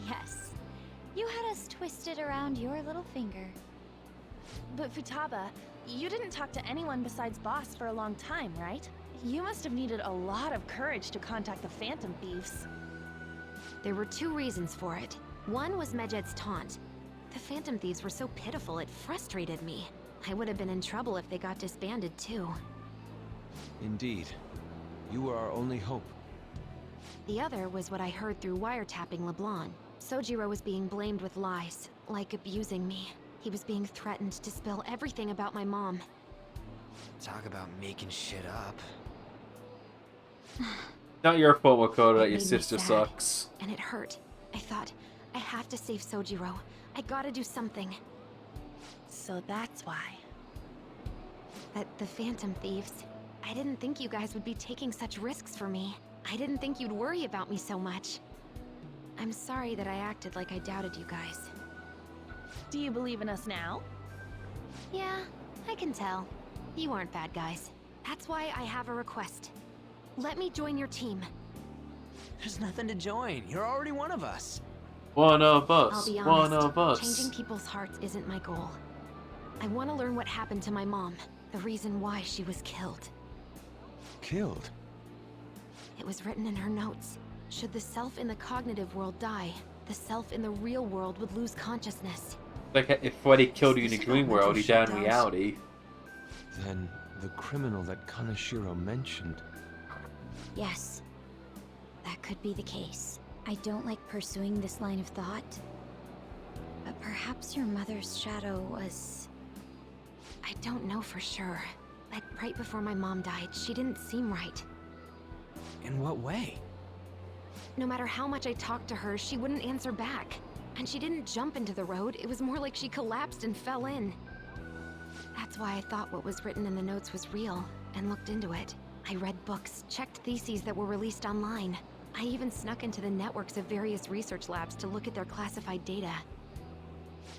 Yes. You had us twisted around your little finger. But Futaba, you didn't talk to anyone besides Boss for a long time, right? You must have needed a lot of courage to contact the Phantom Thieves. There were two reasons for it. One was Medjed's taunt. The Phantom Thieves were so pitiful it frustrated me. I would have been in trouble if they got disbanded too. Indeed. You were our only hope. The other was what I heard through wiretapping LeBlanc. Sojiro was being blamed with lies, like abusing me. He was being threatened to spill everything about my mom. Talk about making shit up. Not your fault, Makoto, that It your made me sister sad, sucks. And it hurt. I thought, I have to save Sojiro. I gotta do something. So that's why. But the Phantom Thieves, I didn't think you guys would be taking such risks for me. I didn't think you'd worry about me so much. I'm sorry that I acted like I doubted you guys. Do you believe in us now? Yeah, I can tell. You aren't bad guys. That's why I have a request. Let me join your team. There's nothing to join. You're already one of us. One of I'll us. be One honest, of us. changing people's hearts isn't my goal. I want to learn what happened to my mom, the reason why she was killed. Killed? It was written in her notes. Should the self in the cognitive world die, the self in the real world would lose consciousness. Like if Freddy killed you in the Is this dream about world, he mental died in shutdowns? reality. Then the criminal that Kaneshiro mentioned. Yes. That could be the case. I don't like pursuing this line of thought. But perhaps your mother's shadow was... I don't know for sure. But right before my mom died, she didn't seem right. In what way? No matter how much I talked to her, she wouldn't answer back. And she didn't jump into the road, it was more like she collapsed and fell in. That's why I thought what was written in the notes was real, and looked into it. I read books, checked theses that were released online. I even snuck into the networks of various research labs to look at their classified data.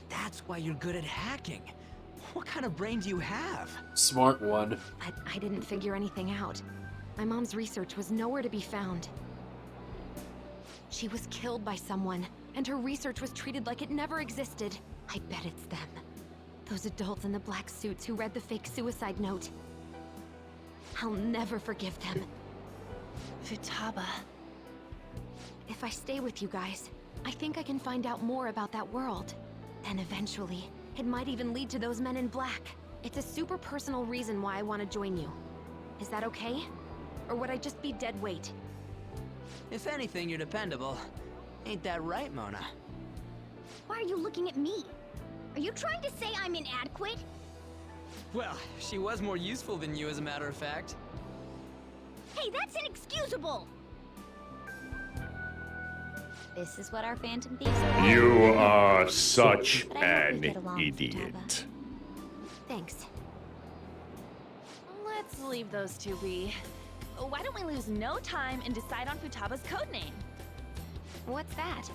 That's why you're good at hacking. What kind of brain do you have? Smart one. I didn't figure anything out. My mom's research was nowhere to be found. She was killed by someone, and her research was treated like it never existed. I bet it's them. Those adults in the black suits who read the fake suicide note. I'll never forgive them. Futaba. If I stay with you guys, I think I can find out more about that world. And eventually, it might even lead to those men in black. It's a super personal reason why I want to join you. Is that okay? Or would I just be dead weight? If anything, you're dependable. Ain't that right, Mona? Why are you looking at me? Are you trying to say I'm inadequate? Well, she was more useful than you, as a matter of fact. Hey, that's inexcusable! This is what our Phantom Thieves are. You are such But I hope we an get along, idiot. Thanks. Let's leave those two be. Why don't we lose no time and decide on Futaba's codename? What's that?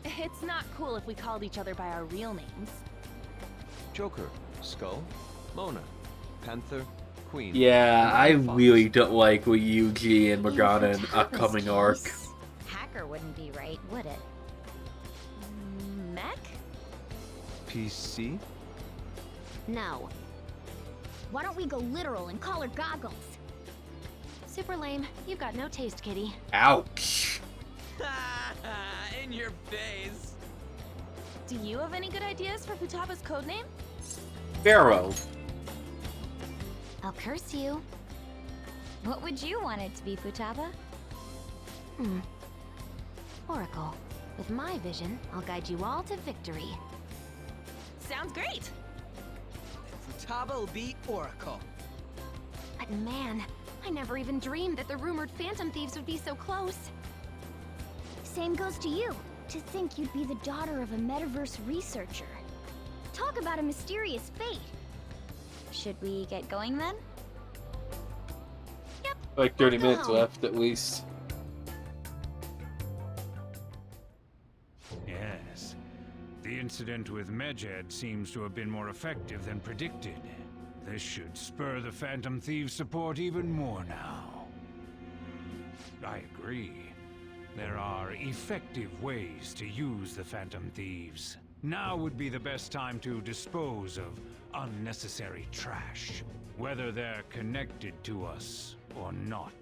It's not cool if we called each other by our real names. Joker, Skull, Mona, Panther, Queen. Yeah, I and Fox. really don't like Ryuji and Morgana in upcoming arc. Hacker wouldn't be right, would it? Mech? PC? No. Why don't we go literal and call her Goggles? Super lame. You've got no taste, kitty. Ouch. In your face. Do you have any good ideas for Futaba's codename? Pharaoh. I'll curse you. What would you want it to be, Futaba? Oracle. With my vision, I'll guide you all to victory. Sounds great! Futaba will be Oracle. But man, I never even dreamed that the rumored Phantom Thieves would be so close. Same goes to you. To think you'd be the daughter of a metaverse researcher. Talk about a mysterious fate. Should we get going then? Like 30 minutes left at least. Yes. The incident with Medjed seems to have been more effective than predicted. This should spur the Phantom Thieves' support even more now. I agree. There are effective ways to use the Phantom Thieves. Now would be the best time to dispose of unnecessary trash, whether they're connected to us or not.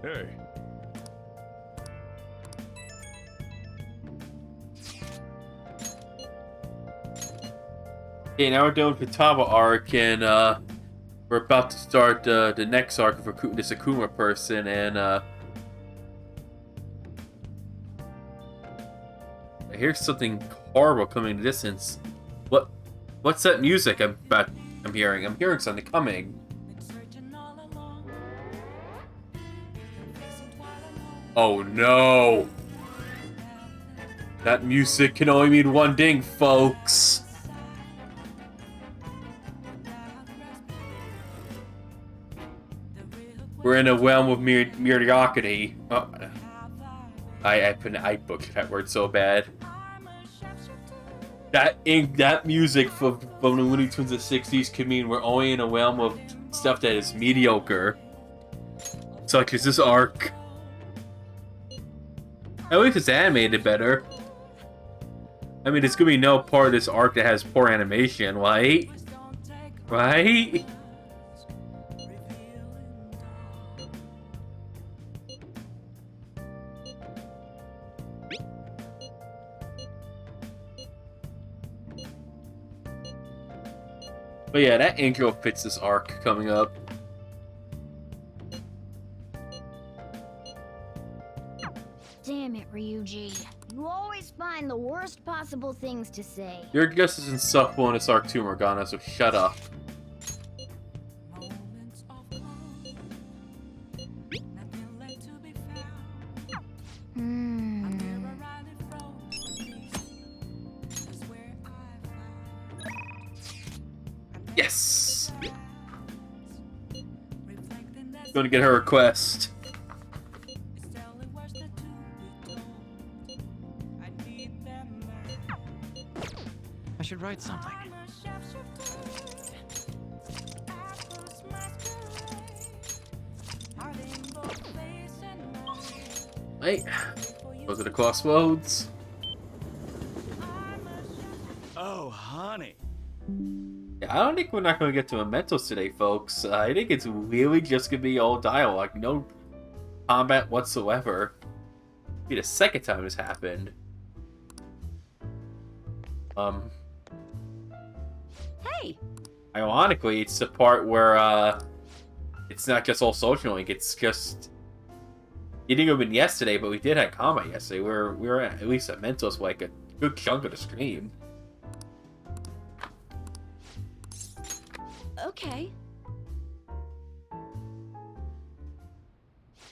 Hey. Okay, now we're doing Futaba arc, and we're about to start the next arc for this Akuma person, and I hear something horrible coming in the distance. What's that music I'm hearing? I'm hearing something coming. Oh no! That music can only mean one thing, folks. We're in a realm of mediocrity. Oh, I butchered that word so bad. That music from the Looney Tunes of the 60s could mean we're only in a realm of stuff that is mediocre. Such as this arc. At least it's animated better. I mean, there's gonna be no part of this arc that has poor animation, right? Right? But yeah, that intro fits this arc coming up. Damn it, Ryuji. You always find the worst possible things to say. Your guess is insufferable in this arc too, Morgana, so shut up. Yes! Gonna get her request. I should write something. Right. Go to the crossroads. Oh, honey. Yeah, I don't think we're not going to get to Mementos today, folks. I think it's really just going to be all dialogue. No combat whatsoever. It'll be the second time this happened. Hey! Ironically, it's the part where, it's not just all social link, it's just... You didn't have been yesterday, but we did have combat yesterday. We were at least at Mentos for like a good chunk of the stream. Okay.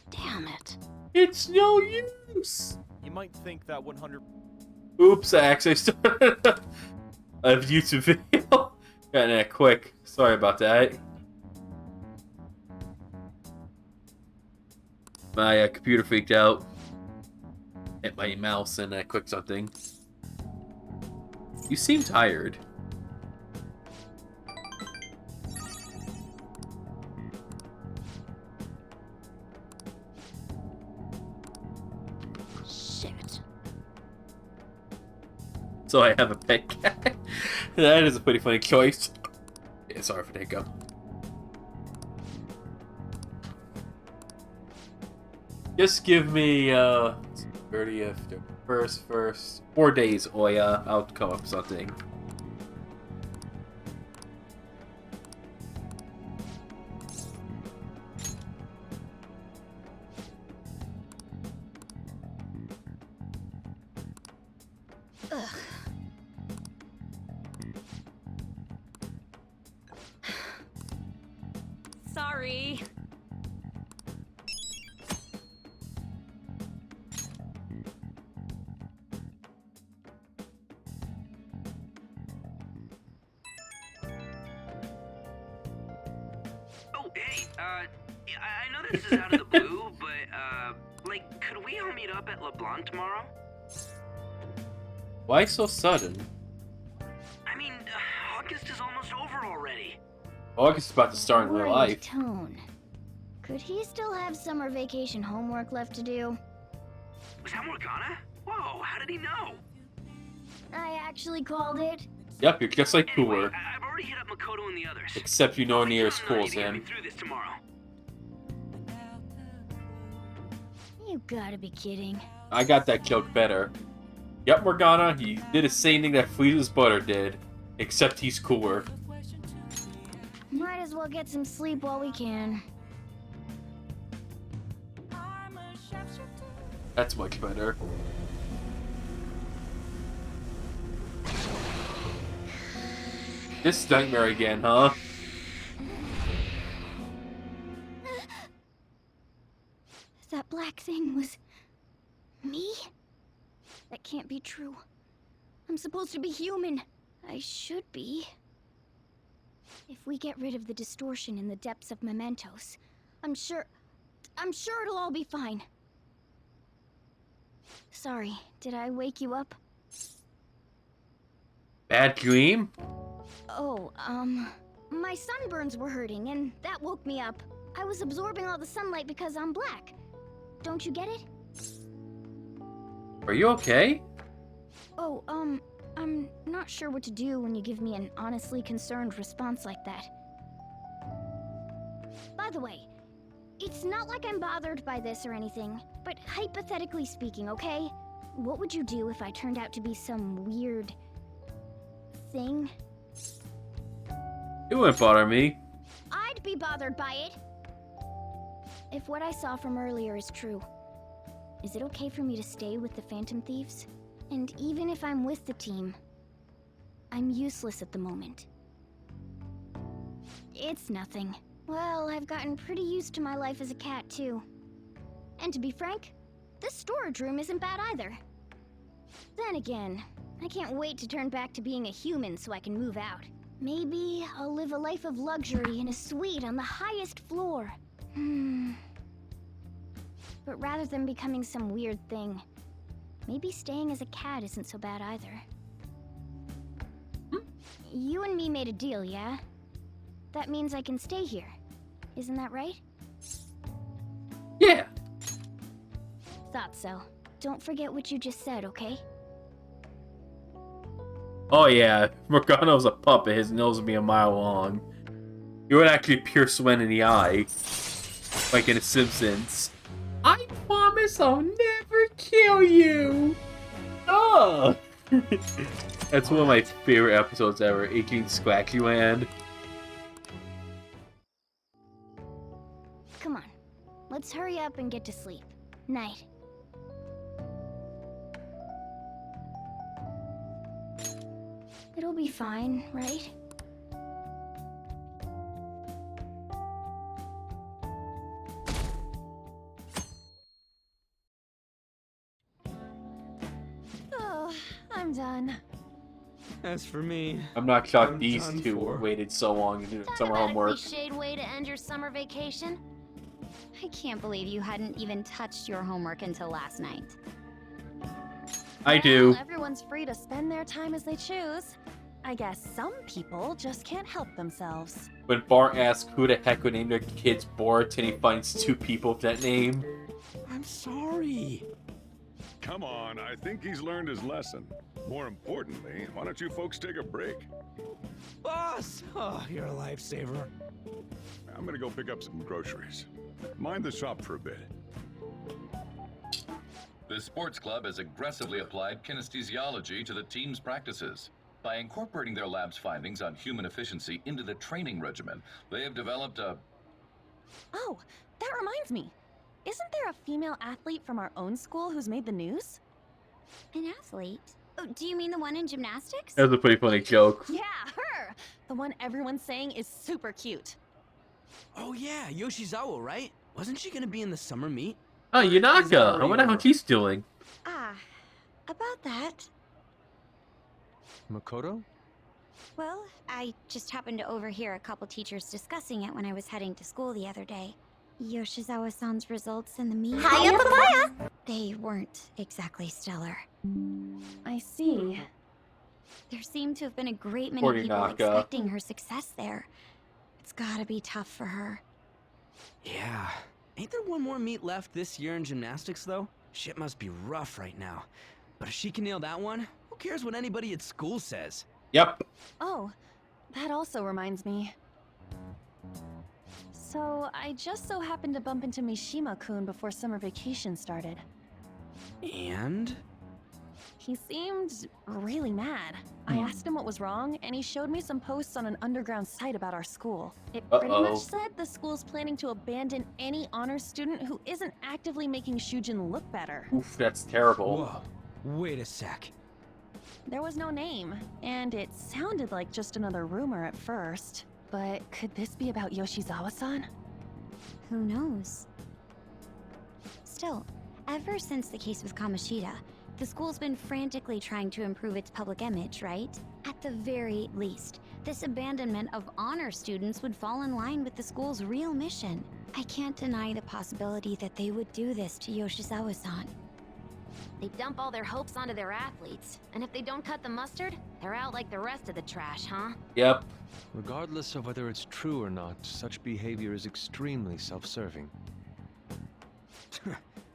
Damn it. It's no use! You might think that 100... Oops, I actually started a YouTube video. Got that quick. Sorry about that. My computer freaked out. Hit my mouse and I clicked something. You seem tired. Shit. So I have a pet cat. That is a pretty funny choice. Yeah, sorry for the hiccup. Just give me 30th, 1st, 4 days, Oya. I'll come up with something. Ugh. Sorry. Oh, hey, I know this is out of the blue, but, like, could we all meet up at LeBlanc tomorrow? Why so sudden? I mean, August is almost over already. August is about to start in real Worried life. tone. Could he still have summer vacation homework left to do? Was that Morgana? Whoa, how did he know? I actually called it. Yep, you're just like Cooler. I've already hit up Makoto and the others. Except you know near as cool as Get me him. through this tomorrow. You gotta be kidding. I got that joke better. Yep, Morgana, he did the same thing that Frieda's butter did. Except he's cooler. Might as well get some sleep while we can. That's much better. This nightmare again, huh? That black thing was... me? That can't be true. I'm supposed to be human. I should be. If we get rid of the distortion in the depths of Mementos, I'm sure it'll all be fine. Sorry, did I wake you up? Bad dream? Oh, my sunburns were hurting, and that woke me up. I was absorbing all the sunlight because I'm black. Don't you get it? Are you okay? Oh, I'm not sure what to do when you give me an honestly concerned response like that. By the way, it's not like I'm bothered by this or anything, but hypothetically speaking, okay? What would you do if I turned out to be some weird... thing? It wouldn't bother me. I'd be bothered by it! If what I saw from earlier is true, is it okay for me to stay with the Phantom Thieves? And even if I'm with the team, I'm useless at the moment. It's nothing. Well, I've gotten pretty used to my life as a cat, too. And to be frank, this storage room isn't bad either. Then again, I can't wait to turn back to being a human so I can move out. Maybe I'll live a life of luxury in a suite on the highest floor. But rather than becoming some weird thing, maybe staying as a cat isn't so bad either. You and me made a deal, yeah? That means I can stay here. Isn't that right? Yeah. Thought so. Don't forget what you just said, okay? Oh yeah, Morgano's a puppet. His nose would be a mile long. He would actually pierce Swen in the eye, like in The Simpsons. I promise I'll never kill you. Oh. That's one of my favorite episodes ever. Aching Squacky Land. Come on. Let's hurry up and get to sleep. Night. It'll be fine, right? Oh, I'm done. As for me, I'm not shocked I'm these done two for. waited so long to do Talk summer about homework. a cliched way to end your summer vacation. I can't believe you hadn't even touched your homework until last night. I do. Well, everyone's free to spend their time as they choose. I guess some people just can't help themselves. When Bart asks who the heck would name their kids Bart, and he finds two people with that name. I'm sorry. Come on, I think he's learned his lesson. More importantly, why don't you folks take a break? Boss! Oh, you're a lifesaver. I'm gonna go pick up some groceries. Mind the shop for a bit. The sports club has aggressively applied kinesthesiology to the team's practices. By incorporating their lab's findings on human efficiency into the training regimen, they have developed a... Oh, that reminds me. Isn't there a female athlete from our own school who's made the news? An athlete? Oh, do you mean the one in gymnastics? That was a pretty funny joke. Yeah, her! The one everyone's saying is super cute. Oh yeah, Yoshizawa, right? Wasn't she gonna be in the summer meet? Oh, Yanaka! I wonder how she's doing. Ah, about that. Makoto? Well, I just happened to overhear a couple teachers discussing it when I was heading to school the other day. Yoshizawa-san's results in the meet. Hiya, papaya! They weren't exactly stellar. I see. There seemed to have been a great many Poor people Yanaka. expecting her success there. It's gotta be tough for her. Yeah. Ain't there one more meet left this year in gymnastics, though? Shit must be rough right now. But if she can nail that one, who cares what anybody at school says? Yep. Oh, that also reminds me. So, I just so happened to bump into Mishima-kun before summer vacation started. And? He seemed really mad. I asked him what was wrong, and he showed me some posts on an underground site about our school. It pretty much said the school's planning to abandon any honors student who isn't actively making Shujin look better. Oof, that's terrible. Whoa. Wait a sec. There was no name, and it sounded like just another rumor at first. But could this be about Yoshizawa-san? Who knows? Still, ever since the case with Kamoshida, the school's been frantically trying to improve its public image, right? At the very least, this abandonment of honor students would fall in line with the school's real mission. I can't deny the possibility that they would do this to Yoshizawa-san. They dump all their hopes onto their athletes, and if they don't cut the mustard, they're out like the rest of the trash, huh? Yep. Regardless of whether it's true or not, such behavior is extremely self-serving.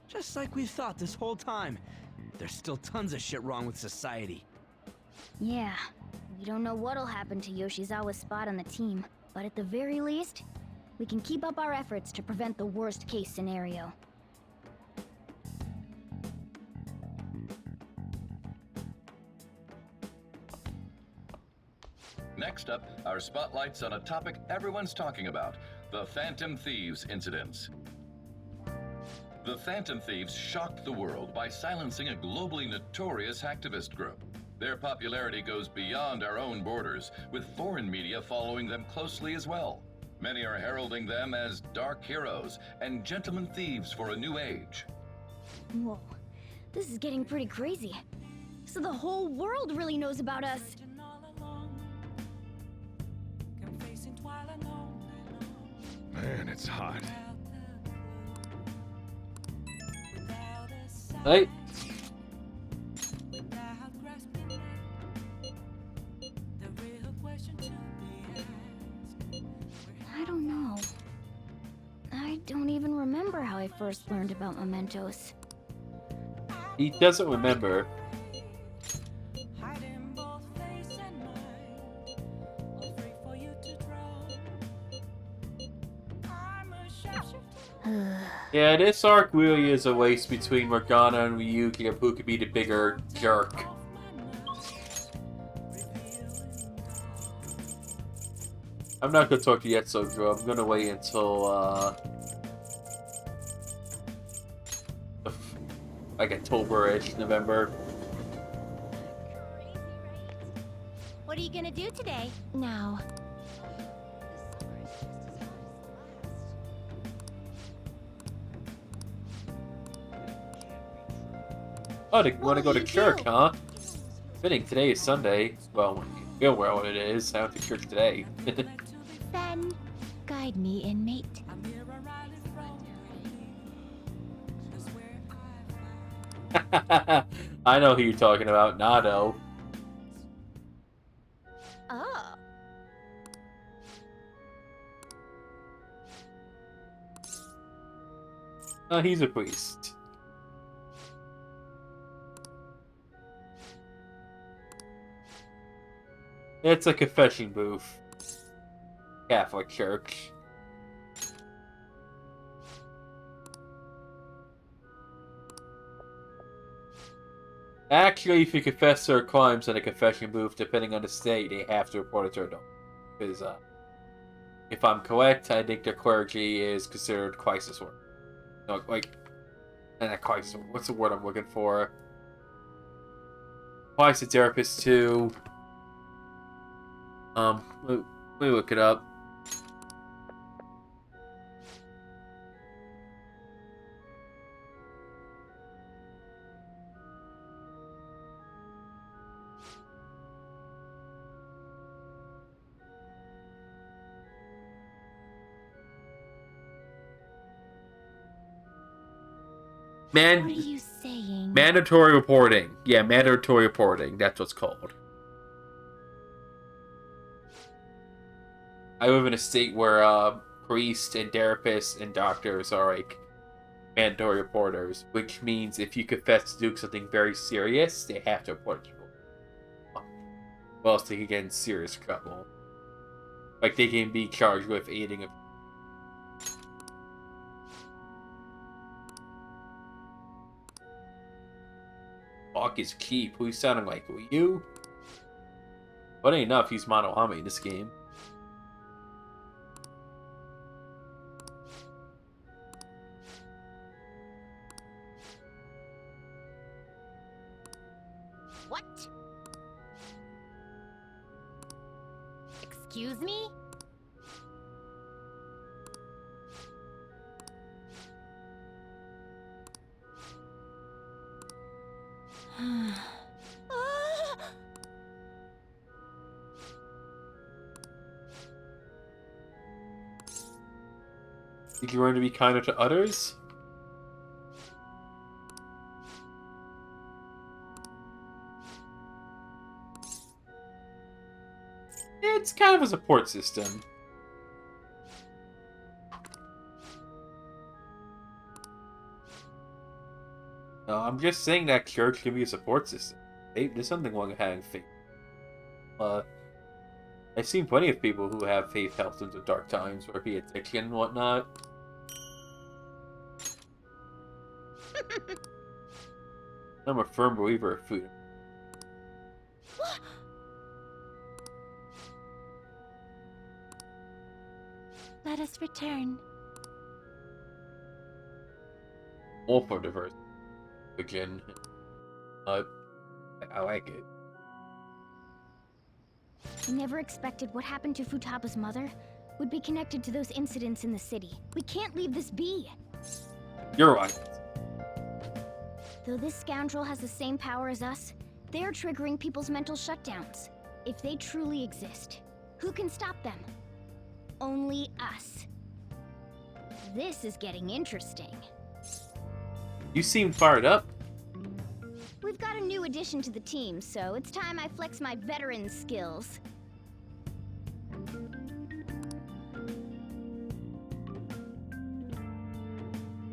Just like we thought this whole time. There's still tons of shit wrong with society. Yeah. We don't know what'll happen to Yoshizawa's spot on the team, but at the very least, we can keep up our efforts to prevent the worst case scenario. Next up, our spotlight's on a topic everyone's talking about, the Phantom Thieves incidents. The Phantom Thieves shocked the world by silencing a globally notorious hacktivist group. Their popularity goes beyond our own borders, with foreign media following them closely as well. Many are heralding them as dark heroes and gentlemen thieves for a new age. Whoa. This is getting pretty crazy. So the whole world really knows about us. Man, it's hot. Hey. I don't know. I don't even remember how I first learned about mementos. He doesn't remember. Yeah, this arc really is a race between Morgana and Ryuki of who could be the bigger jerk. I'm not gonna talk to Yetso Drew. I'm gonna wait until like October-ish, November. What are you gonna do today? Now. Oh, they want to go to church, huh? Fitting, today is Sunday. Well, you feel well it is. I went to church today. Then, guide me, inmate. I know who you're talking about, Nado. Oh. He's a priest. It's a confession booth. Catholic church. Actually, if you confess their crimes in a confession booth, depending on the state, they have to report it to a donor. Because, if I'm correct, I think the clergy is considered crisis work. No, like, not crisis work. What's the word I'm looking for? Crisis therapist too. Let me look it up. What are you saying? Mandatory reporting. Yeah, mandatory reporting. That's what's called. I live in a state where priests and therapists and doctors are like mandatory reporters, which means if you confess to doing something very serious, they have to report it to people. Or else they can get in serious trouble. Like they can be charged with aiding a Fuck is cheap. Who you sounding like? Were you? Funny enough, he's Monoami in this game. What? Excuse me? Did you learn to be kinder to others? It's kind of a support system. No, I'm just saying that church can be a support system. There's something wrong with having faith. I've seen plenty of people who have faith help them through dark times, or be addiction and whatnot. I'm a firm believer of food. Let us return. All for diversity. Again, I like it. I never expected what happened to Futaba's mother would be connected to those incidents in the city. We can't leave this be. You're right. Though this scoundrel has the same power as us, they are triggering people's mental shutdowns. If they truly exist, who can stop them? Only us. This is getting interesting. You seem fired up. We've got a new addition to the team, so it's time I flex my veteran skills.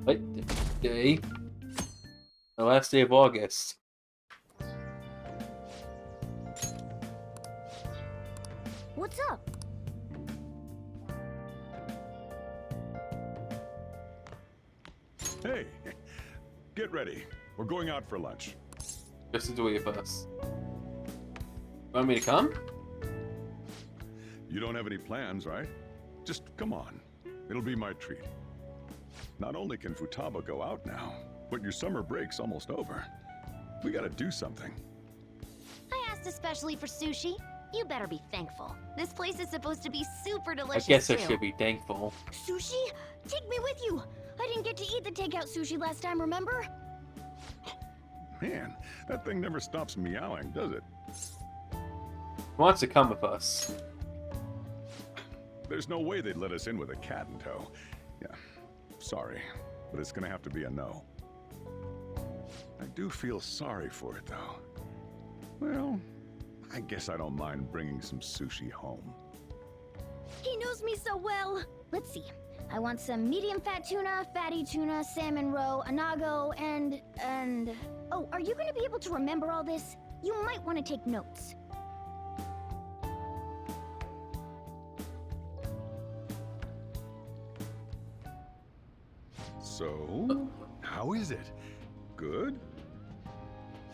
What day? The last day of August. What's up? Hey, get ready. We're going out for lunch. Just the way of us. Want me to come? You don't have any plans, right? Just come on. It'll be my treat. Not only can Futaba go out now, but your summer break's almost over. We gotta do something. I asked especially for sushi. You better be thankful. This place is supposed to be super delicious, I guess I too. should be thankful. Sushi? Take me with you! I didn't get to eat the takeout sushi last time, remember? Man, that thing never stops meowing, does it? He wants to come with us. There's no way they'd let us in with a cat in tow. Yeah, sorry, but it's gonna have to be a no. I do feel sorry for it, though. Well, I guess I don't mind bringing some sushi home. He knows me so well! Let's see. I want some medium fat tuna, fatty tuna, salmon roe, anago, and... Oh, are you gonna be able to remember all this? You might want to take notes. So, how is it? Good?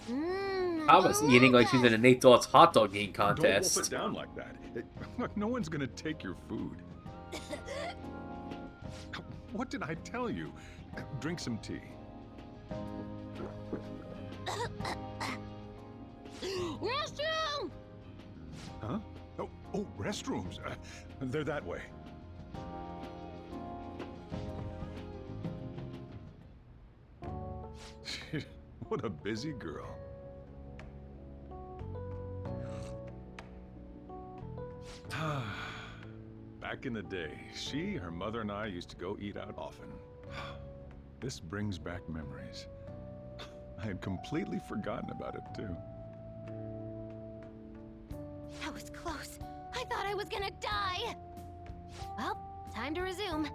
I was eating like she's in an $8 hot dog eating Don't wolf contest. it down like that. Look, no one's gonna take your food. What did I tell you? Drink some tea. Restroom! Huh? Oh, restrooms. They're that way. What a busy girl. Back in the day, she, her mother, and I used to go eat out often. This brings back memories. I had completely forgotten about it, too. That was close. I thought I was gonna die. Well, time to resume.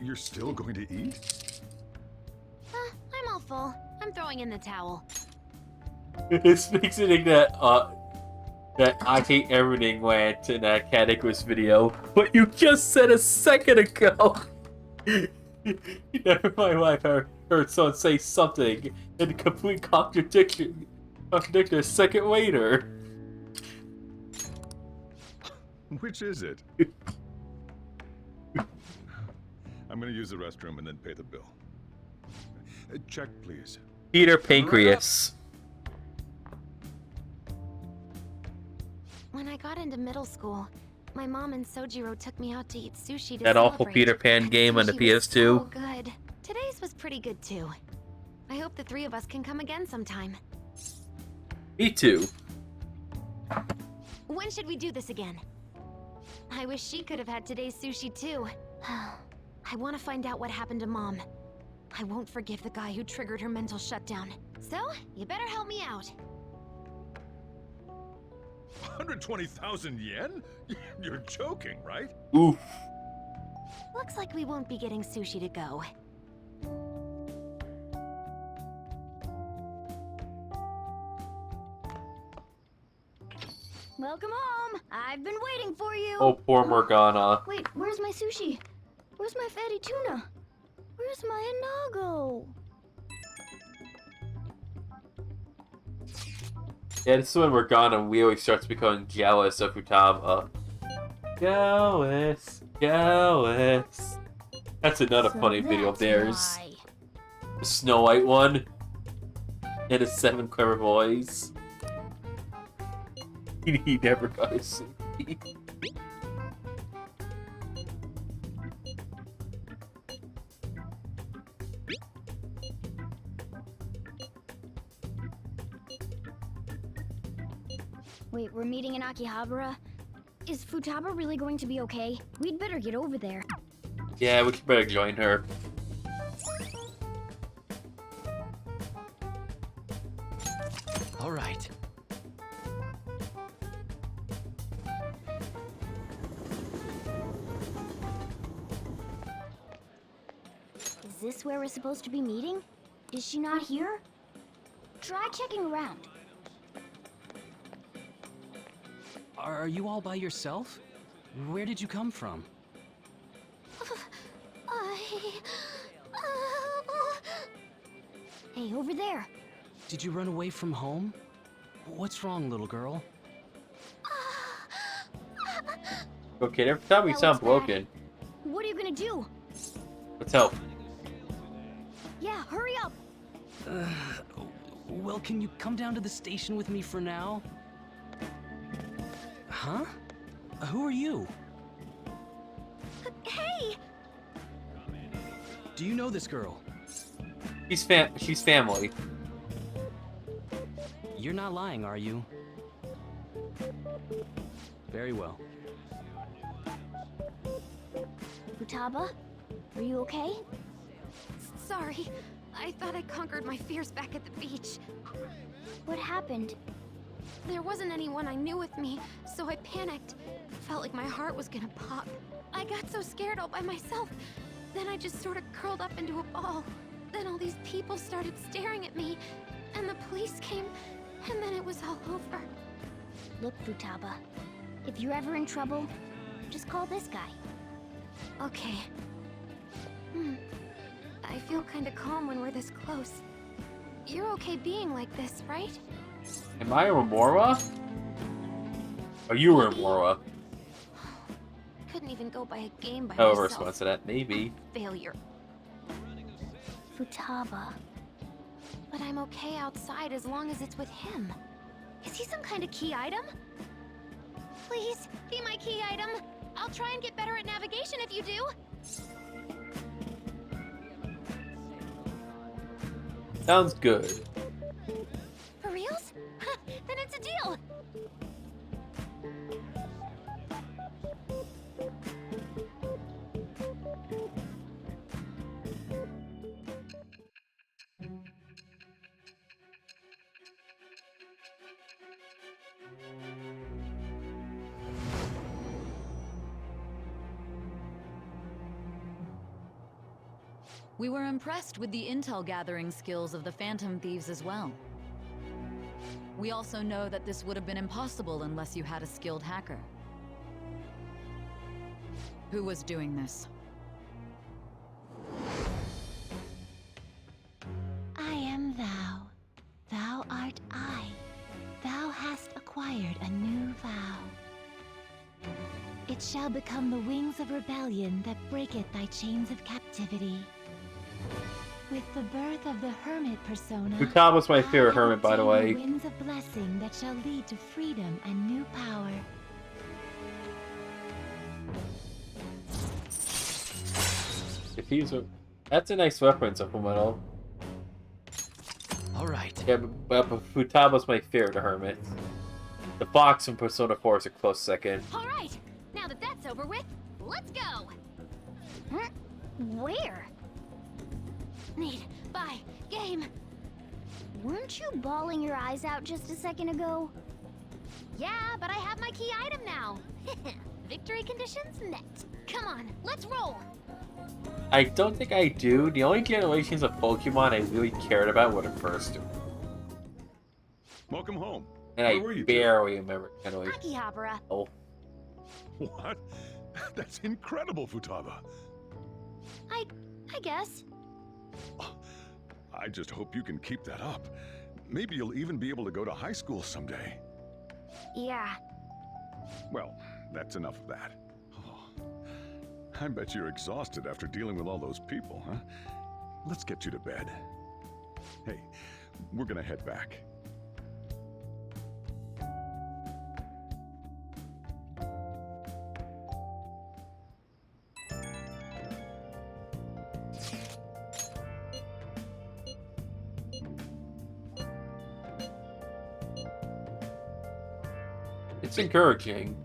You're still going to eat? I'm all full. I'm throwing in the towel. Speaks of that I hate everything went in that Catechus video. What you just said a second ago. Never mind why I heard someone say something in complete contradiction a second later. Which is it? I'm gonna use the restroom and then pay the bill. Check, please. Peter Pancreas. When I got into middle school, my mom and Sojiro took me out to eat sushi to That awful celebrate. Peter Pan game on the Sushi was PS2. so good. Today's was pretty good too. I hope the three of us can come again sometime. Me too. When should we do this again? I wish she could have had today's sushi too. I want to find out what happened to Mom. I won't forgive the guy who triggered her mental shutdown. So, you better help me out. 120,000 yen? You're joking, right? Oof. Looks like we won't be getting sushi to go. Welcome home! I've been waiting for you! Oh, poor Morgana. Wait, where's my sushi? Where's my fatty tuna? Where's my anago? Yeah, this is when Morgana really starts becoming jealous of Futaba. Jealous. That's another funny video of theirs. The Snow White one. And his 7 clever boys. He never got his sushi. Wait, we're meeting in Akihabara? Is Futaba really going to be okay? We'd better get over there. Yeah, we could better join her. All right. Is this where we're supposed to be meeting? Is she not here? Try checking around. Are you all by yourself? Where did you come from? Hey, over there. Did you run away from home? What's wrong, little girl? Okay, every time we That sound looks bad. broken. What are you gonna do? Let's help. Yeah, hurry up. Well, can you come down to the station with me for now? Huh? Who are you? Hey! Do you know this girl? She's family. You're not lying, are you? Very well. Futaba, are you okay? Sorry. I thought I conquered my fears back at the beach. What happened? There wasn't anyone I knew with me, so I panicked. Felt like my heart was gonna pop. I got so scared all by myself. Then I just sort of curled up into a ball. Then all these people started staring at me, and the police came, and then it was all over. Look, Futaba, if you're ever in trouble, just call this guy. Okay. I feel kinda calm when we're this close. You're okay being like this, right? Am I Remora? Or you Remora? Couldn't even go by a game by However, myself. response to that, maybe. Failure. Futaba. But I'm okay outside as long as it's with him. Is he some kind of key item? Please, be my key item. I'll try and get better at navigation if you do. Sounds good. For reals? Then it's a deal. We were impressed with the intel gathering skills of the Phantom Thieves as well. We also know that this would have been impossible unless you had a skilled hacker. Who was doing this? I am thou. Thou art I. Thou hast acquired a new vow. It shall become the wings of rebellion that breaketh thy chains of captivity. With the birth of the Hermit persona, Futaba's my favorite I Hermit, by the obtain way. the winds of blessing that shall lead to freedom and new power. If he's a... That's a nice weapon, supplemental. Alright. Yeah, but Futaba's my favorite Hermit. The box from Persona 4 is a close second. All right. Now that that's over with, let's go. Where? Need, buy, game. Weren't you bawling your eyes out just a second ago? Yeah, but I have my key item now. Victory conditions met. Come on, let's roll. I don't think I do. The only generations of Pokemon I really cared about were the first two. Welcome home. And Where I were you barely remember generations. Akihabara. Oh. What? That's incredible, Futaba. I guess. I just hope you can keep that up. Maybe you'll even be able to go to high school someday. Yeah. Well, that's enough of that. Oh, I bet you're exhausted after dealing with all those people, huh? Let's get you to bed. Hey, we're gonna head back. It's encouraging.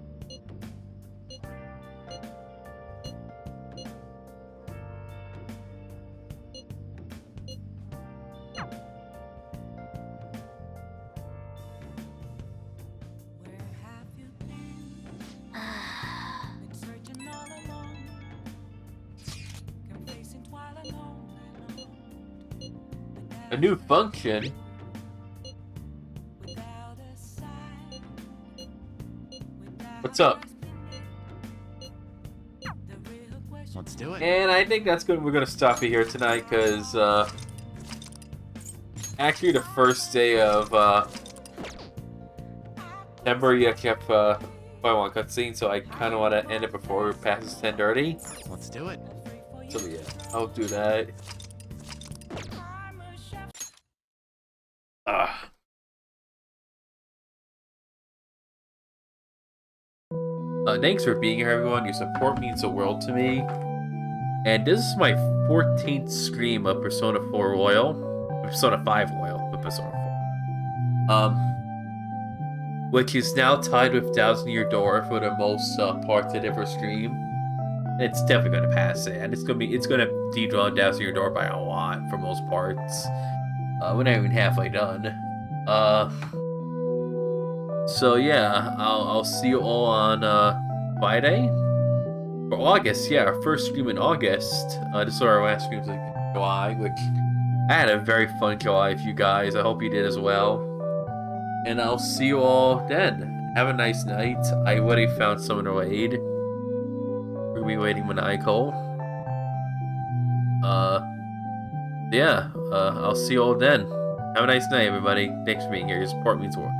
A new function? What's up? Let's do it. And I think that's good. We're gonna stop it here tonight because actually the first day of September, you kept quite a long cutscene, so I kind of want to end it before it passes 10:30. Let's do it. So yeah, I'll do that. Thanks for being here, everyone. Your support means the world to me. And this is my 14th stream of Persona 4 Royal. Persona 5 Royal, but Persona 4. Which is now tied with Thousand Year Door for the most parts I'd ever stream. It's definitely gonna pass it, and it's gonna dethrone Thousand Year Door by a lot for most parts. We're not even halfway done. So yeah, I'll see you all on Friday or August. Yeah, our first stream in August. This is our last stream in July, which I had a very fun July with you guys. I hope you did as well. And I'll see you all then. Have a nice night. I already found someone to raid. We'll be waiting maniacal. Yeah. I'll see you all then. Have a nice night, everybody. Thanks for being here. Your support means the world.